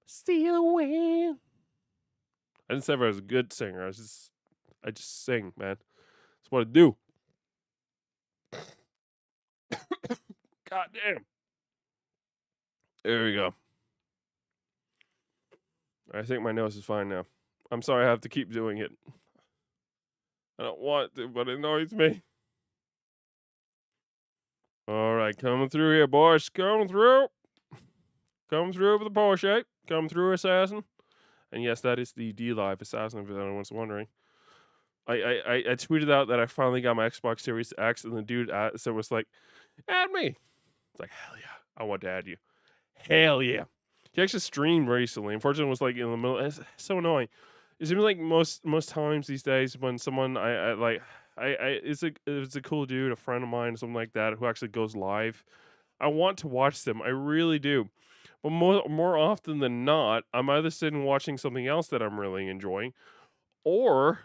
Steal away. I didn't say I was a good singer. I just sing, man. That's what I do. God damn. There we go. I think my nose is fine now. I'm sorry I have to keep doing it. I don't want to, but it annoys me. All right, coming through here, boys. Coming through. Coming through with the Porsche. Coming through, Assassin. And yes, that is the D-Live Assassin, if anyone's wondering. I tweeted out that I finally got my Xbox Series X, and the dude was like, add me. It's like, hell yeah, I want to add you. Hell yeah. He actually streamed recently. Unfortunately, it was like in the middle. It's so annoying. It seems like most times these days when someone it's a cool dude, a friend of mine, something like that, who actually goes live. I want to watch them. I really do. But more often than not, I'm either sitting watching something else that I'm really enjoying, or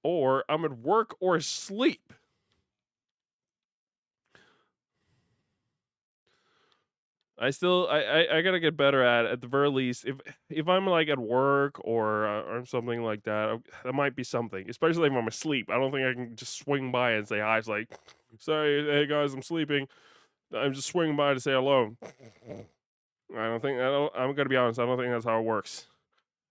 I'm at work or asleep. I gotta get better at the very least, if I'm, like, at work or something like that, that might be something, especially if I'm asleep. I don't think I can just swing by and say hi. It's like, "Sorry, hey, guys, I'm sleeping. I'm just swinging by to say hello." I don't I'm gonna be honest, I don't think that's how it works.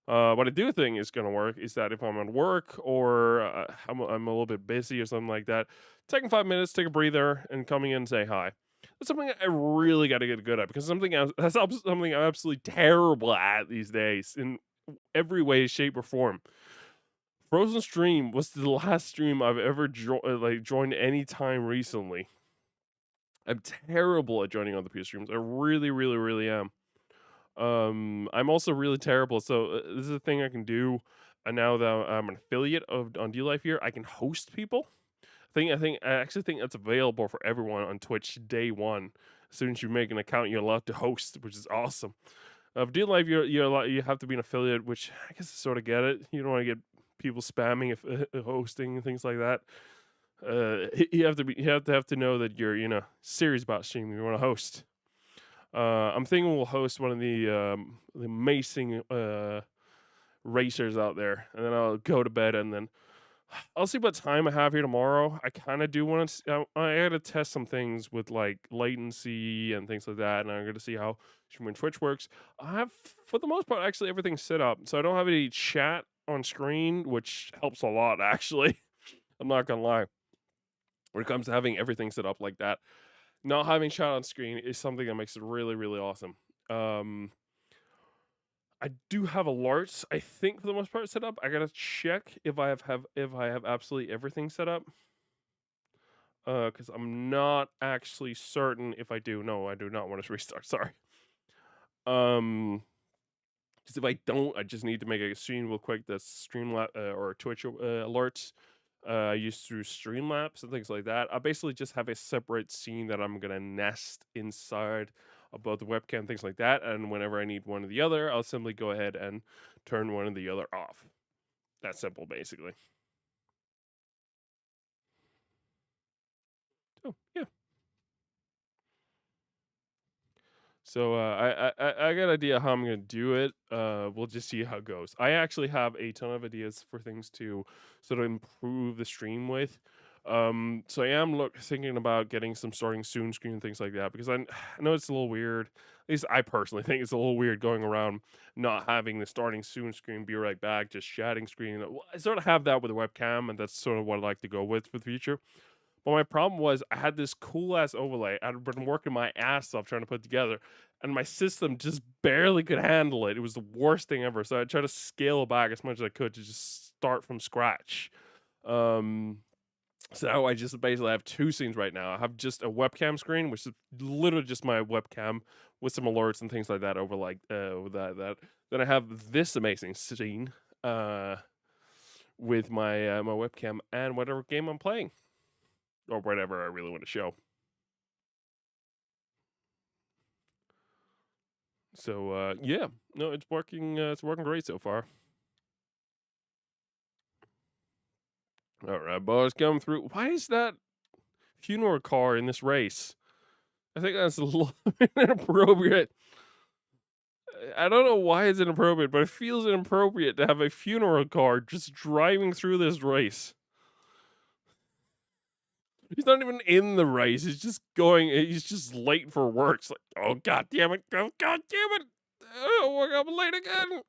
What I do think is gonna work is that if I'm at work or, I'm a little bit busy or something like that, taking 5 minutes, take a breather, and coming in and say hi. That's something I really gotta get good at because something I'm absolutely terrible at these days in every way, shape, or form. Frozen Stream was the last stream I've ever joined any time recently. I'm terrible at joining other people's streams. I really, really, really am. I'm also really terrible. So this is a thing I can do. And now that I'm an affiliate of on D Life here, I can host people. I actually think that's available for everyone on Twitch day one. As soon as you make an account, you're allowed to host, which is awesome. D Life, you have to be an affiliate, which I guess I sort of get it. You don't want to get people spamming if hosting and things like that. You have to know that you're serious about streaming. You want to host. I'm thinking we'll host one of the amazing racers out there, and then I'll go to bed, and then I'll see what time I have here tomorrow. I kind of do want to. I got to test some things with like latency and things like that, and I'm going to see how streaming Twitch works. I have, for the most part, actually everything set up, so I don't have any chat on screen, which helps a lot. Actually, I'm not gonna lie. When it comes to having everything set up like that, not having chat on screen is something that makes it really, really awesome. Um, I do have alerts, I think, for the most part set up. I gotta check if I have absolutely everything set up. Because I'm not actually certain if I do. No, I do not want to restart. Sorry. Because if I don't, I just need to make a screen real quick. That's or Twitch alerts. I use through Streamlabs and things like that. I basically just have a separate scene that I'm gonna nest inside of both the webcam, things like that. And whenever I need one or the other, I'll simply go ahead and turn one or the other off. That's simple, basically. Oh yeah. So I got an idea how I'm gonna do it. We'll just see how it goes. I actually have a ton of ideas for things to sort of improve the stream with. So I am thinking about getting some starting soon screen and things like that because I know it's a little weird. At least I personally think it's a little weird going around not having the starting soon screen, be right back, just chatting screen. I sort of have that with the webcam, and that's sort of what I like to go with for the future. But my problem was I had this cool ass overlay I'd been working my ass off trying to put together, and my system just barely could handle it. It was the worst thing ever. So I tried to scale back as much as I could to just start from scratch. Um, so now I just basically have two scenes right now. I have just a webcam screen, which is literally just my webcam with some alerts and things like that over with that. Then I have this amazing scene with my webcam and whatever game I'm playing or whatever I really want to show. So yeah, no, it's working. It's working great so far. All right, boys, coming through. Why is that funeral car in this race? I think that's a little inappropriate. I don't know why it's inappropriate, but it feels inappropriate to have a funeral car just driving through this race. He's not even in the race. He's just going. He's just late for work. It's like, oh god damn it! Oh god damn it! Oh, I'm late again.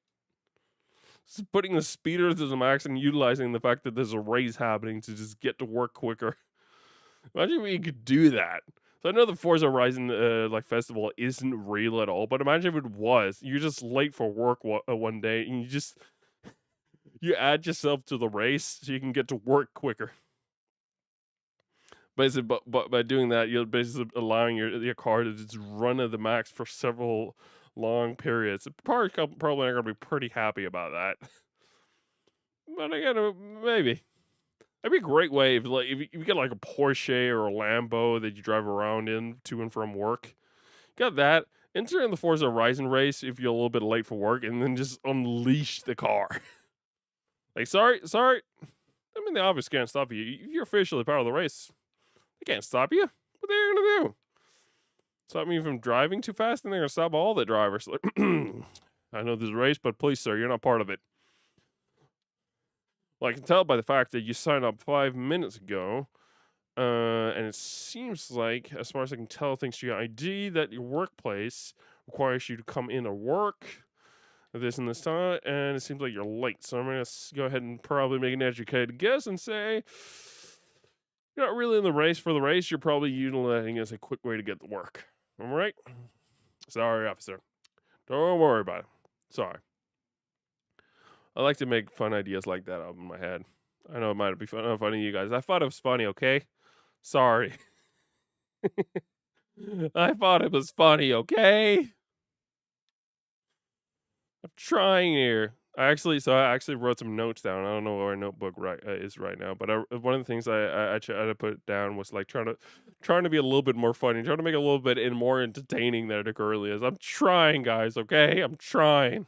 Just putting the speeder to the max and utilizing the fact that there's a race happening to just get to work quicker. Imagine if you could do that. So I know the Forza Horizon festival isn't real at all, but imagine if it was. You're just late for work one day, and you add yourself to the race so you can get to work quicker. But by doing that, you're basically allowing your car to just run at the max for several long periods. Probably not gonna be pretty happy about that. But again, maybe. That'd be a great way if you get like a Porsche or a Lambo that you drive around in to and from work. Got that. Enter in the Forza Horizon race if you're a little bit late for work, and then just unleash the car. Like, sorry. I mean, the obvious can't stop you. You're officially part of the race. They can't stop you. What are they gonna do? stop me from driving too fast, and they're gonna stop all the drivers. Like, I know there's a race, but please, sir, you're not part of it. Well, I can tell by the fact that you signed up 5 minutes ago, and it seems like, as far as I can tell, thanks to your ID, that your workplace requires you to come in to work at this and this time, and it seems like you're late. So I'm gonna go ahead and probably make an educated guess and say you're not really in the race for the race. You're probably utilizing it as a quick way to get to work. All right? Sorry, officer. Don't worry about it. Sorry. I like to make fun ideas like that up in my head. I know it might be funny to you guys. I thought it was funny, okay? Sorry. I thought it was funny, okay? I'm trying here. I actually wrote some notes down. I don't know where our notebook is right now, but one of the things I tried to put down was like trying to be a little bit more funny, trying to make it a little bit more entertaining than it currently is. I'm trying, guys. Okay, I'm trying.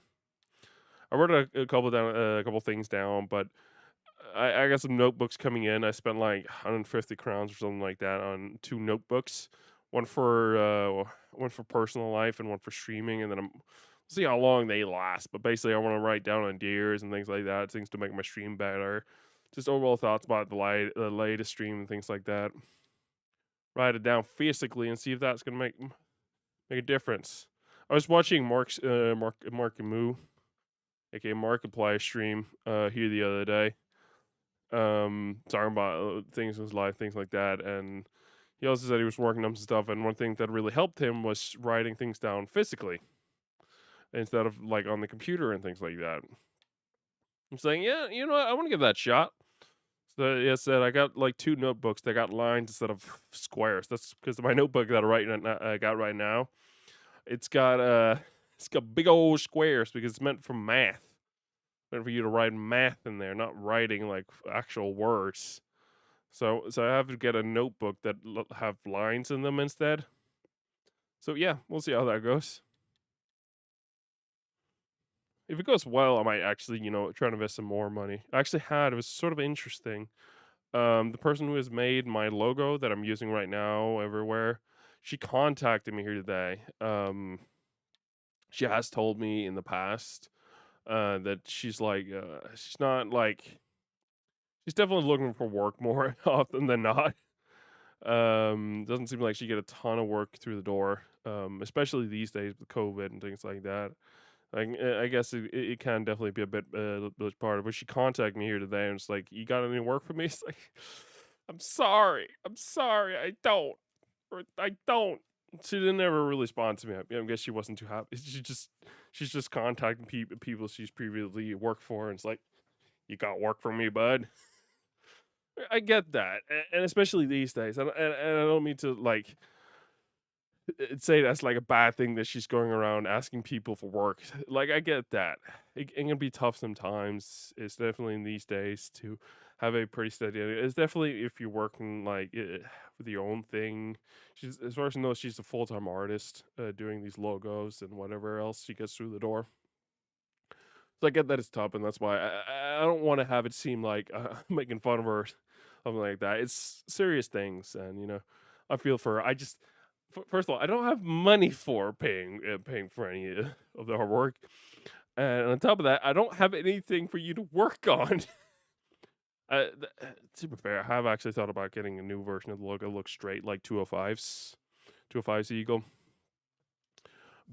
I wrote a couple down, a couple things down, but I got some notebooks coming in. I spent like 150 crowns or something like that on 2 notebooks, one for personal life and one for streaming, and then I'm see how long they last. But basically, I want to write down ideas and things like that, things to make my stream better, just overall thoughts about the latest stream and things like that. Write it down physically and see if that's gonna make a difference. I was watching Mark and Moo, aka Markiplier stream here the other day, talking about things in his life, things like that. And he also said he was working on some stuff. And one thing that really helped him was writing things down physically instead of like on the computer and things like that. I'm saying, yeah, you know what? I want to give that a shot. So he said I got like 2 notebooks that got lines instead of squares. That's because my notebook that I got right now, it's got it's got big old squares because it's meant for math. Meant for you to write math in there, not writing like actual words. So I have to get a notebook that have lines in them instead. So yeah, we'll see how that goes. If it goes well, I might actually, try to invest some more money. It was sort of interesting. The person who has made my logo that I'm using right now everywhere, she contacted me here today. She has told me in the past that she's not like, she's definitely looking for work more often than not. Doesn't seem like she get a ton of work through the door, especially these days with COVID and things like that. I guess it can definitely be a bit part of it. But she contacted me here today and it's like, you got any work for me? It's like, I'm sorry, I don't, or I don't. She didn't ever really respond to me. I guess she wasn't too happy. She's just contacting people she's previously worked for, and it's like, you got work for me, bud. I get that, and especially these days, and I don't mean to like say that's like a bad thing that she's going around asking people for work. Like I get that it can be tough sometimes. It's definitely in these days to have a pretty steady. It's definitely if you're working like with your own thing. She's as far as I know, she's a full time artist doing these logos and whatever else she gets through the door. So I get that it's tough, and that's why I don't want to have it seem like making fun of her, something like that. It's serious things, and I feel for her. First of all, I don't have money for paying for any of the hard work, and on top of that, I don't have anything for you to work on. To be fair, I have actually thought about getting a new version of the logo. Look straight like 205's Eagle.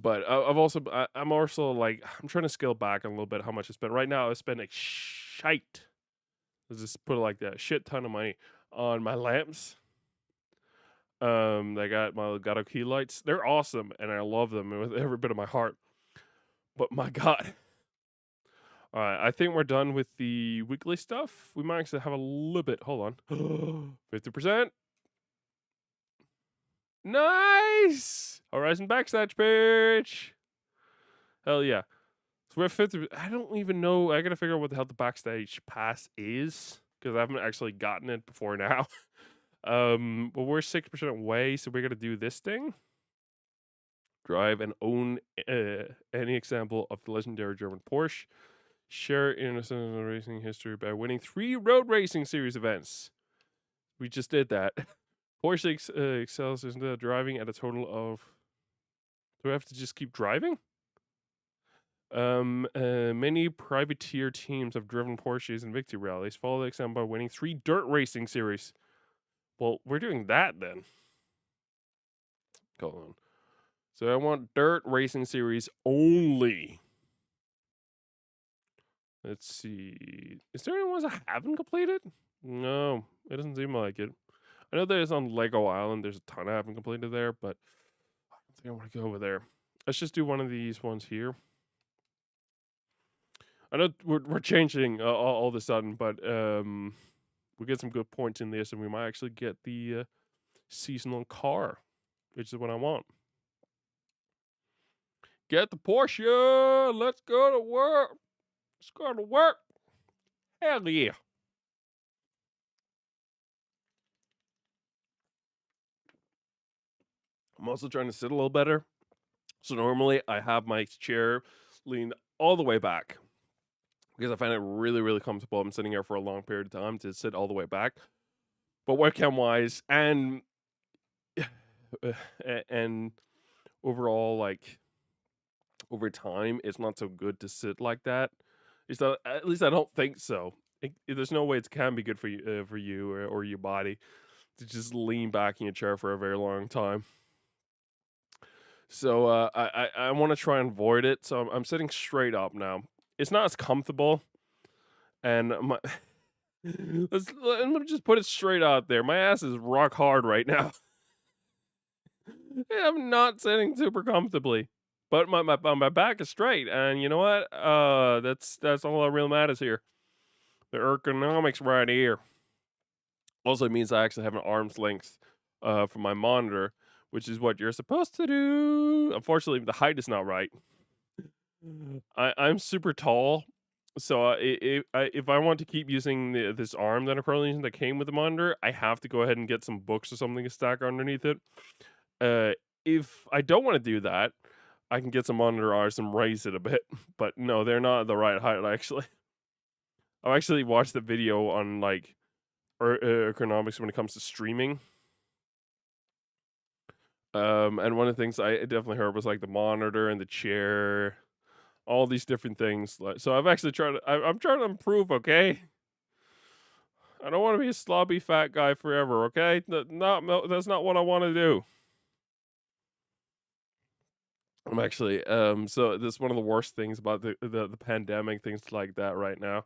But I'm also like, I'm trying to scale back a little bit how much I spend. Right now, I spend a shite. Let's just put it like that. Shit ton of money on my lamps. I got my Elgato key lights. They're awesome, and I love them with every bit of my heart. But my God. All right, I think we're done with the weekly stuff. We might actually have a little bit. Hold on. 50%. Nice! Horizon backstage page. Hell yeah. So we're 50. I don't even know. I gotta figure out what the hell the backstage pass is because I haven't actually gotten it before now. But we're 60% away, so we're gonna do this thing. Drive and own any example of the legendary German Porsche. Share innocent racing history by winning 3 road racing series events. We just did that. Porsche excels in driving at a total of Do I have to just keep driving? Many privateer teams have driven Porsches in victory rallies. Follow the example by winning 3 dirt racing series. Well, we're doing that then. Hold on. So I want dirt racing series only. Let's see. Is there any ones I haven't completed? No, it doesn't seem like it. I know there's on Lego Island. There's a ton I haven't completed there, but I don't think I want to go over there. Let's just do one of these ones here. I know we're changing all of a sudden, but we get some good points in this, and we might actually get the seasonal car, which is what I want. Get the Porsche. Let's go to work. Let's go to work. Hell yeah. I'm also trying to sit a little better. So normally I have my chair leaned all the way back because I find it really, really comfortable. I'm sitting here for a long period of time to sit all the way back. But webcam wise and and overall, like over time, it's not so good to sit like that. It's not, at least I don't think so. There's no way it can be good for you or your body to just lean back in your chair for a very long time. So I want to try and avoid it. So I'm sitting straight up now. It's not as comfortable, and my let me just put it straight out there. My ass is rock hard right now. I'm not sitting super comfortably, but my back is straight, and you know what? That's all that really matters here. The ergonomics right here. Also means I actually have an arm's length from my monitor, which is what you're supposed to do. Unfortunately, the height is not right. I'm super tall, so if I want to keep using this arm that I'm currently using that came with the monitor, I have to go ahead and get some books or something to stack underneath it. If I don't want to do that, I can get some monitor arms and raise it a bit. But no, they're not the right height. Actually, I've actually watched the video on like ergonomics when it comes to streaming. And one of the things I definitely heard was like the monitor and the chair, all these different things. Like, so I've actually tried to. I'm trying to improve. Okay, I don't want to be a sloppy fat guy forever. Okay, that's not what I want to do. I'm actually so this is one of the worst things about the pandemic, things like that right now.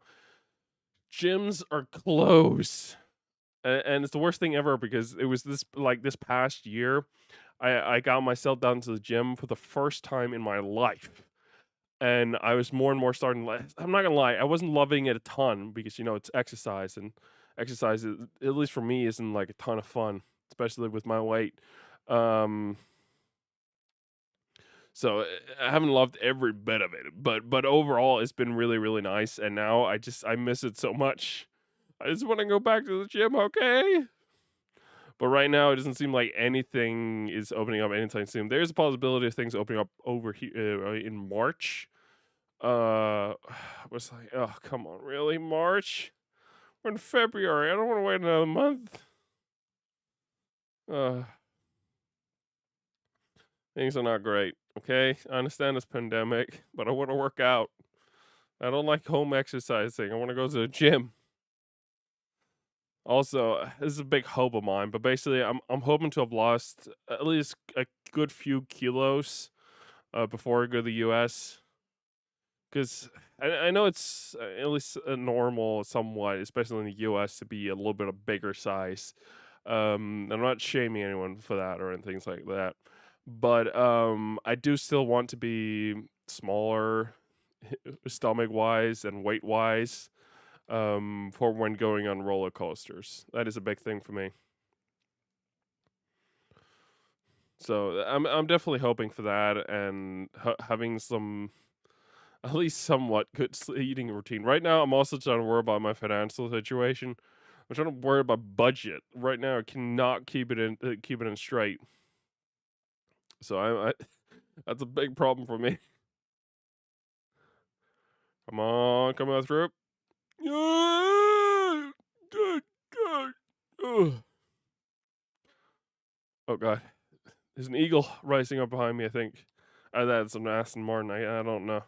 Gyms are closed. And it's the worst thing ever because it was this past year, I got myself down to the gym for the first time in my life. And I was more and more starting to I'm not gonna lie, I wasn't loving it a ton because it's exercise, and exercise at least for me isn't like a ton of fun, especially with my weight. Um So I haven't loved every bit of it, but overall it's been really, really nice. And now I miss it so much. I just want to go back to the gym, okay? But right now it doesn't seem like anything is opening up anytime soon. There's a possibility of things opening up over here in March. Was like, oh come on, really March? We're in February. I don't want to wait another month. Uh, Things are not great. Okay, I understand this pandemic, but I want to work out. I don't like home exercising. I want to go to the gym. Also, this is a big hope of mine, but basically, I'm hoping to have lost at least a good few kilos before I go to the U.S. Because I know it's at least normal, somewhat, especially in the U.S., to be a little bit of bigger size. I'm not shaming anyone for that or anything like that, but I do still want to be smaller, stomach wise and weight wise, for when going on roller coasters. That is a big thing for me. So I'm definitely hoping for that and having some at least somewhat good eating routine. Right now, I'm also trying to worry about my financial situation. I'm trying to worry about budget. Right now, I cannot keep it in straight. So I that's a big problem for me. Come on through. Yeah, good, good. Ugh. Oh god, there's an eagle rising up behind me, I think. That's an Aston Martin. I don't know.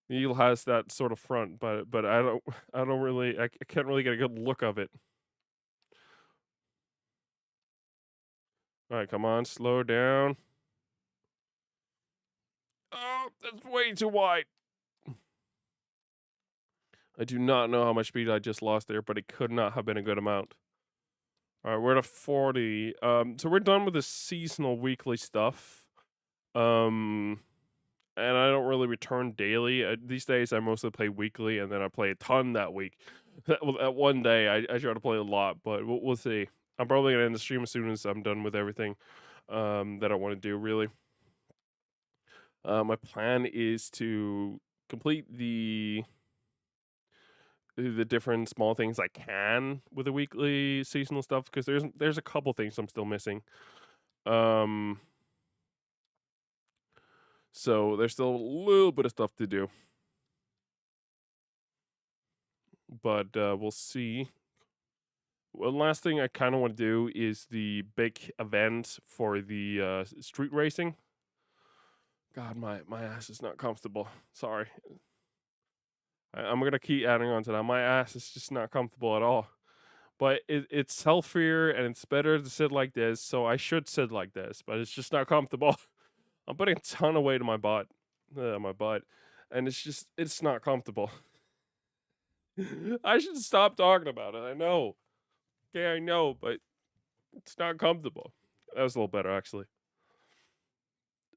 The Eagle has that sort of front, but I don't really I can't really get a good look of it. All right, come on, slow down. Oh, that's way too wide. I do not know how much speed I just lost there, but it could not have been a good amount. All right, we're at a 40. So we're done with the seasonal weekly stuff. And I don't really return daily. These days, I mostly play weekly, and then I play a ton that week. That one day, I try to play a lot, but we'll see. I'm probably gonna end the stream as soon as I'm done with everything that I want to do. Really, my plan is to complete the different small things I can with the weekly seasonal stuff because there's a couple things I'm still missing. So there's still a little bit of stuff to do, but we'll see. Well, last thing I kind of want to do is the big event for the street racing. God, my ass is not comfortable. Sorry. I'm gonna keep adding on to that. My ass is just not comfortable at all. But it's healthier and it's better to sit like this, so I should sit like this. But it's just not comfortable. I'm putting a ton of weight on my butt, and it's not comfortable. I should stop talking about it. I know. Okay, I know, but it's not comfortable. That was a little better actually.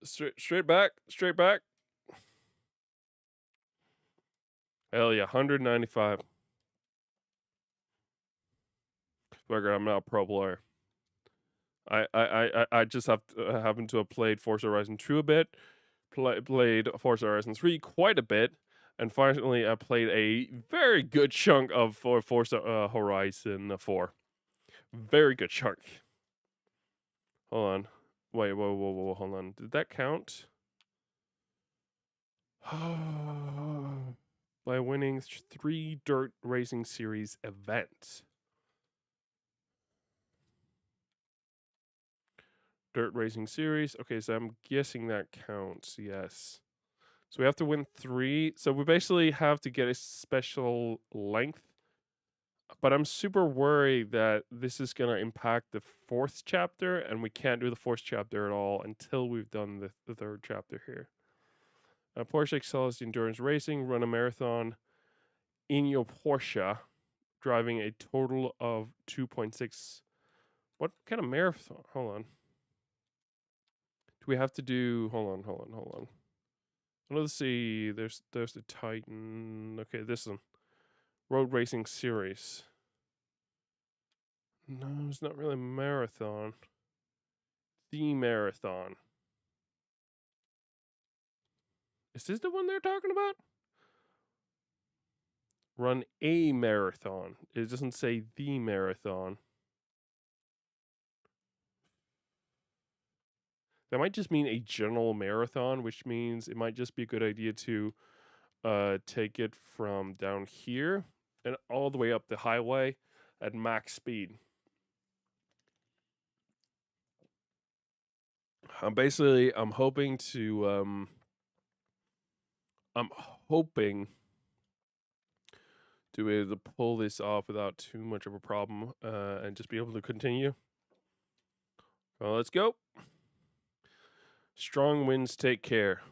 Straight back, straight back. Hell yeah, 195. Figure I'm not a pro player. I just happen to have played Forza Horizon 2 a bit, played Forza Horizon 3 quite a bit, and finally I played a very good chunk of Forza Horizon 4. Very good chunk. Hold on. Wait, whoa, hold on. Did that count? By winning 3 Dirt Racing Series events. Dirt Racing Series. Okay, so I'm guessing that counts. Yes. So we have to win 3. So we basically have to get a special length. But I'm super worried that this is going to impact the 4th chapter, and we can't do the 4th chapter at all until we've done the 3rd chapter here. Porsche excels in endurance racing, run a marathon in your Porsche, driving a total of 2.6. What kind of marathon? Hold on. Do we have to do? Hold on. Let's see. There's the Titan. Okay, this one. Road Racing Series. No, it's not really a marathon. The marathon. Is this the one they're talking about? Run a marathon. It doesn't say the marathon. That might just mean a general marathon, which means it might just be a good idea to take it from down here and all the way up the highway at max speed. I'm hoping to be able to pull this off without too much of a problem and just be able to continue. Well, let's go. Strong winds take care.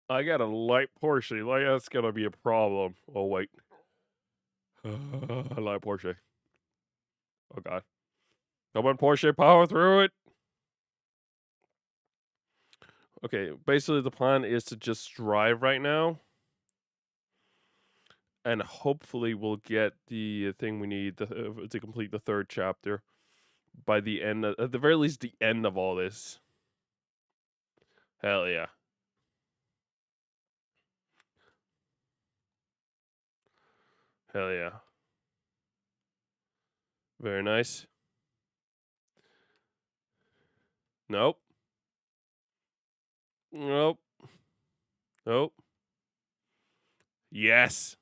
I got a light Porsche. Like that's gonna be a problem. Oh wait. A light Porsche. Oh god. Come on, Porsche, power through it. Okay, basically the plan is to just drive right now. And hopefully we'll get the thing we need to complete the 3rd chapter by the end, at the very least, the end of all this. Hell yeah. Hell yeah. Very nice. Nope. Nope. Nope. Yes.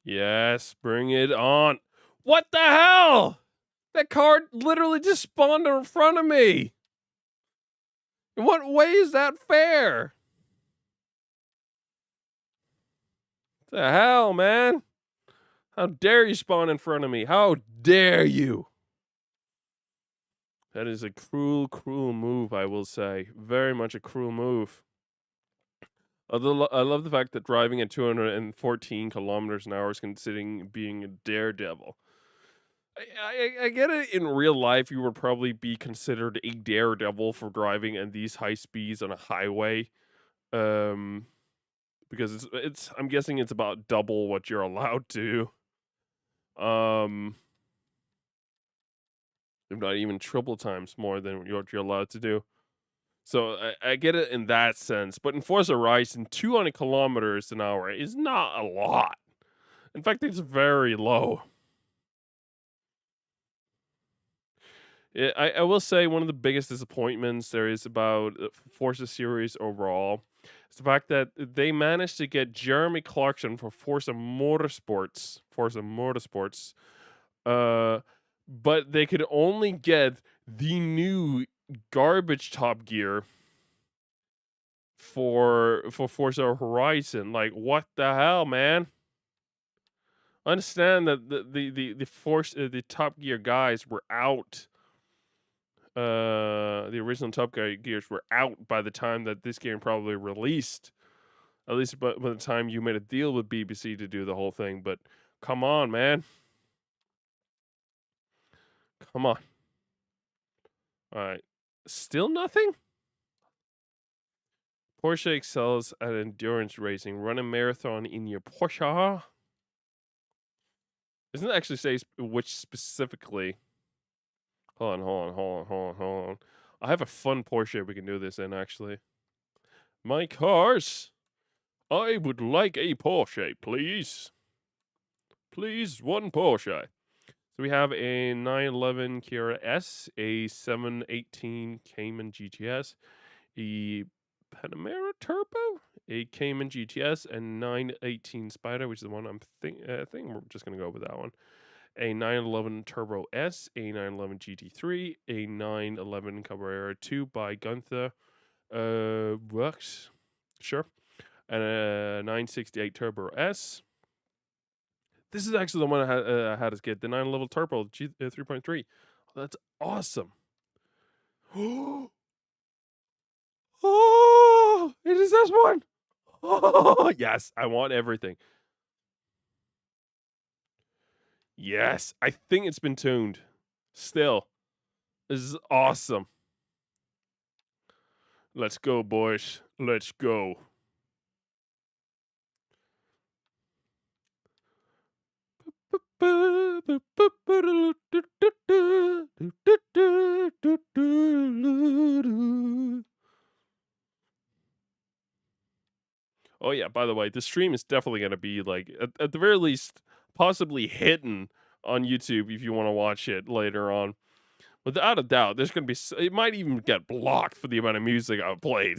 Yes. Bring it on. What the hell? That car literally just spawned in front of me. In what way is that fair? The hell, man? How dare you spawn in front of me? How dare you? That is a cruel, cruel move, I will say. Very much a cruel move. Although I love the fact that driving at 214 kilometers an hour is considered being a daredevil. I get it. In real life, you would probably be considered a daredevil for driving at these high speeds on a highway. Um, because it's I'm guessing it's about double what you're allowed to. Um, if not even triple times more than what you're allowed to do. So I get it in that sense. But in Forza Horizon, 200 kilometers an hour is not a lot. In fact, it's very low. I will say one of the biggest disappointments there is about Forza series overall is the fact that they managed to get Jeremy Clarkson for Forza Motorsports, uh, but they could only get the new garbage Top Gear for Forza Horizon. Like, what the hell, man? I understand that the Top Gear guys were out. The original Top Gears were out by the time that this game probably released. At least by the time you made a deal with BBC to do the whole thing. But come on, man. Come on. All right. Still nothing? Porsche excels at endurance racing. Run a marathon in your Porsche. Doesn't it actually say which specifically? Hold on. I have a fun Porsche we can do this in, actually. My cars. I would like a Porsche, please. Please, one Porsche. So we have a 911 Kia S, a 718 Cayman GTS, a Panamera Turbo, a Cayman GTS, and 918 Spider, which is the one I think we're just going to go with that one. A 911 Turbo S, a 911 GT3, a 911 Cabrera 2 by Gunther Works, sure, and a 968 Turbo S. This is actually the one I had as kid, the 911 Turbo 3.3. That's awesome. Oh, it is this one. Oh, yes, I want everything. Yes, I think it's been tuned. Still, this is awesome. Let's go, boys. Let's go. Oh yeah, by the way, the stream is definitely going to be like at the very least possibly hidden on YouTube if you want to watch it later on. Without a doubt, there's going to be it might even get blocked for the amount of music I've played.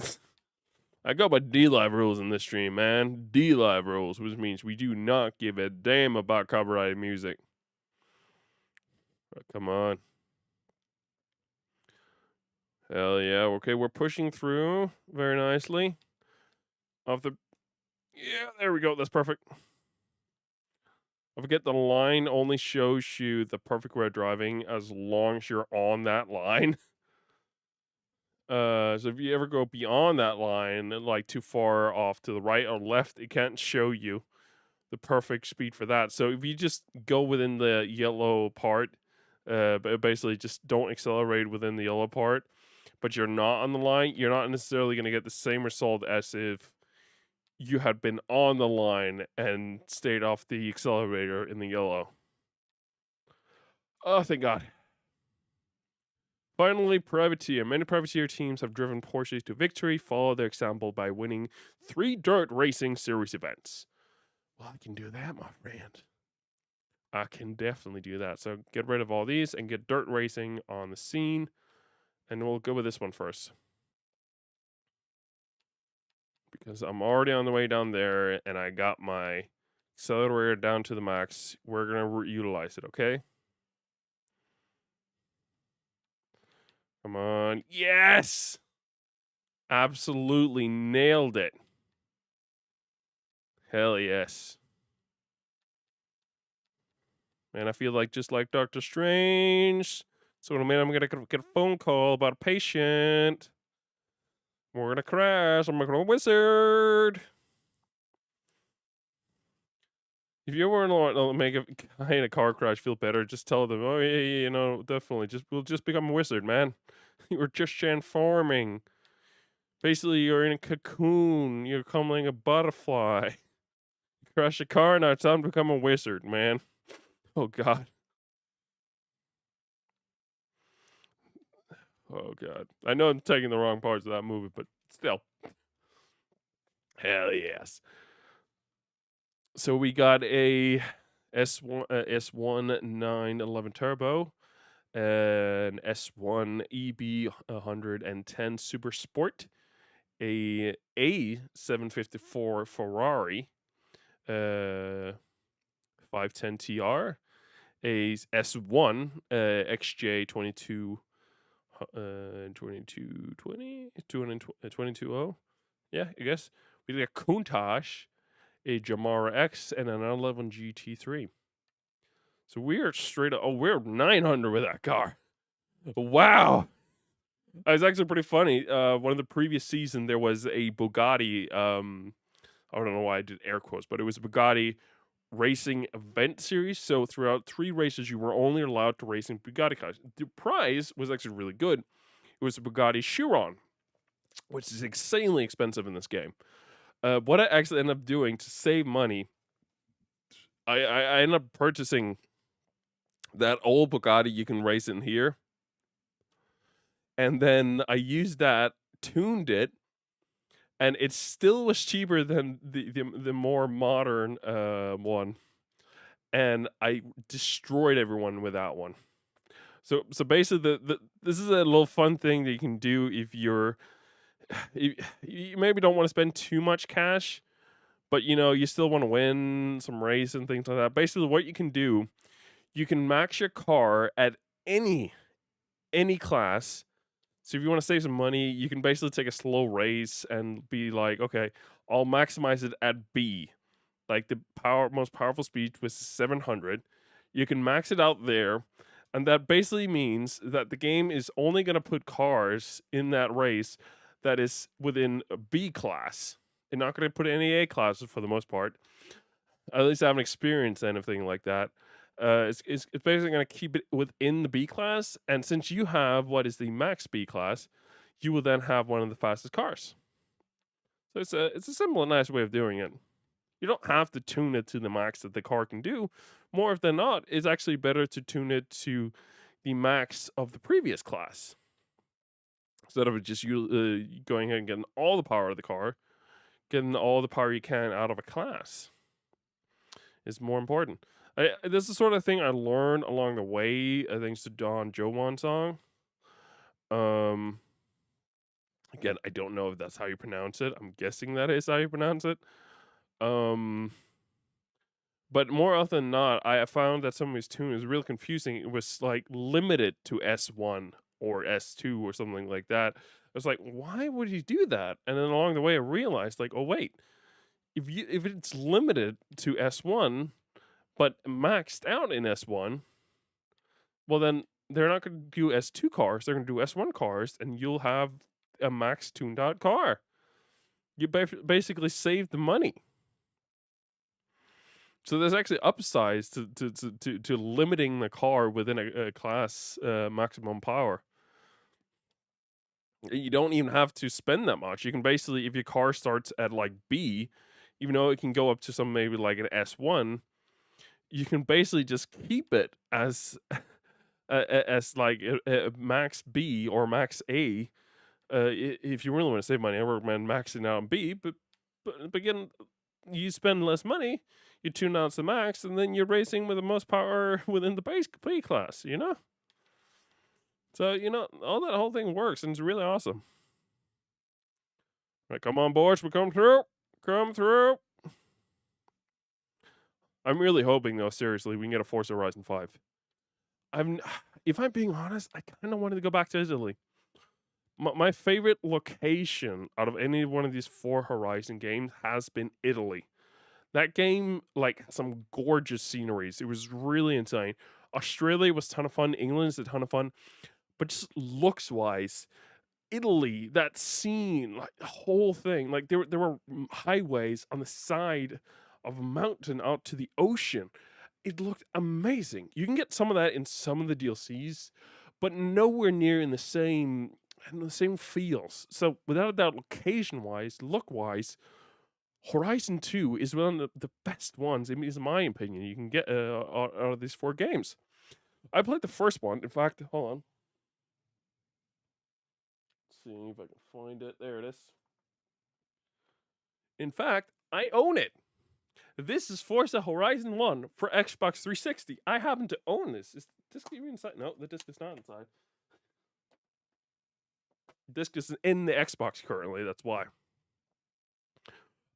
I go by D-Live rules in this stream, man. D-Live rules, which means we do not give a damn about copyrighted music. Come on. Hell yeah. Okay, we're pushing through very nicely. Yeah, there we go. That's perfect. I forget the line only shows you the perfect way of driving as long as you're on that line. So if you ever go beyond that line, like too far off to the right or left, it can't show you the perfect speed for that. So if you just go within the yellow part, but basically just don't accelerate within the yellow part, but you're not on the line, you're not necessarily going to get the same result as if you had been on the line and stayed off the accelerator in the yellow. Oh, thank God. Finally, Privateer. Many Privateer teams have driven Porsches to victory. Follow their example by winning 3 dirt racing series events. Well, I can do that, my friend. I can definitely do that. So get rid of all these and get dirt racing on the scene. And we'll go with this one first. Because I'm already on the way down there and I got my accelerator down to the max. We're going to utilize it, okay? Come on. Yes! Absolutely nailed it. Hell yes. Man, I feel like just like Doctor Strange. So in a minute, I'm gonna get a phone call about a patient. We're gonna crash. I'm gonna wizard. If you ever want to make a guy in a car crash feel better, just tell them, oh yeah, you know, definitely. We'll just become a wizard, man. You're just transforming. Basically, you're in a cocoon. You're becoming a butterfly. Crash a car, now it's time to become a wizard, man. Oh god. Oh god. I know I'm taking the wrong parts of that movie, but still. Hell yes. So we got a S1 911 Turbo, an S1 EB 110 Super Sport, a 754 Ferrari, 510 TR, a S1 XJ 22 2220 220. Yeah, I guess we did a Countach, a Jamara X, and an 11 GT3. So we are straight up. Oh, we're 900 with that car. Wow. It was actually pretty funny. One of the previous season, there was a Bugatti. I don't know why I did air quotes, but it was a Bugatti racing event series. So throughout 3 races, you were only allowed to race in Bugatti cars. The prize was actually really good. It was a Bugatti Chiron, which is insanely expensive in this game. What I actually ended up doing to save money, I ended up purchasing that old Bugatti you can race in here, and then I used that, tuned it, and it still was cheaper than the more modern one, and I destroyed everyone with that one. So basically, this is a little fun thing that you can do if you maybe don't want to spend too much cash, but you know you still want to win some race and things like that. Basically, what you can do, you can max your car at any class. So if you want to save some money, you can basically take a slow race and be like, okay, I'll maximize it at B. Like the most powerful speed was 700. You can max it out there, and that basically means that the game is only going to put cars in that race that is within a B class. They're not going to put any A classes for the most part. At least I haven't experienced anything like that. It's basically going to keep it within the B class, and since you have what is the max B class, you will then have one of the fastest cars. So it's a simple and nice way of doing it. You don't have to tune it to the max that the car can do. More often than not, it's actually better to tune it to the max of the previous class instead of just you going ahead and getting all the power of the car, getting all the power you can out of a class is more important. This is the sort of thing I learned along the way, thanks to Don Jowan song. Um, Again, I don't know if that's how you pronounce it. I'm guessing that is how you pronounce it. Um, but more often than not, I found that some of his tune is real confusing. It was like limited to S1 or S2 or something like that. I was like, why would he do that? And then along the way, I realized, like, oh wait, if it's limited to S1 but maxed out in S1, well then they're not going to do S2 cars. They're going to do S1 cars, and you'll have a max tuned out car. You basically save the money. So there's actually upsides to limiting the car within a class maximum power. You don't even have to spend that much. You can basically, if your car starts at like B, even though it can go up to some maybe like an S1, you can basically just keep it as as like a max B or max A. If you really want to save money, I recommend maxing out on B. But again, you spend less money, you tune out the max, and then you're racing with the most power within the base B class. You know. So all that whole thing works, and it's really awesome. Right, come on, boys, we come through. Come through. I'm really hoping, though, seriously, we can get a Forza Horizon 5. If I'm being honest, I kind of wanted to go back to Italy. My favorite location out of any one of these 4 Horizon games has been Italy. That game, like, had some gorgeous sceneries. It was really insane. Australia was a ton of fun. England's a ton of fun. But just looks wise, Italy, that scene, like the whole thing, like there were highways on the side of a mountain out to the ocean. It looked amazing. You can get some of that in some of the DLCs, but nowhere near in the same feels. So without a doubt, location wise, look wise, Horizon 2 is one of the best ones, in my opinion, you can get out of these 4 games. I played the first one. In fact, hold on. Let's see if I can find it. There it is. In fact, I own it. This is Forza Horizon 1 for Xbox 360. I happen to own this. Is the disc even inside? No, the disc is not inside. Disc is in the Xbox currently, that's why.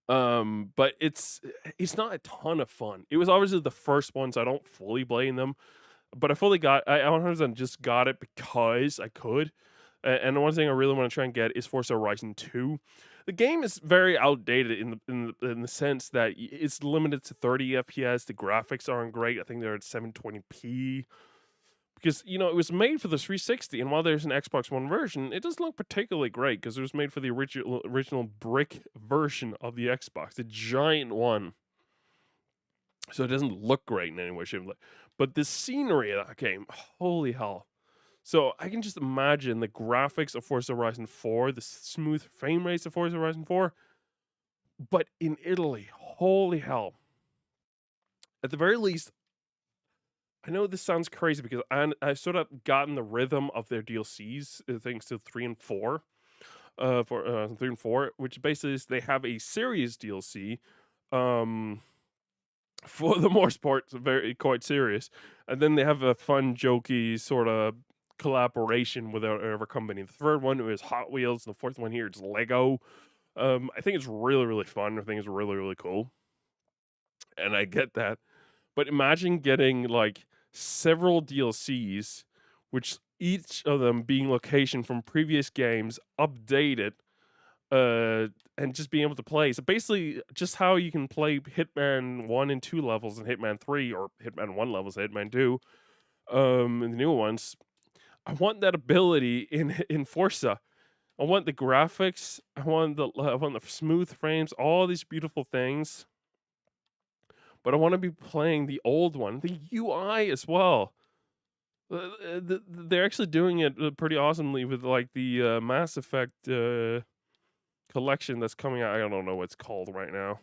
But it's not a ton of fun. It was obviously the first one, so I don't fully blame them. But I 100% just got it because I could. And the one thing I really want to try and get is Forza Horizon 2. The game is very outdated in the sense that it's limited to 30 FPS. The graphics aren't great. I think they're at 720p because it was made for the 360, and while there's an Xbox One version, it doesn't look particularly great because it was made for the original brick version of the Xbox, the giant one. So it doesn't look great in any way, shape, but the scenery of that game, holy hell! So I can just imagine the graphics of Forza Horizon 4, the smooth frame rates of Forza Horizon 4, but in Italy, holy hell! At the very least, I know this sounds crazy because I've sort of gotten the rhythm of their DLCs, thanks to 3 and 4. For 3 and 4, which basically is they have a series DLC, um, for the most part, it's very quite serious, and then they have a fun, jokey sort of collaboration with another company. The third one is Hot Wheels, and the fourth one here is Lego. I think it's really, really fun. I think it's really, really cool, and I get that. But imagine getting like several DLCs, which each of them being location from previous games updated, and just being able to play. So basically, just how you can play Hitman 1 and 2 levels in Hitman 3 or Hitman 1 levels in Hitman 2, in the new ones. I want that ability in Forza. I want the graphics. I want the smooth frames, all these beautiful things. But I want to be playing the old one, the UI as well. They're actually doing it pretty awesomely with like the Mass Effect collection that's coming out. I don't know what it's called right now.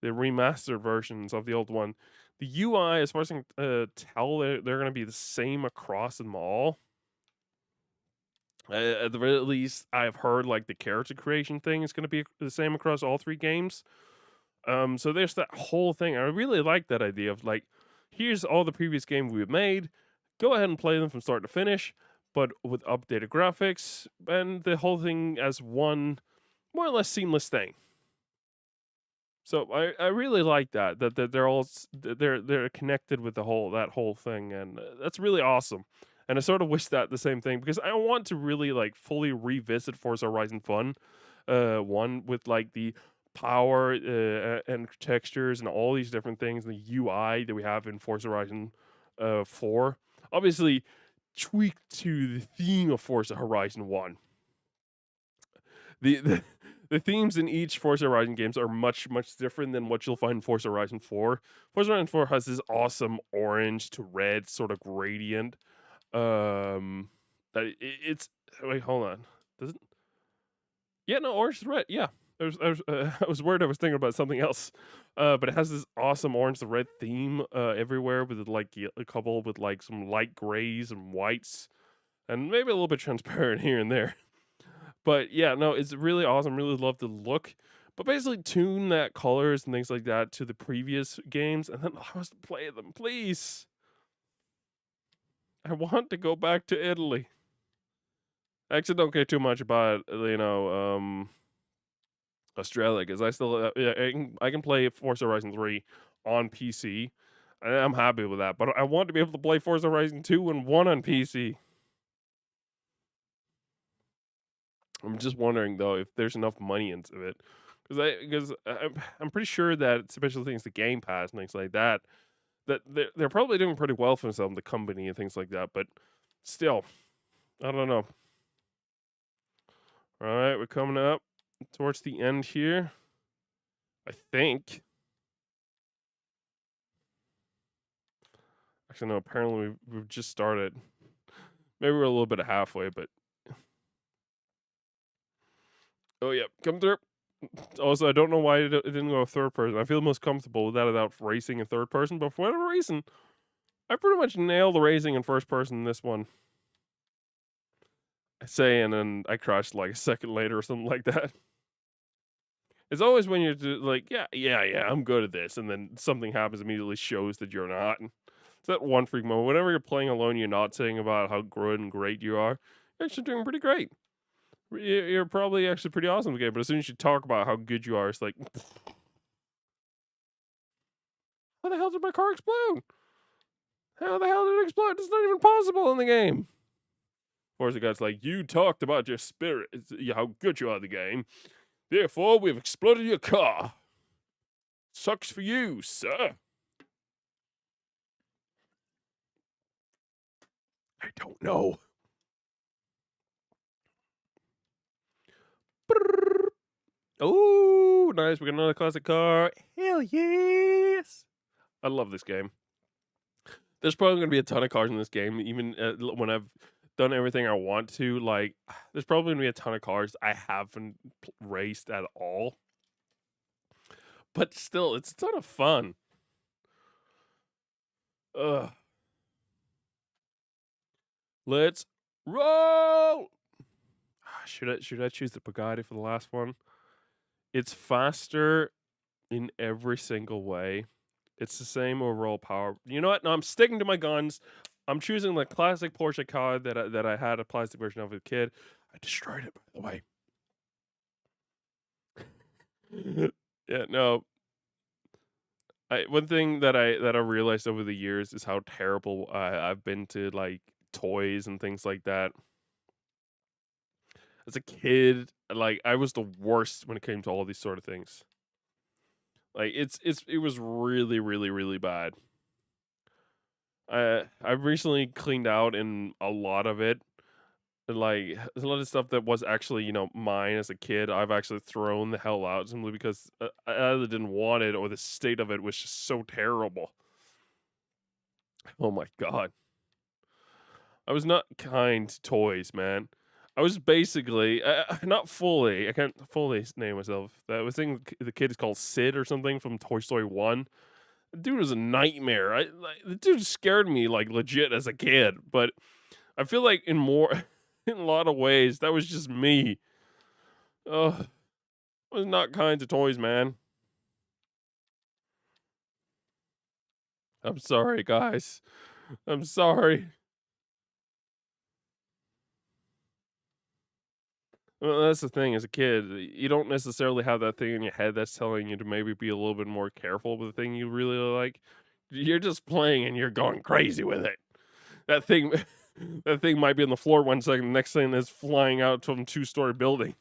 The remastered versions of the old one. The UI, as far as I can tell, they're going to be the same across them all. At the very least, I've heard like the character creation thing is going to be the same across all 3 games. So there's that whole thing. I really like that idea of like, here's all the previous games we've made. Go ahead and play them from start to finish, but with updated graphics and the whole thing as one more or less seamless thing. So I really like that they're all they're connected with that whole thing, and that's really awesome. And I sort of wish that the same thing because I want to really like fully revisit Forza Horizon Fun, 1 with like the power and textures and all these different things, and the UI that we have in Forza Horizon 4. Obviously, tweaked to the theme of Forza Horizon 1. The the themes in each Forza Horizon games are much different than what you'll find in Forza Horizon 4. Forza Horizon 4 has this awesome orange to red sort of gradient. It's wait, hold on. Does it? Yeah, no, orange to red. Yeah, I was worried I was thinking about something else. But it has this awesome orange to red theme everywhere with like a couple with like some light grays and whites, and maybe a little bit transparent here and there. But yeah, no, it's really awesome. Really love the look. But basically, tune that colors and things like that to the previous games, and then allow us to play them, please. I want to go back to Italy. I actually don't care too much about Australia because I still yeah, I can play Forza Horizon 3 on PC. And I'm happy with that, but I want to be able to play Forza Horizon 2 and 1 on PC. I'm just wondering though if there's enough money into it, because I'm pretty sure that especially things like Game Pass and things like that, that they're probably doing pretty well for themselves, the company and things like that. But still, I don't know. All right, we're coming up towards the end here. I think. Actually, no. Apparently, we've just started. Maybe we're a little bit of halfway, but oh yeah, come through. Also, I don't know why it didn't go third person. I feel most comfortable with that without racing in third person, but for whatever reason, I pretty much nailed the racing in first person in this one. I say, and then I crashed like a second later or something like that. It's always when you're like, yeah, I'm good at this, and then something happens immediately shows that you're not. And it's that one freak moment. Whenever you're playing alone, you're not saying about how good and great you are. You're actually doing pretty great. You're probably actually pretty awesome at the game, but as soon as you talk about how good you are, it's like, how the hell did my car explode? How the hell did it explode? It's not even possible in the game. Forza guy's like, you talked about your spirit, how good you are at the game. Therefore, we've exploded your car. Sucks for you, sir. I don't know. Oh, nice. We got another classic car. Hell yes. I love this game. There's probably going to be a ton of cars in this game, even when I've done everything I want to. Like, there's probably going to be a ton of cars I haven't raced at all. But still, it's a ton of fun. Ugh. Let's roll. Should I choose the Bugatti for the last one? It's faster in every single way. It's the same overall power. You know what? No, I'm sticking to my guns. I'm choosing the classic Porsche car that I had a plastic version of as a kid. I destroyed it, by the way. Yeah, no. One thing that I realized over the years is how terrible I've been to like toys and things like that. As a kid, like I was the worst when it came to all these sort of things. Like it was really bad. I've recently cleaned out in a lot of it. Like a lot of stuff that was actually mine as a kid, I've actually thrown the hell out simply because I either didn't want it or the state of it was just so terrible. Oh my god, I was not kind to toys, man. I was basically not fully. I can't fully name myself. That was thing. The kid is called Sid or something from Toy Story 1. The dude was a nightmare. The dude scared me like legit as a kid, but I feel like in a lot of ways, that was just me. Ugh, I was not kind to toys, man. I'm sorry, guys. I'm sorry. Well, that's the thing. As a kid, you don't necessarily have that thing in your head that's telling you to maybe be a little bit more careful with the thing you really like. You're just playing and you're going crazy with it. That thing, that thing might be on the floor one second. The next thing is flying out from a 2-story building.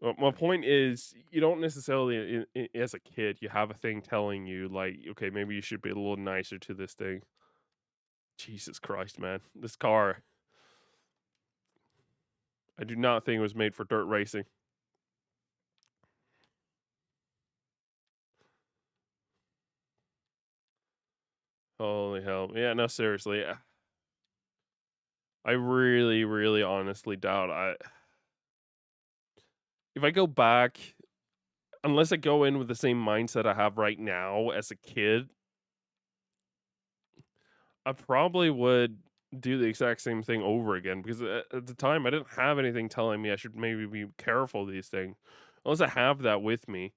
Well, my point is, you don't necessarily, as a kid, you have a thing telling you, like, okay, maybe you should be a little nicer to this thing. Jesus Christ, man. This car, I do not think it was made for dirt racing. Holy hell. Yeah, no, seriously. I really honestly doubt if I go back, unless I go in with the same mindset I have right now as a kid, I probably would do the exact same thing over again because at the time I didn't have anything telling me I should maybe be careful of these things. Unless I have that with me,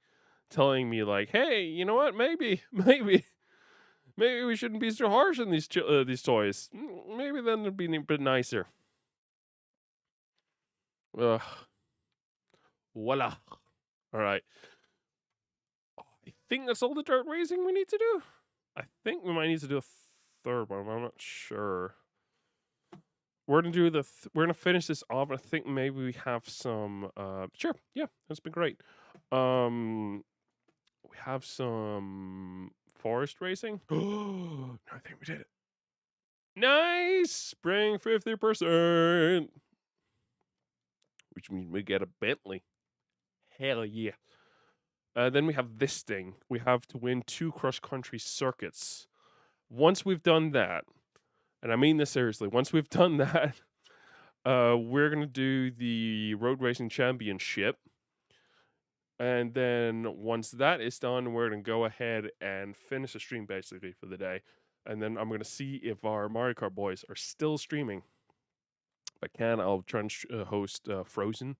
telling me like, "Hey, you know what? Maybe we shouldn't be so harsh on these toys. Maybe then it'd be a bit nicer." Ugh, voila. All right. I think that's all the dirt racing we need to do. I think we might need to do a third one. I'm not sure. We're gonna do we're gonna finish this off. I think maybe we have some. Sure, yeah, that's been great. We have some forest racing. No, I think we did it. Nice, spring 50%, which means we get a Bentley. Hell yeah. Then we have this thing. We have to win 2 cross country circuits. Once we've done that, and I mean this seriously, once we've done that, we're gonna do the road racing championship. And then once that is done, we're gonna go ahead and finish the stream basically for the day. And then I'm gonna see if our Mario Kart boys are still streaming. If I can, I'll try and host Frozen.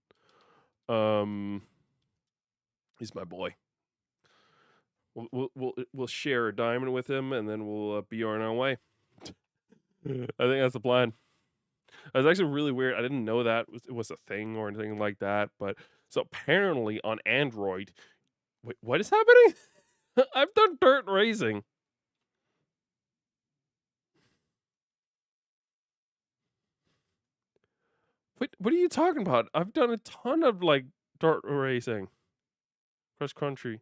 He's my boy. We'll share a diamond with him, and then we'll be on our way. I think that's the plan. It was actually really weird. I didn't know that it was a thing or anything like that. But so apparently on Android, wait, what is happening? I've done dirt racing. What are you talking about? I've done a ton of like dirt racing, cross country.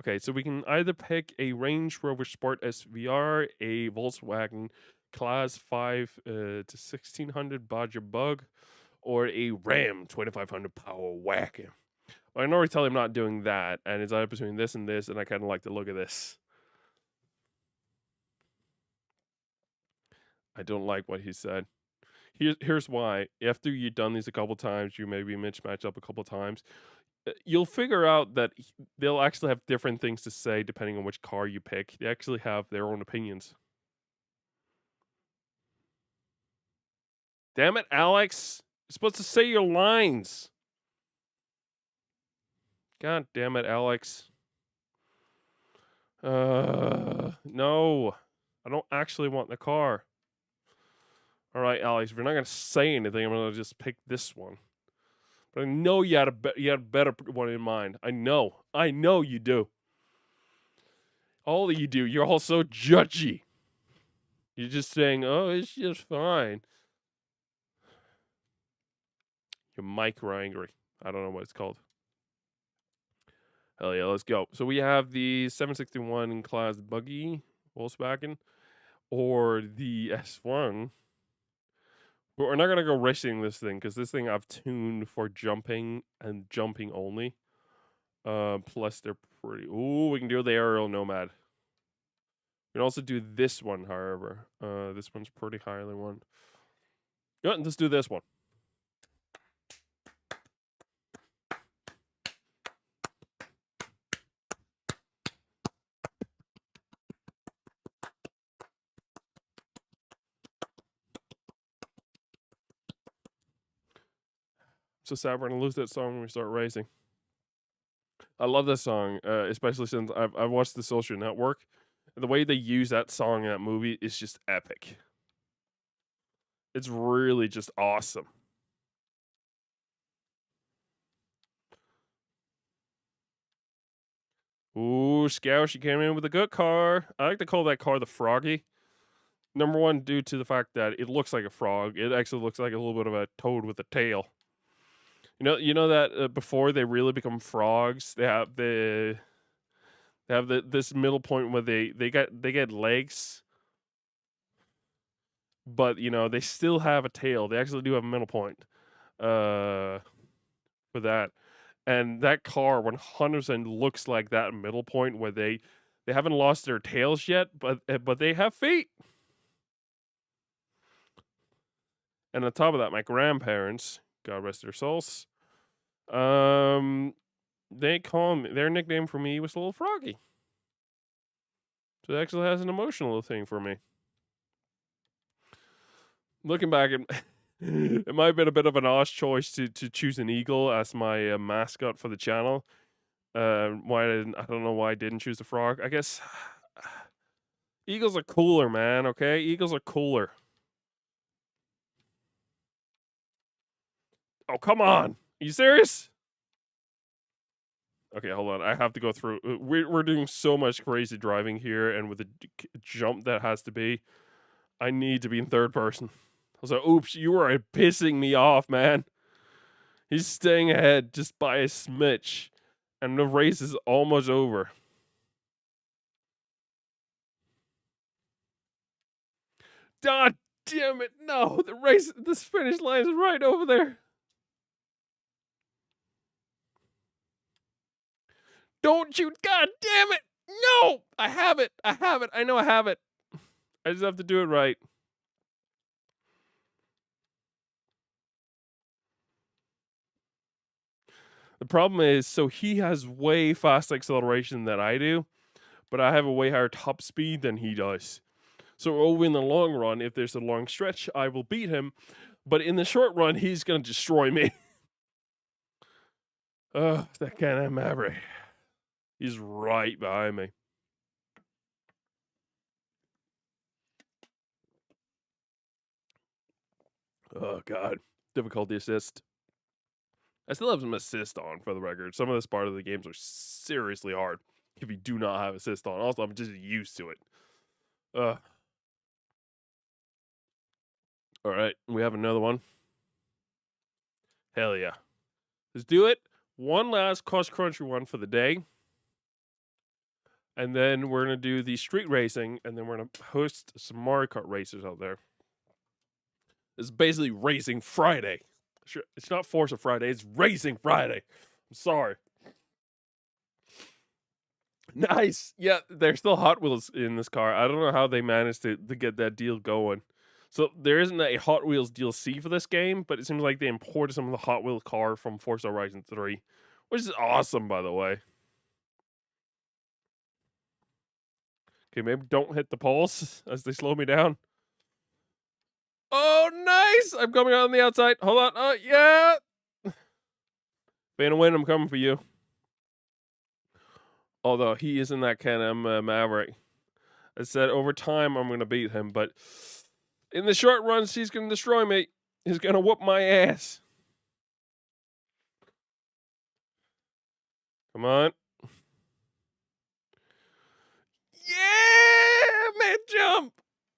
Okay, so we can either pick a Range Rover Sport SVR, a Volkswagen Class 5 to 1600 Badger Bug, or a Ram 2500 Power Wagon. Well, I can already tell I'm not doing that, and it's either between this, and I kind of like the look of this. I don't like what he said. Here's why. After you've done these a couple times, you maybe match up a couple times, you'll figure out that they'll actually have different things to say depending on which car you pick. They actually have their own opinions. Damn it, Alex. You're supposed to say your lines. God damn it, Alex. No. I don't actually want the car. All right, Alex, if you're not going to say anything, I'm going to just pick this one. But I know you had a better one in mind. I know you do. All that you do, you're all so judgy. You're just saying, "Oh, it's just fine." You're micro angry. I don't know what it's called. Hell yeah, let's go. So we have the 761 class buggy Volkswagen or the S1. But we're not gonna go racing this thing because this thing I've tuned for jumping and jumping only. Plus they're pretty. Ooh, we can do the aerial nomad. We can also do this one, however. This one's pretty highly one. Yeah, let's do this one. So sad we're gonna lose that song when we start racing. I love this song, especially since I've watched The Social Network. The way they use that song in that movie is just epic. It's really just awesome. Ooh, Scout, she came in with a good car. I like to call that car the Froggy. Number one, due to the fact that it looks like a frog. It actually looks like a little bit of a toad with a tail. You know that before they really become frogs, they have this middle point where they get legs, but they still have a tail. They actually do have a middle point, for that, and that car 100% looks like that middle point where they haven't lost their tails yet, but they have feet. And on top of that, my grandparents, God rest their souls, they call me, their nickname for me was Little Froggy. So it actually has an emotional thing for me. Looking back, it might have been a bit of an odd choice to choose an eagle as my mascot for the channel. I don't know why I didn't choose the frog. I guess eagles are cooler, man. Okay, eagles are cooler. Oh, come on. Are you serious? Okay, hold on. I have to go through. We're doing so much crazy driving here, and with the jump that has to be, I need to be in third person. I was like, oops, you are pissing me off, man. He's staying ahead just by a smidge, and the race is almost over. God damn it! No, this finish line is right over there. Don't you? God damn it! No, I have it. I have it. I know I have it. I just have to do it right. The problem is, so he has way faster acceleration than I do, but I have a way higher top speed than he does. So over in the long run, if there's a long stretch, I will beat him. But in the short run, he's gonna destroy me. Oh, that Can-Am Maverick. He's right behind me. Oh god. Difficulty assist. I still have some assist on for the record. Some of this part of the games are seriously hard if you do not have assist on. Also, I'm just used to it. Alright, we have another one. Hell yeah. Let's do it. One last Cross Country one for the day. And then we're going to do the street racing, and then we're going to host some Mario Kart racers out there. It's basically Racing Friday. It's not Forza Friday, it's Racing Friday. I'm sorry. Nice. Yeah, there's still Hot Wheels in this car. I don't know how they managed to get that deal going. So there isn't a Hot Wheels DLC for this game, but it seems like they imported some of the Hot Wheels car from Forza Horizon 3, which is awesome, by the way. Okay, maybe don't hit the poles as they slow me down. Oh, nice! I'm coming on the outside. Hold on. Oh, yeah! Bane win, I'm coming for you. Although he is in that Can-Am Maverick. I said over time I'm going to beat him, but in the short runs, he's going to destroy me. He's going to whoop my ass. Come on. Yeah! Mid-jump!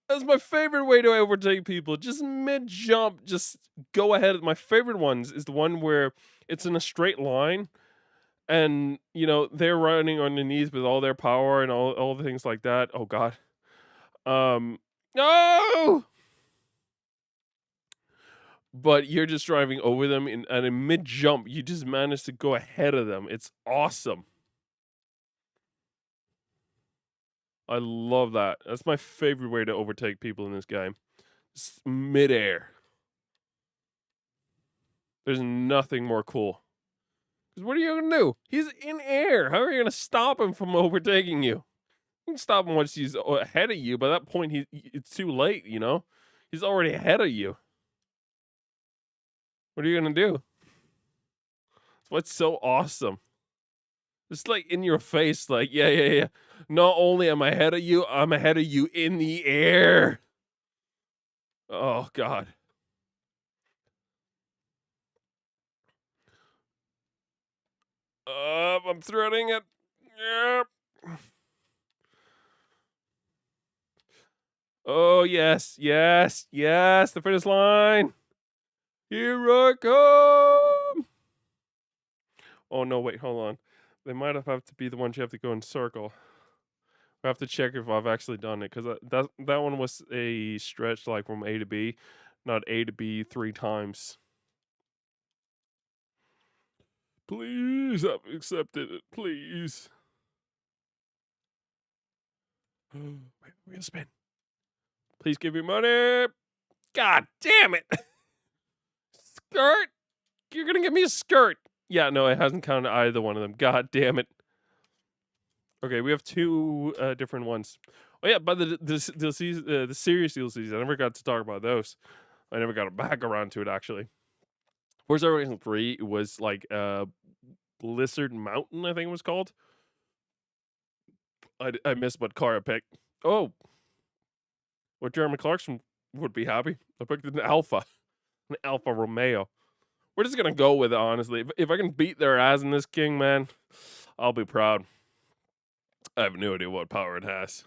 That's my favorite way to overtake people. Just mid-jump, just go ahead. My favorite ones is the one where it's in a straight line, and, you know, they're running underneath with all their power and all the things like that. Oh, God. No! But you're just driving over them, and in mid-jump, you just manage to go ahead of them. It's awesome. I love that. That's my favorite way to overtake people in this game. It's mid-air. There's nothing more cool. Because what are you going to do? He's in air. How are you going to stop him from overtaking you? You can stop him once he's ahead of you. By that point, it's too late, you know? He's already ahead of you. What are you going to do? That's what's so awesome. It's like in your face, like, yeah. Not only am I ahead of you, I'm ahead of you in the air. Oh, God. I'm threading it. Yep. Oh, yes. The finish line. Here I come. Oh, no, wait, hold on. They might have to be the ones you have to go in circle. I have to check if I've actually done it, because that one was a stretch like from A to B, not A to B 3 times. Please, I've accepted it. Please. Wait, we're gonna spin. Please give me money. God damn it. Skirt. You're gonna give me a skirt. Yeah, no, it hasn't counted either one of them. God damn it. Okay, we have 2 different ones. Oh yeah, but the serious DLCs, I never got to talk about those. I never got back around to it, actually. Forza Horizon 3 was like Blizzard Mountain, I think it was called. I missed what car I picked. Oh, well, Jeremy Clarkson would be happy. I picked an Alfa Romeo. We're just gonna go with it, honestly. If I can beat their ass in this king, man, I'll be proud. I have no idea what power it has.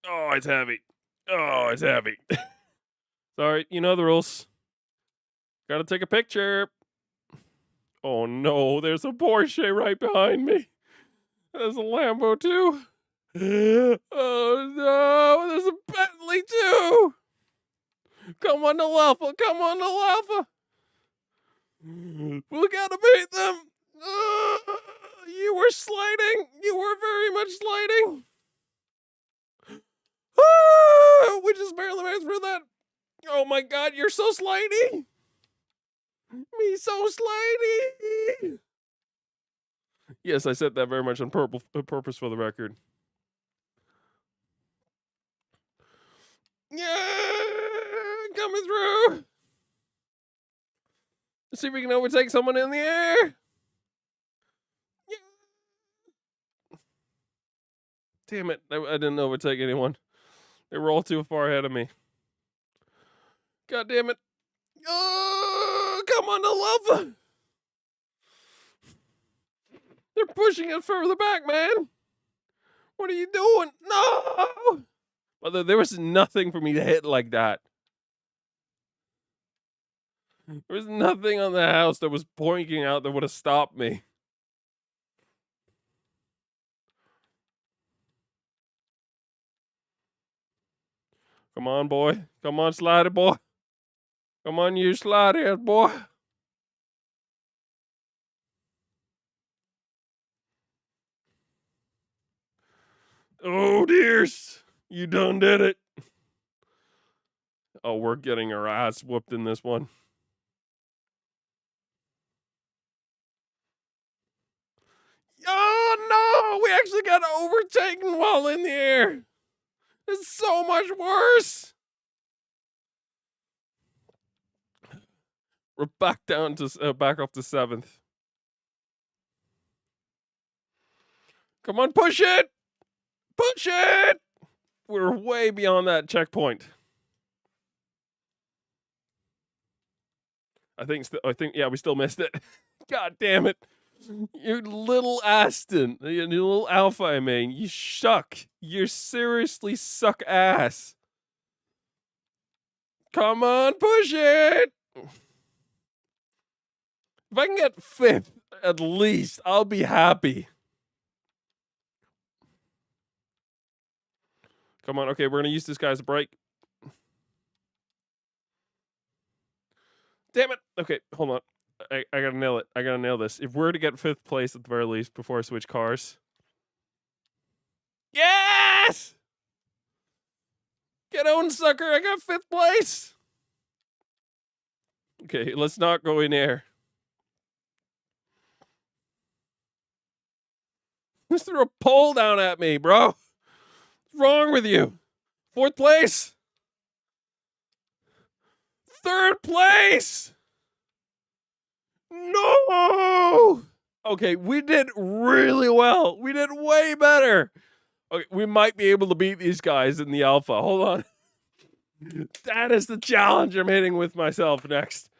Oh, it's heavy. Oh, it's heavy. Sorry, you know the rules. Gotta take a picture. Oh no, there's a Porsche right behind me. There's a Lambo too. Oh no, there's a Bentley too. Come on, the Alpha. Come on, the Alpha. We gotta beat them. You were sliding. You were very much sliding. We just barely made through that. Oh my god, you're so slidey. Me so slidey. Yes, I said that very much on purpose for the record. Yeah, coming through. Let's see if we can overtake someone in the air. Yeah. Damn it, I didn't overtake anyone. They were all too far ahead of me. God damn it. Oh, come on, the lava. They're pushing it further back, man. What are you doing? No! But there was nothing for me to hit like that. There was nothing on the house that was pointing out that would have stopped me. Come on, boy. Come on, slide it, boy. Come on, you slide it, boy. Oh, dears. You done did it. Oh, we're getting our ass whooped in this one. Oh, no. We actually got overtaken while in the air. It's so much worse. We're back down to back up to 7th. Come on, push it. Push it. We're way beyond that checkpoint. I think, yeah, we still missed it. God damn it. You little Aston. You little Alpha, I mean. You suck. You seriously suck ass. Come on, push it. If I can get 5th, at least, I'll be happy. Come on, okay, we're gonna use this guy as a break. Damn it. Okay, hold on. I gotta nail it. I gotta nail this. If we're to get 5th place at the very least before I switch cars. Yes! Get on, sucker. I got 5th place. Okay, let's not go in air. Just threw a pole down at me, bro. What's wrong with you? 4th place. 3rd place. No. Okay, we did really well. We did way better. Okay, we might be able to beat these guys in the Alpha. Hold on. That is the challenge I'm hitting with myself next.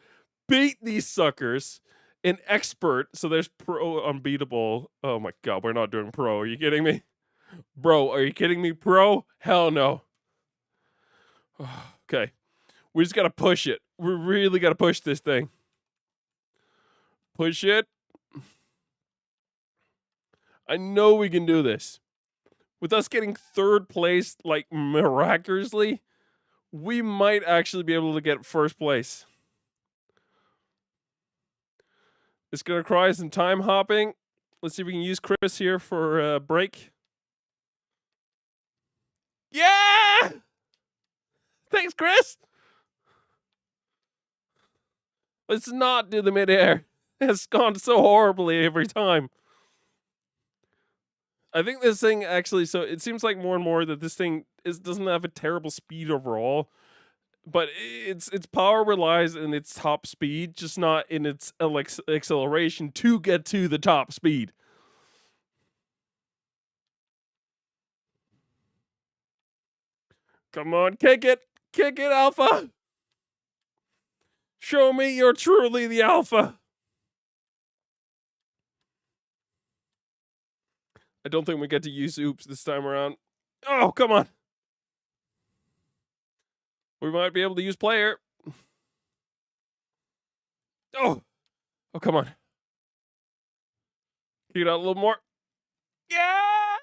Beat these suckers in expert. So there's pro, unbeatable. Oh my god, we're not doing pro. Are you kidding me? Bro, are you kidding me? Pro? Hell no. Okay. We just gotta push it. We really gotta push this thing. Push it. I know we can do this. With us getting 3rd place, like, miraculously, we might actually be able to get 1st place. It's gonna cry some time hopping. Let's see if we can use Chris here for a break. Yeah! Thanks, Chris! Let's not do the midair. It's gone so horribly every time. I think this thing actually, so it seems like more and more that this thing doesn't have a terrible speed overall, but its power relies in its top speed, just not in its acceleration to get to the top speed. Come on, kick it, Alpha. Show me you're truly the Alpha. I don't think we get to use oops this time around. Oh, come on. We might be able to use player. Oh, come on. Get it out a little more. Yeah.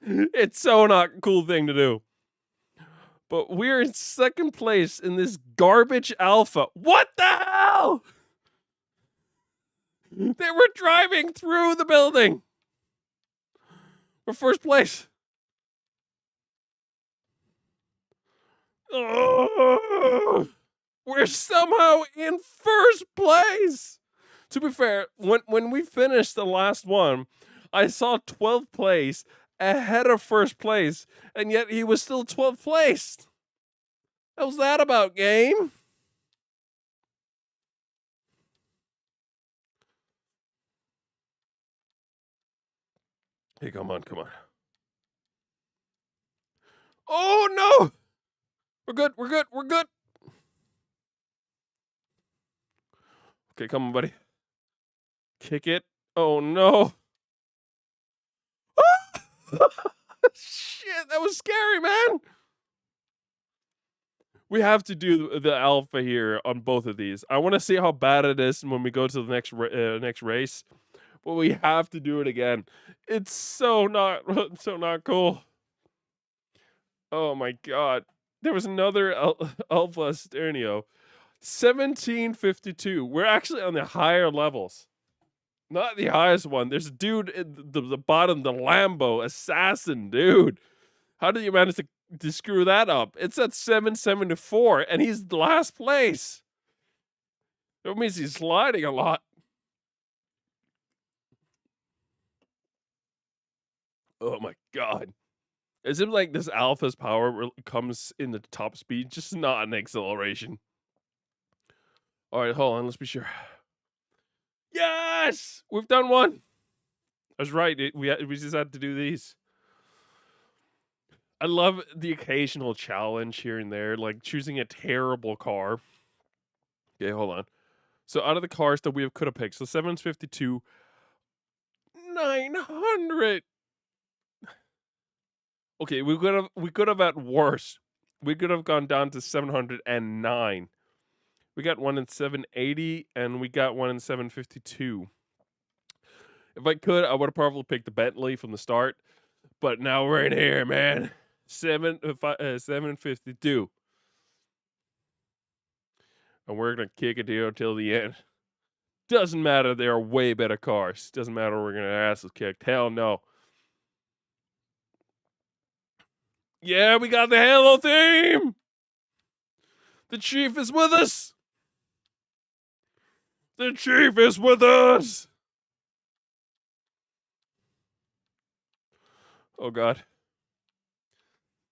It's so not a cool thing to do. But we're in second place in this garbage alpha. What the hell? They were driving through the building. We're first place. Oh, we're somehow in first place. To be fair, when we finished the last one, I saw 12th place ahead of first place, and yet he was still 12th place. How's that about, game? Hey, come on, come on. Oh, no! We're good, we're good, we're good. Okay, come on, buddy. Kick it. Oh, no. Shit, that was scary, man. We have to do the alpha here on both of these. I want to see how bad it is when we go to the next race, but we have to do it again. It's so not cool. Oh my god, there was another alpha Sternio, 1752. We're actually on the higher levels, not the highest one. There's a dude in the bottom, the Lambo assassin dude. How did you manage to screw that up? It's at 774, and he's last place. That means he's sliding a lot. Oh my god. It seems like this alpha's power comes in the top speed, just not an acceleration. All right, hold on. Let's be sure. Yes! We've done one. I was right. We just had to do these. I love the occasional challenge here and there, like choosing a terrible car. Okay, hold on. So out of the cars that we could have picked, so 752, 900. Okay, we could have at worst. We could have gone down to 709. We got one in 780 and we got one in 752. If I could, I would have probably picked the Bentley from the start, but now we're in here, man. 752. And we're gonna kick it here until the end. Doesn't matter, they are way better cars. Doesn't matter we're gonna asses kicked. Hell no. Yeah, we got the Halo theme. The chief is with us. The chief is with us. Oh god.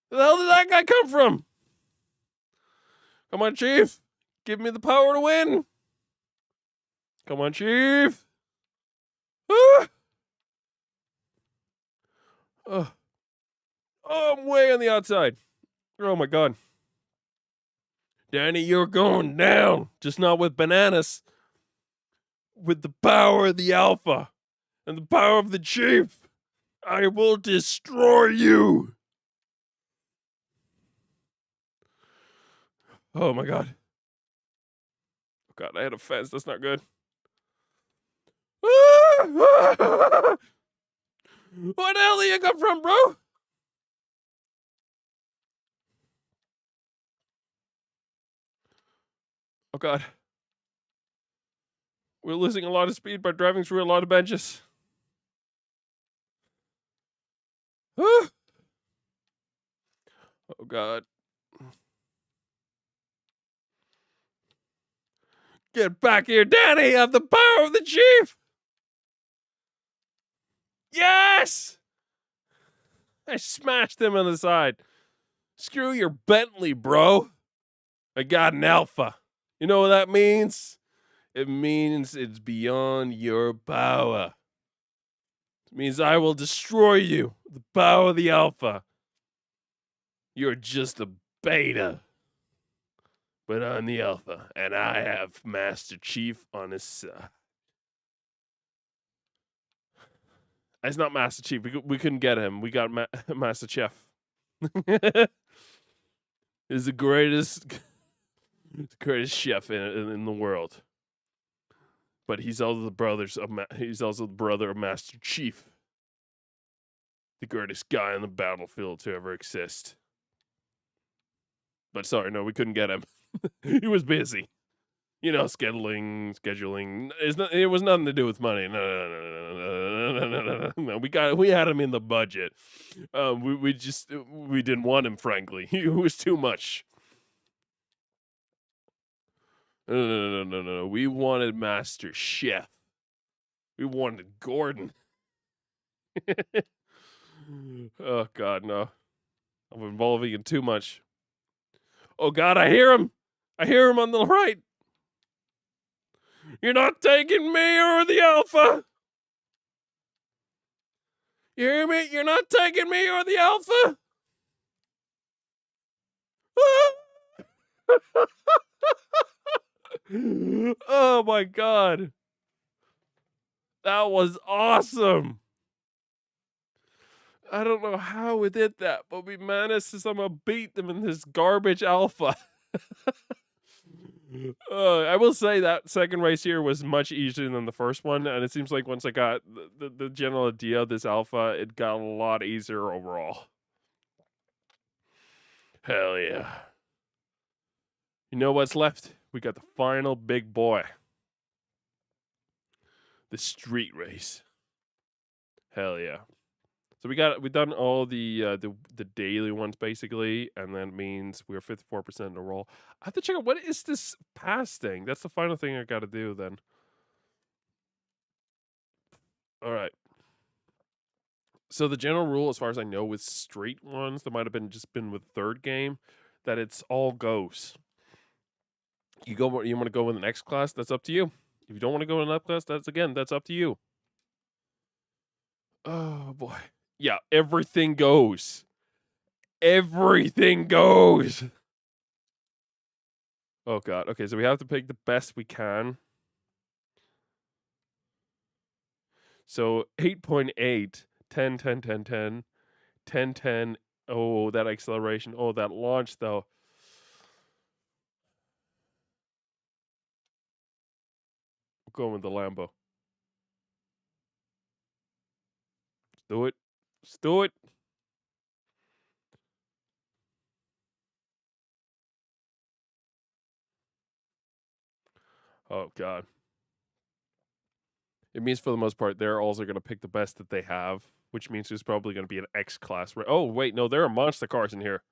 Where the hell did that guy come from? Come on, chief. Give me the power to win. Come on, chief. Ah! Oh, I'm way on the outside. Oh my god. Danny, you're going down. Just not with bananas. With the power of the alpha and the power of the chief, I will destroy you. Oh my god. Oh god, I had a fence. That's not good. Where the hell did you come from, bro? Oh god. We're losing a lot of speed by driving through a lot of benches. Oh god. Get back here, Danny! I have the power of the chief! Yes! I smashed him on the side. Screw your Bentley, bro. I got an alpha. You know what that means? It means it's beyond your power. It means I will destroy you. The power of the alpha. You're just a beta. But I'm the alpha, and I have Master Chief on his side. It's not Master Chief. We couldn't get him. We got Master Chef. Is the greatest chef in the world. But he's also the brother of Master Chief, the greatest guy on the battlefield to ever exist. But sorry, no, we couldn't get him. He was busy. You know, scheduling. It was nothing to do with money. No. We had him in the budget. We didn't want him. Frankly, he was too much. No. We wanted Master Chef. We wanted Gordon. Oh God, no! I'm involving in too much. Oh God, I hear him. I hear him on the right. You're not taking me or the Alpha. You hear me? You're not taking me or the Alpha. Oh my God. That was awesome. I don't know how we did that, but we managed to somehow beat them in this garbage Alpha. I will say that second race here was much easier than the first one, and it seems like once I got the general idea of this Alpha, it got a lot easier overall. Hell yeah. You know what's left? We got the final big boy. The street race. Hell yeah. So we've done all the daily ones basically, and that means we're 54% in a roll. I have to check out what is this pass thing. That's the final thing I got to do then. All right. So the general rule, as far as I know, with street ones, that might have been with third game, that it's all goes. You want to go in the next class? That's up to you. If you don't want to go in that class, that's up to you. Oh boy. Yeah, everything goes. Everything goes. Oh God. Okay, so we have to pick the best we can. So 8.8, 10, 10, 10, 10, 10, 10. Oh, that acceleration. Oh, that launch though. I'm going with the Lambo. Let's do it. Let's do it. Oh God. It means for the most part they're also going to pick the best that they have, which means there's probably going to be an X class. Oh wait, no, there are monster cars in here.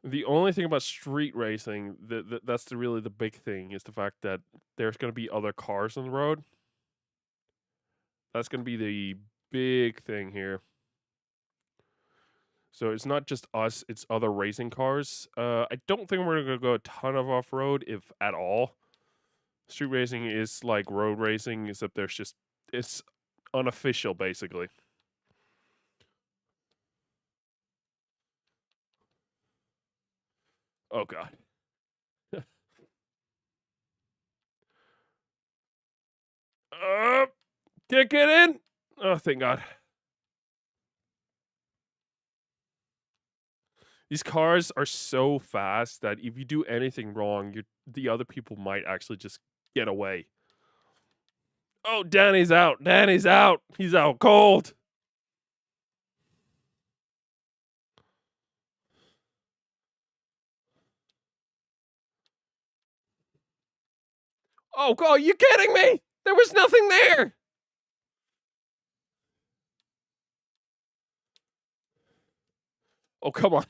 The only thing about street racing that's really the big thing is the fact that there's going to be other cars on the road. That's going to be the big thing here. So it's not just us; it's other racing cars. I don't think we're going to go a ton of off road, if at all. Street racing is like road racing, except it's unofficial, basically. Oh God. Kick it in. Oh, thank God. These cars are so fast that if you do anything wrong, the other people might actually just get away. Oh, Danny's out. Danny's out. He's out cold. Oh, God, you kidding me? There was nothing there. Oh, come on.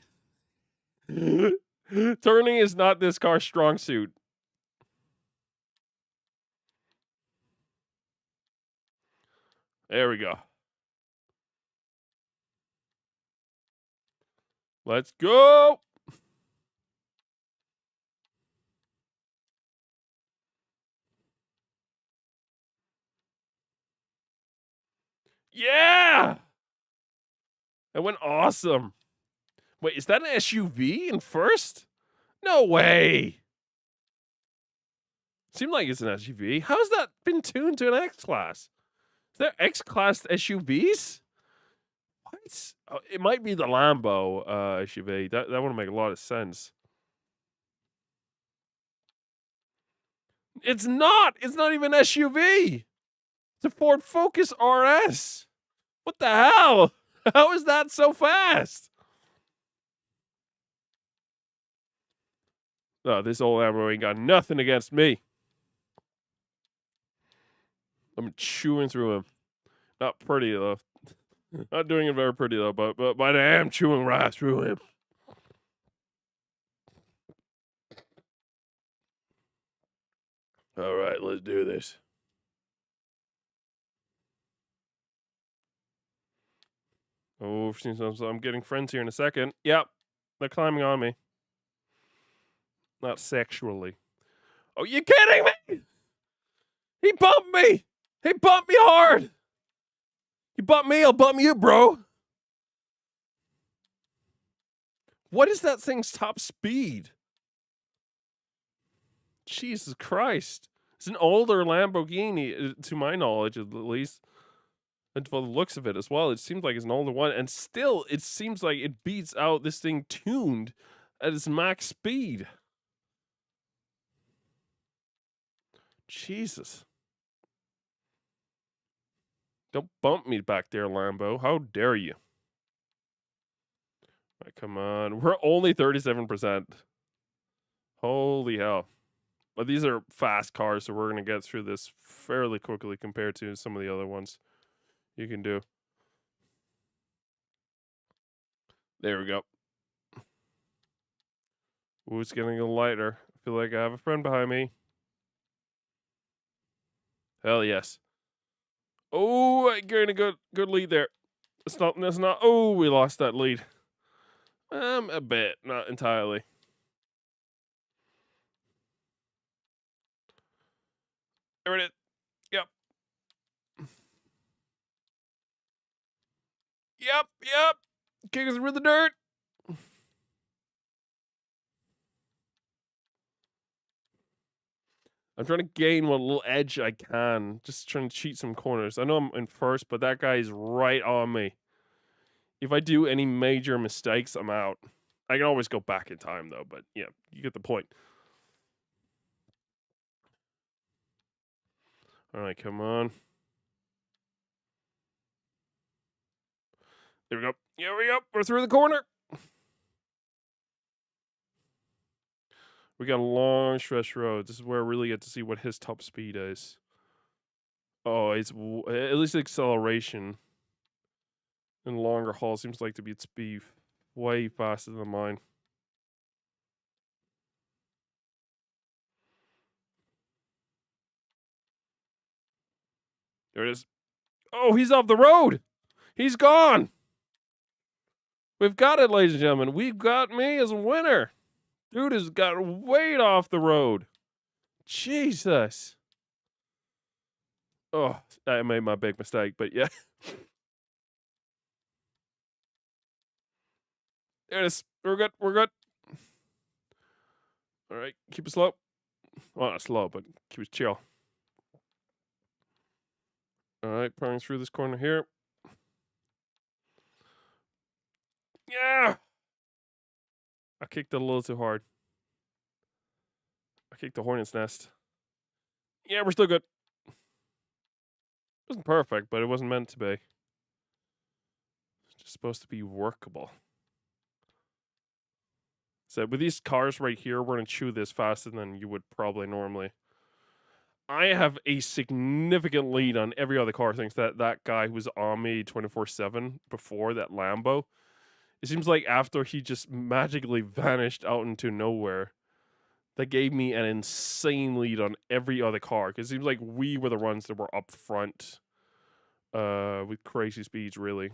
Turning is not this car's strong suit. There we go. Let's go. Yeah. That went awesome. Wait, is that an SUV in first? No way. Seemed like it's an SUV. How's that been tuned to an X class? Is there X-Class SUVs? What? Oh, it might be the Lambo SUV. That would make a lot of sense. It's not. It's not even SUV. It's a Ford Focus RS. What the hell? How is that so fast? Oh, this old Lambo ain't got nothing against me. I'm chewing through him. Not pretty though. Not doing it very pretty though, but I am chewing right through him. All right, let's do this. Oh, I'm getting friends here in a second. Yep, they're climbing on me. Not sexually. Oh, you kidding me? He bumped me. He bumped me hard. You bump me, I'll bump you, bro. What is that thing's top speed? Jesus Christ. It's an older Lamborghini, to my knowledge, at least. And for the looks of it as well, it seems like it's an older one. And still, it seems like it beats out this thing tuned at its max speed. Jesus. Don't bump me back there, Lambo. How dare you? All right, come on. We're only 37%. Holy hell. But these are fast cars, so we're going to get through this fairly quickly compared to some of the other ones you can do. There we go. Ooh, it's getting a little lighter. I feel like I have a friend behind me. Hell yes. Oh, I getting a good lead there. It's not. That's not. Oh, we lost that lead. A bit, not entirely. There it is. Yep. Yep. Kick us through the dirt. I'm trying to gain what little edge I can. Just trying to cheat some corners. I know I'm in first, but that guy is right on me. If I do any major mistakes, I'm out. I can always go back in time, though, but yeah, you get the point. All right, come on. There we go. Here we go. We're through the corner. We got a long stretch road. This is where I really get to see what his top speed is. Oh, it's at least acceleration in longer haul seems like to be its speed way faster than mine. There it is. Oh, he's off the road. He's gone. We've got it, ladies and gentlemen. We've got me as a winner. Dude has got way off the road. Jesus. Oh, I made my big mistake, but yeah. There it is. We're good. All right, keep it slow. Well, not slow, but keep it chill. All right, pulling through this corner here. Yeah. I kicked it a little too hard. I kicked the hornet's nest. Yeah, we're still good. It wasn't perfect, but it wasn't meant to be. It's just supposed to be workable. So with these cars right here, we're going to chew this faster than you would probably normally. I have a significant lead on every other car thanks to that guy who was on me 24/7 before, that Lambo. It seems like after he just magically vanished out into nowhere, that gave me an insane lead on every other car. Because it seems like we were the ones that were up front with crazy speeds, really.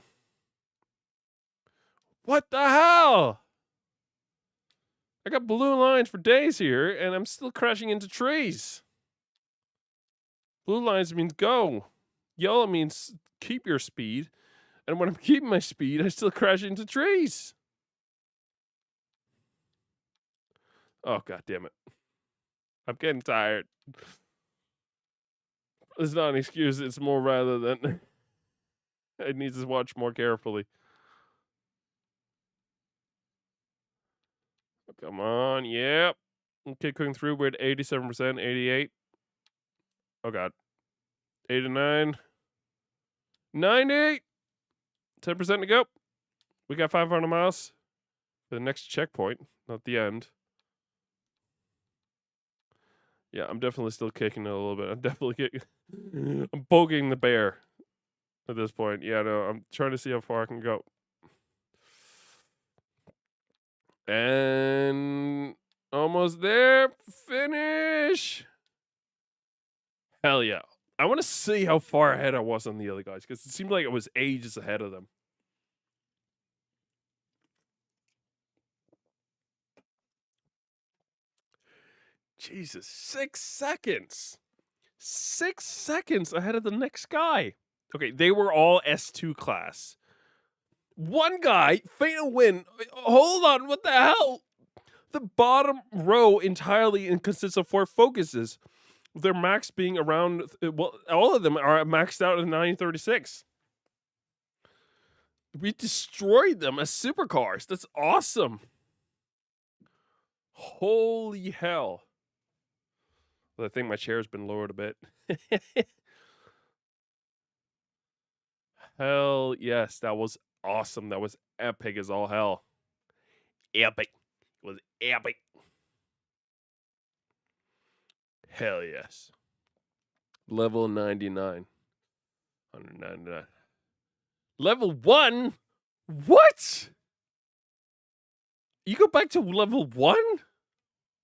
What the hell? I got blue lines for days here, and I'm still crashing into trees. Blue lines means go. Yellow means keep your speed. And when I'm keeping my speed, I still crash into trees. Oh, god damn it. I'm getting tired. It's not an excuse. It's more rather than it needs to watch more carefully. Come on. Yep. Okay, cooking through. We're at 87%, 88. Oh, God. 89. 90. 10% to go. We got 500 miles for the next checkpoint, not the end. Yeah, I'm definitely still kicking it a little bit. I'm definitely kicking. I'm poking the bear at this point. Yeah, no, I'm trying to see how far I can go. And almost there. Finish. Hell yeah. I want to see how far ahead I was on the other guys because it seemed like I was ages ahead of them. Jesus, 6 seconds. 6 seconds ahead of the next guy. Okay, they were all S2 class. One guy, fatal win. Hold on, what the hell? The bottom row entirely consists of 4 focuses. Their max being around, well, all of them are maxed out at 936. We destroyed them as supercars. That's awesome. Holy hell. Well, I think my chair's been lowered a bit. Hell yes, that was awesome. That was epic as all hell. Epic. It was epic. Hell yes. Level 99. 199. Level 1? What? You go back to level 1?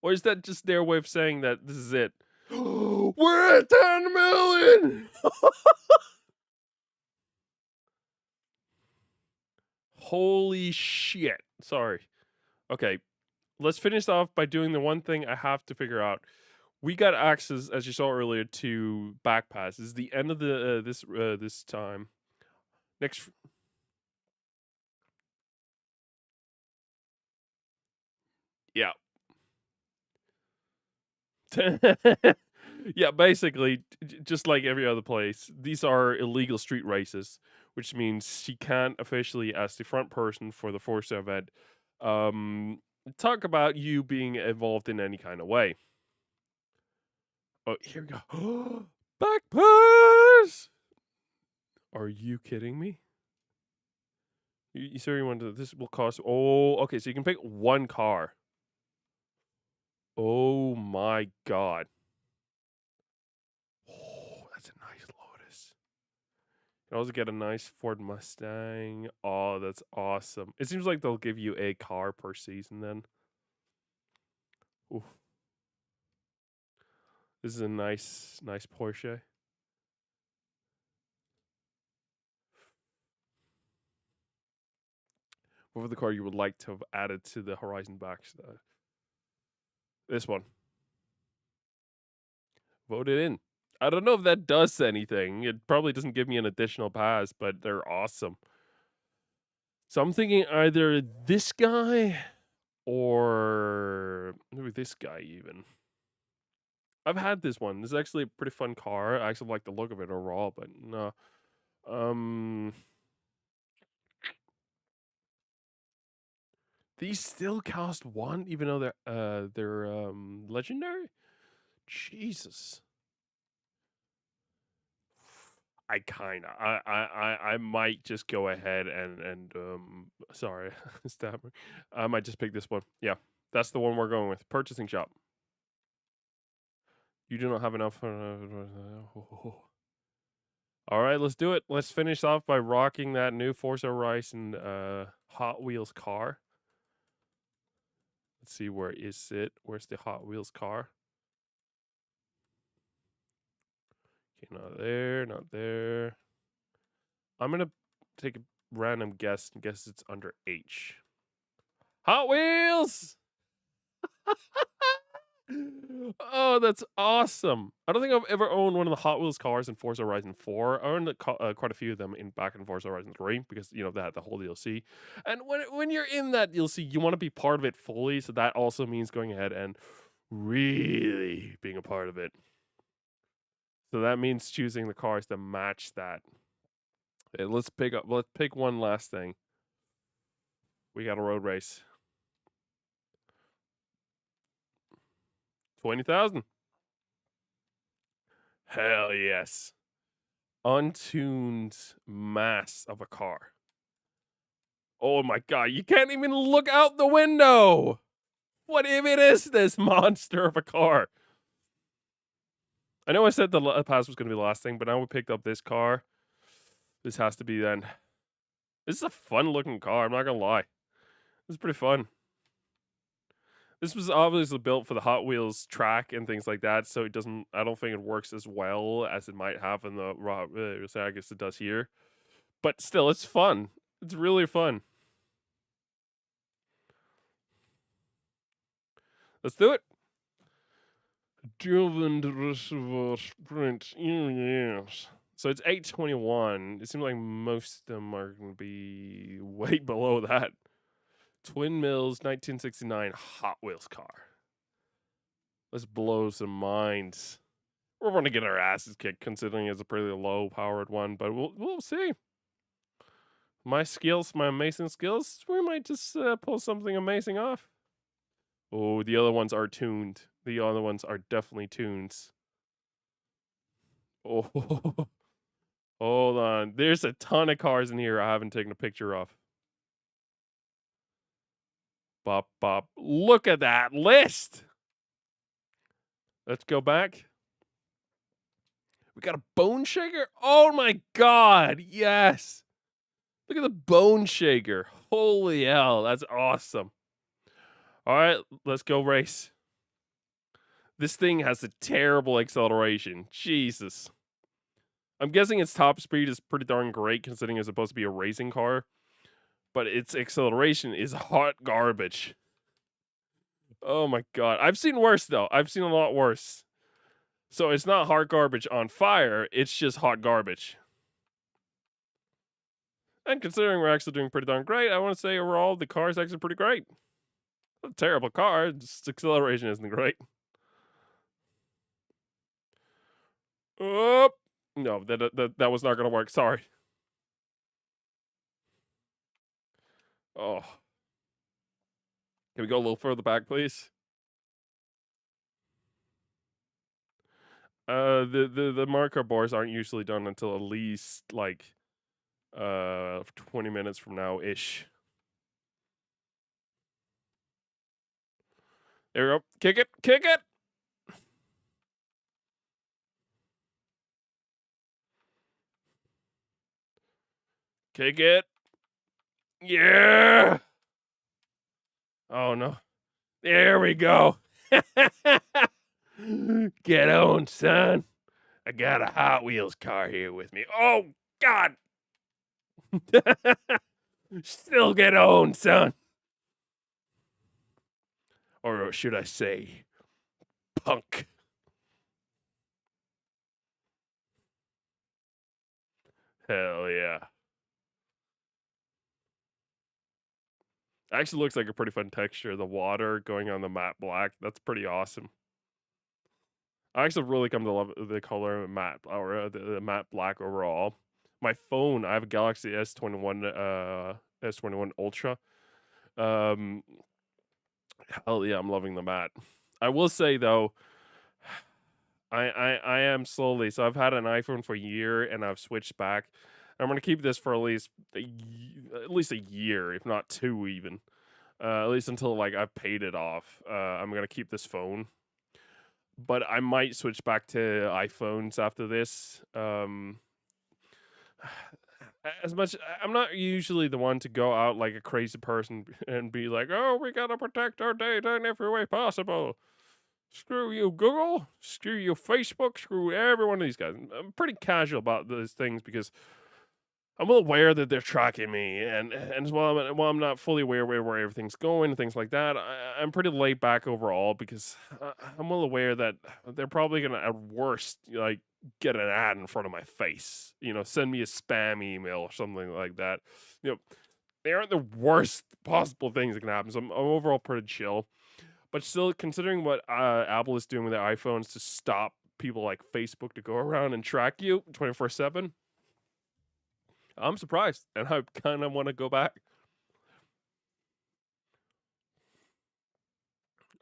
Or is that just their way of saying that this is it? We're at 10 million! Holy shit. Sorry. Okay. Let's finish off by doing the one thing I have to figure out. We got access, as you saw earlier, to back pass. This is the end of the this time. Next, yeah, yeah. Basically, just like every other place, these are illegal street races, which means she can't officially, as the front person for the Forza event, talk about you being involved in any kind of way. Oh, here we go. Back pass. Are you kidding me? You sure you want to? This will cost. Oh, okay. So you can pick one car. Oh my god. Oh, that's a nice Lotus. You can also get a nice Ford Mustang. Oh, that's awesome. It seems like they'll give you a car per season then. Ooh. This is a nice Porsche. What was the car you would like to have added to the Horizon backs? This one. Vote it in. I don't know if that does anything. It probably doesn't give me an additional pass, but they're awesome. So I'm thinking either this guy or maybe this guy even. I've had this one. This is actually a pretty fun car. I actually like the look of it overall, but no. These still cost 1 even though they're legendary? Jesus. I might just go ahead and sorry, stammer. I might just pick this one. Yeah, that's the one we're going with. Purchasing shop. You do not have enough. All right, let's do it. Let's finish off by rocking that new Forza Horizon Hot Wheels car. Let's see, where is it? Where's the Hot Wheels car? Okay, not there, not there. I'm gonna take a random guess and guess it's under H. Hot Wheels! Oh, that's awesome. I don't think I've ever owned one of the Hot Wheels cars in Forza Horizon 4. I owned quite a few of them back in Forza Horizon 3 because, you know, they had the whole DLC. And when you're in that DLC, you want to be part of it fully. So that also means going ahead and really being a part of it. So that means choosing the cars to match that. Let's pick one last thing. We got a road race. 20,000. Hell yes. Untuned mass of a car. Oh my god, you can't even look out the window. What even is this monster of a car? I know I said the pass was going to be the last thing, but now we picked up this car. This has to be then. This is a fun looking car, I'm not going to lie. This is pretty fun. This was obviously built for the Hot Wheels track and things like that, so I don't think it works as well as it might have in the I guess it does here. But still, it's fun. It's really fun. Let's do it. Driven Reservoir Sprint. Yes. So it's 821. It seems like most of them are going to be way below that. Twin Mills 1969 Hot Wheels car. Let's blow some minds. We're going to get our asses kicked considering it's a pretty low powered one, but we'll see. My amazing skills, we might just pull something amazing off. Oh, the other ones are tuned. The other ones are definitely tunes. Oh, hold on. There's a ton of cars in here I haven't taken a picture of. Bop, bop. Look at that list. Let's go back. We got a bone shaker. Oh my god. Yes. Look at the bone shaker. Holy hell. That's awesome. All right. Let's go race. This thing has a terrible acceleration. Jesus. I'm guessing its top speed is pretty darn great considering it's supposed to be a racing car. But its acceleration is hot garbage. Oh my god. I've seen worse though. I've seen a lot worse. So it's not hot garbage on fire, it's just hot garbage. And considering we're actually doing pretty darn great, I want to say overall the car is actually pretty great. Not a terrible car, just acceleration isn't great. Oh no, that was not gonna work. Sorry. Oh, can we go a little further back, please? The marker bars aren't usually done until at least like 20 minutes from now ish. There we go. Kick it, kick it. Kick it. Yeah. Oh no. There we go. Get on, son. I got a Hot Wheels car here with me. Oh God. Still get on, son. Or should I say, punk. Hell yeah. Actually looks like a pretty fun texture. The water going on the matte black. That's pretty awesome. I actually really come to love the color matte or the matte black overall. My phone, I have a Galaxy S21 S21 Ultra. Um hell yeah, I'm loving the matte. I will say though, I am slowly. So I've had an iPhone for a year and I've switched back. I'm gonna keep this for at least a year, if not two even. At least until like I've paid it off. I'm gonna keep this phone, but I might switch back to iPhones after this. As much I'm not usually the one to go out like a crazy person and be like, "Oh, we gotta protect our data in every way possible." Screw you, Google. Screw you, Facebook. Screw every one of these guys. I'm pretty casual about those things because I'm well aware that they're tracking me, and as well, while I'm not fully aware where everything's going and things like that, I'm pretty laid back overall because I'm well aware that they're probably gonna at worst like get an ad in front of my face, send me a spam email or something like that. You know, they aren't the worst possible things that can happen. So I'm overall pretty chill, but still considering what Apple is doing with their iPhones to stop people like Facebook to go around and track you 24/7. I'm surprised, and I kind of want to go back.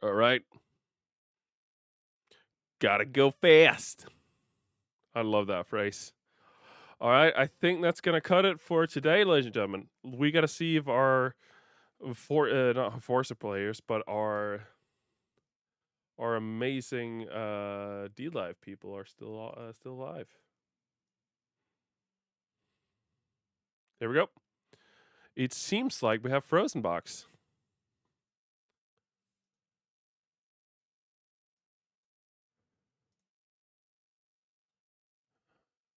All right. Gotta go fast. I love that phrase. All right, I think that's gonna cut it for today, ladies and gentlemen. We gotta see if our not Forza players, but our amazing D Live people are still alive. There we go. It seems like we have Frozen Box.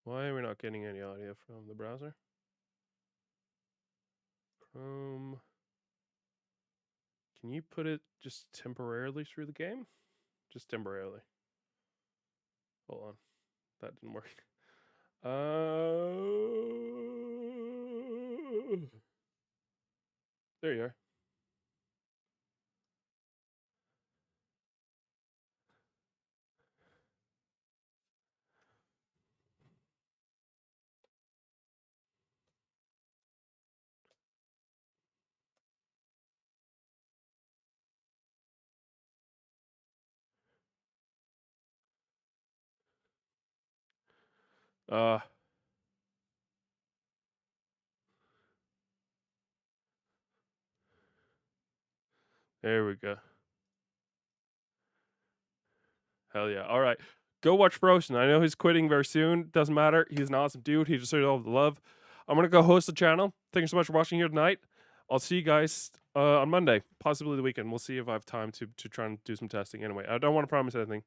Why are we not getting any audio from the browser? Chrome. Can you put it just temporarily through the game? Just temporarily. Hold on. That didn't work. There you are. There we go. Hell yeah. All right. Go watch Frozen. I know he's quitting very soon. Doesn't matter. He's an awesome dude. He deserves all the love. I'm going to go host the channel. Thank you so much for watching here tonight. I'll see you guys on Monday, possibly the weekend. We'll see if I have time to try and do some testing. Anyway, I don't want to promise anything.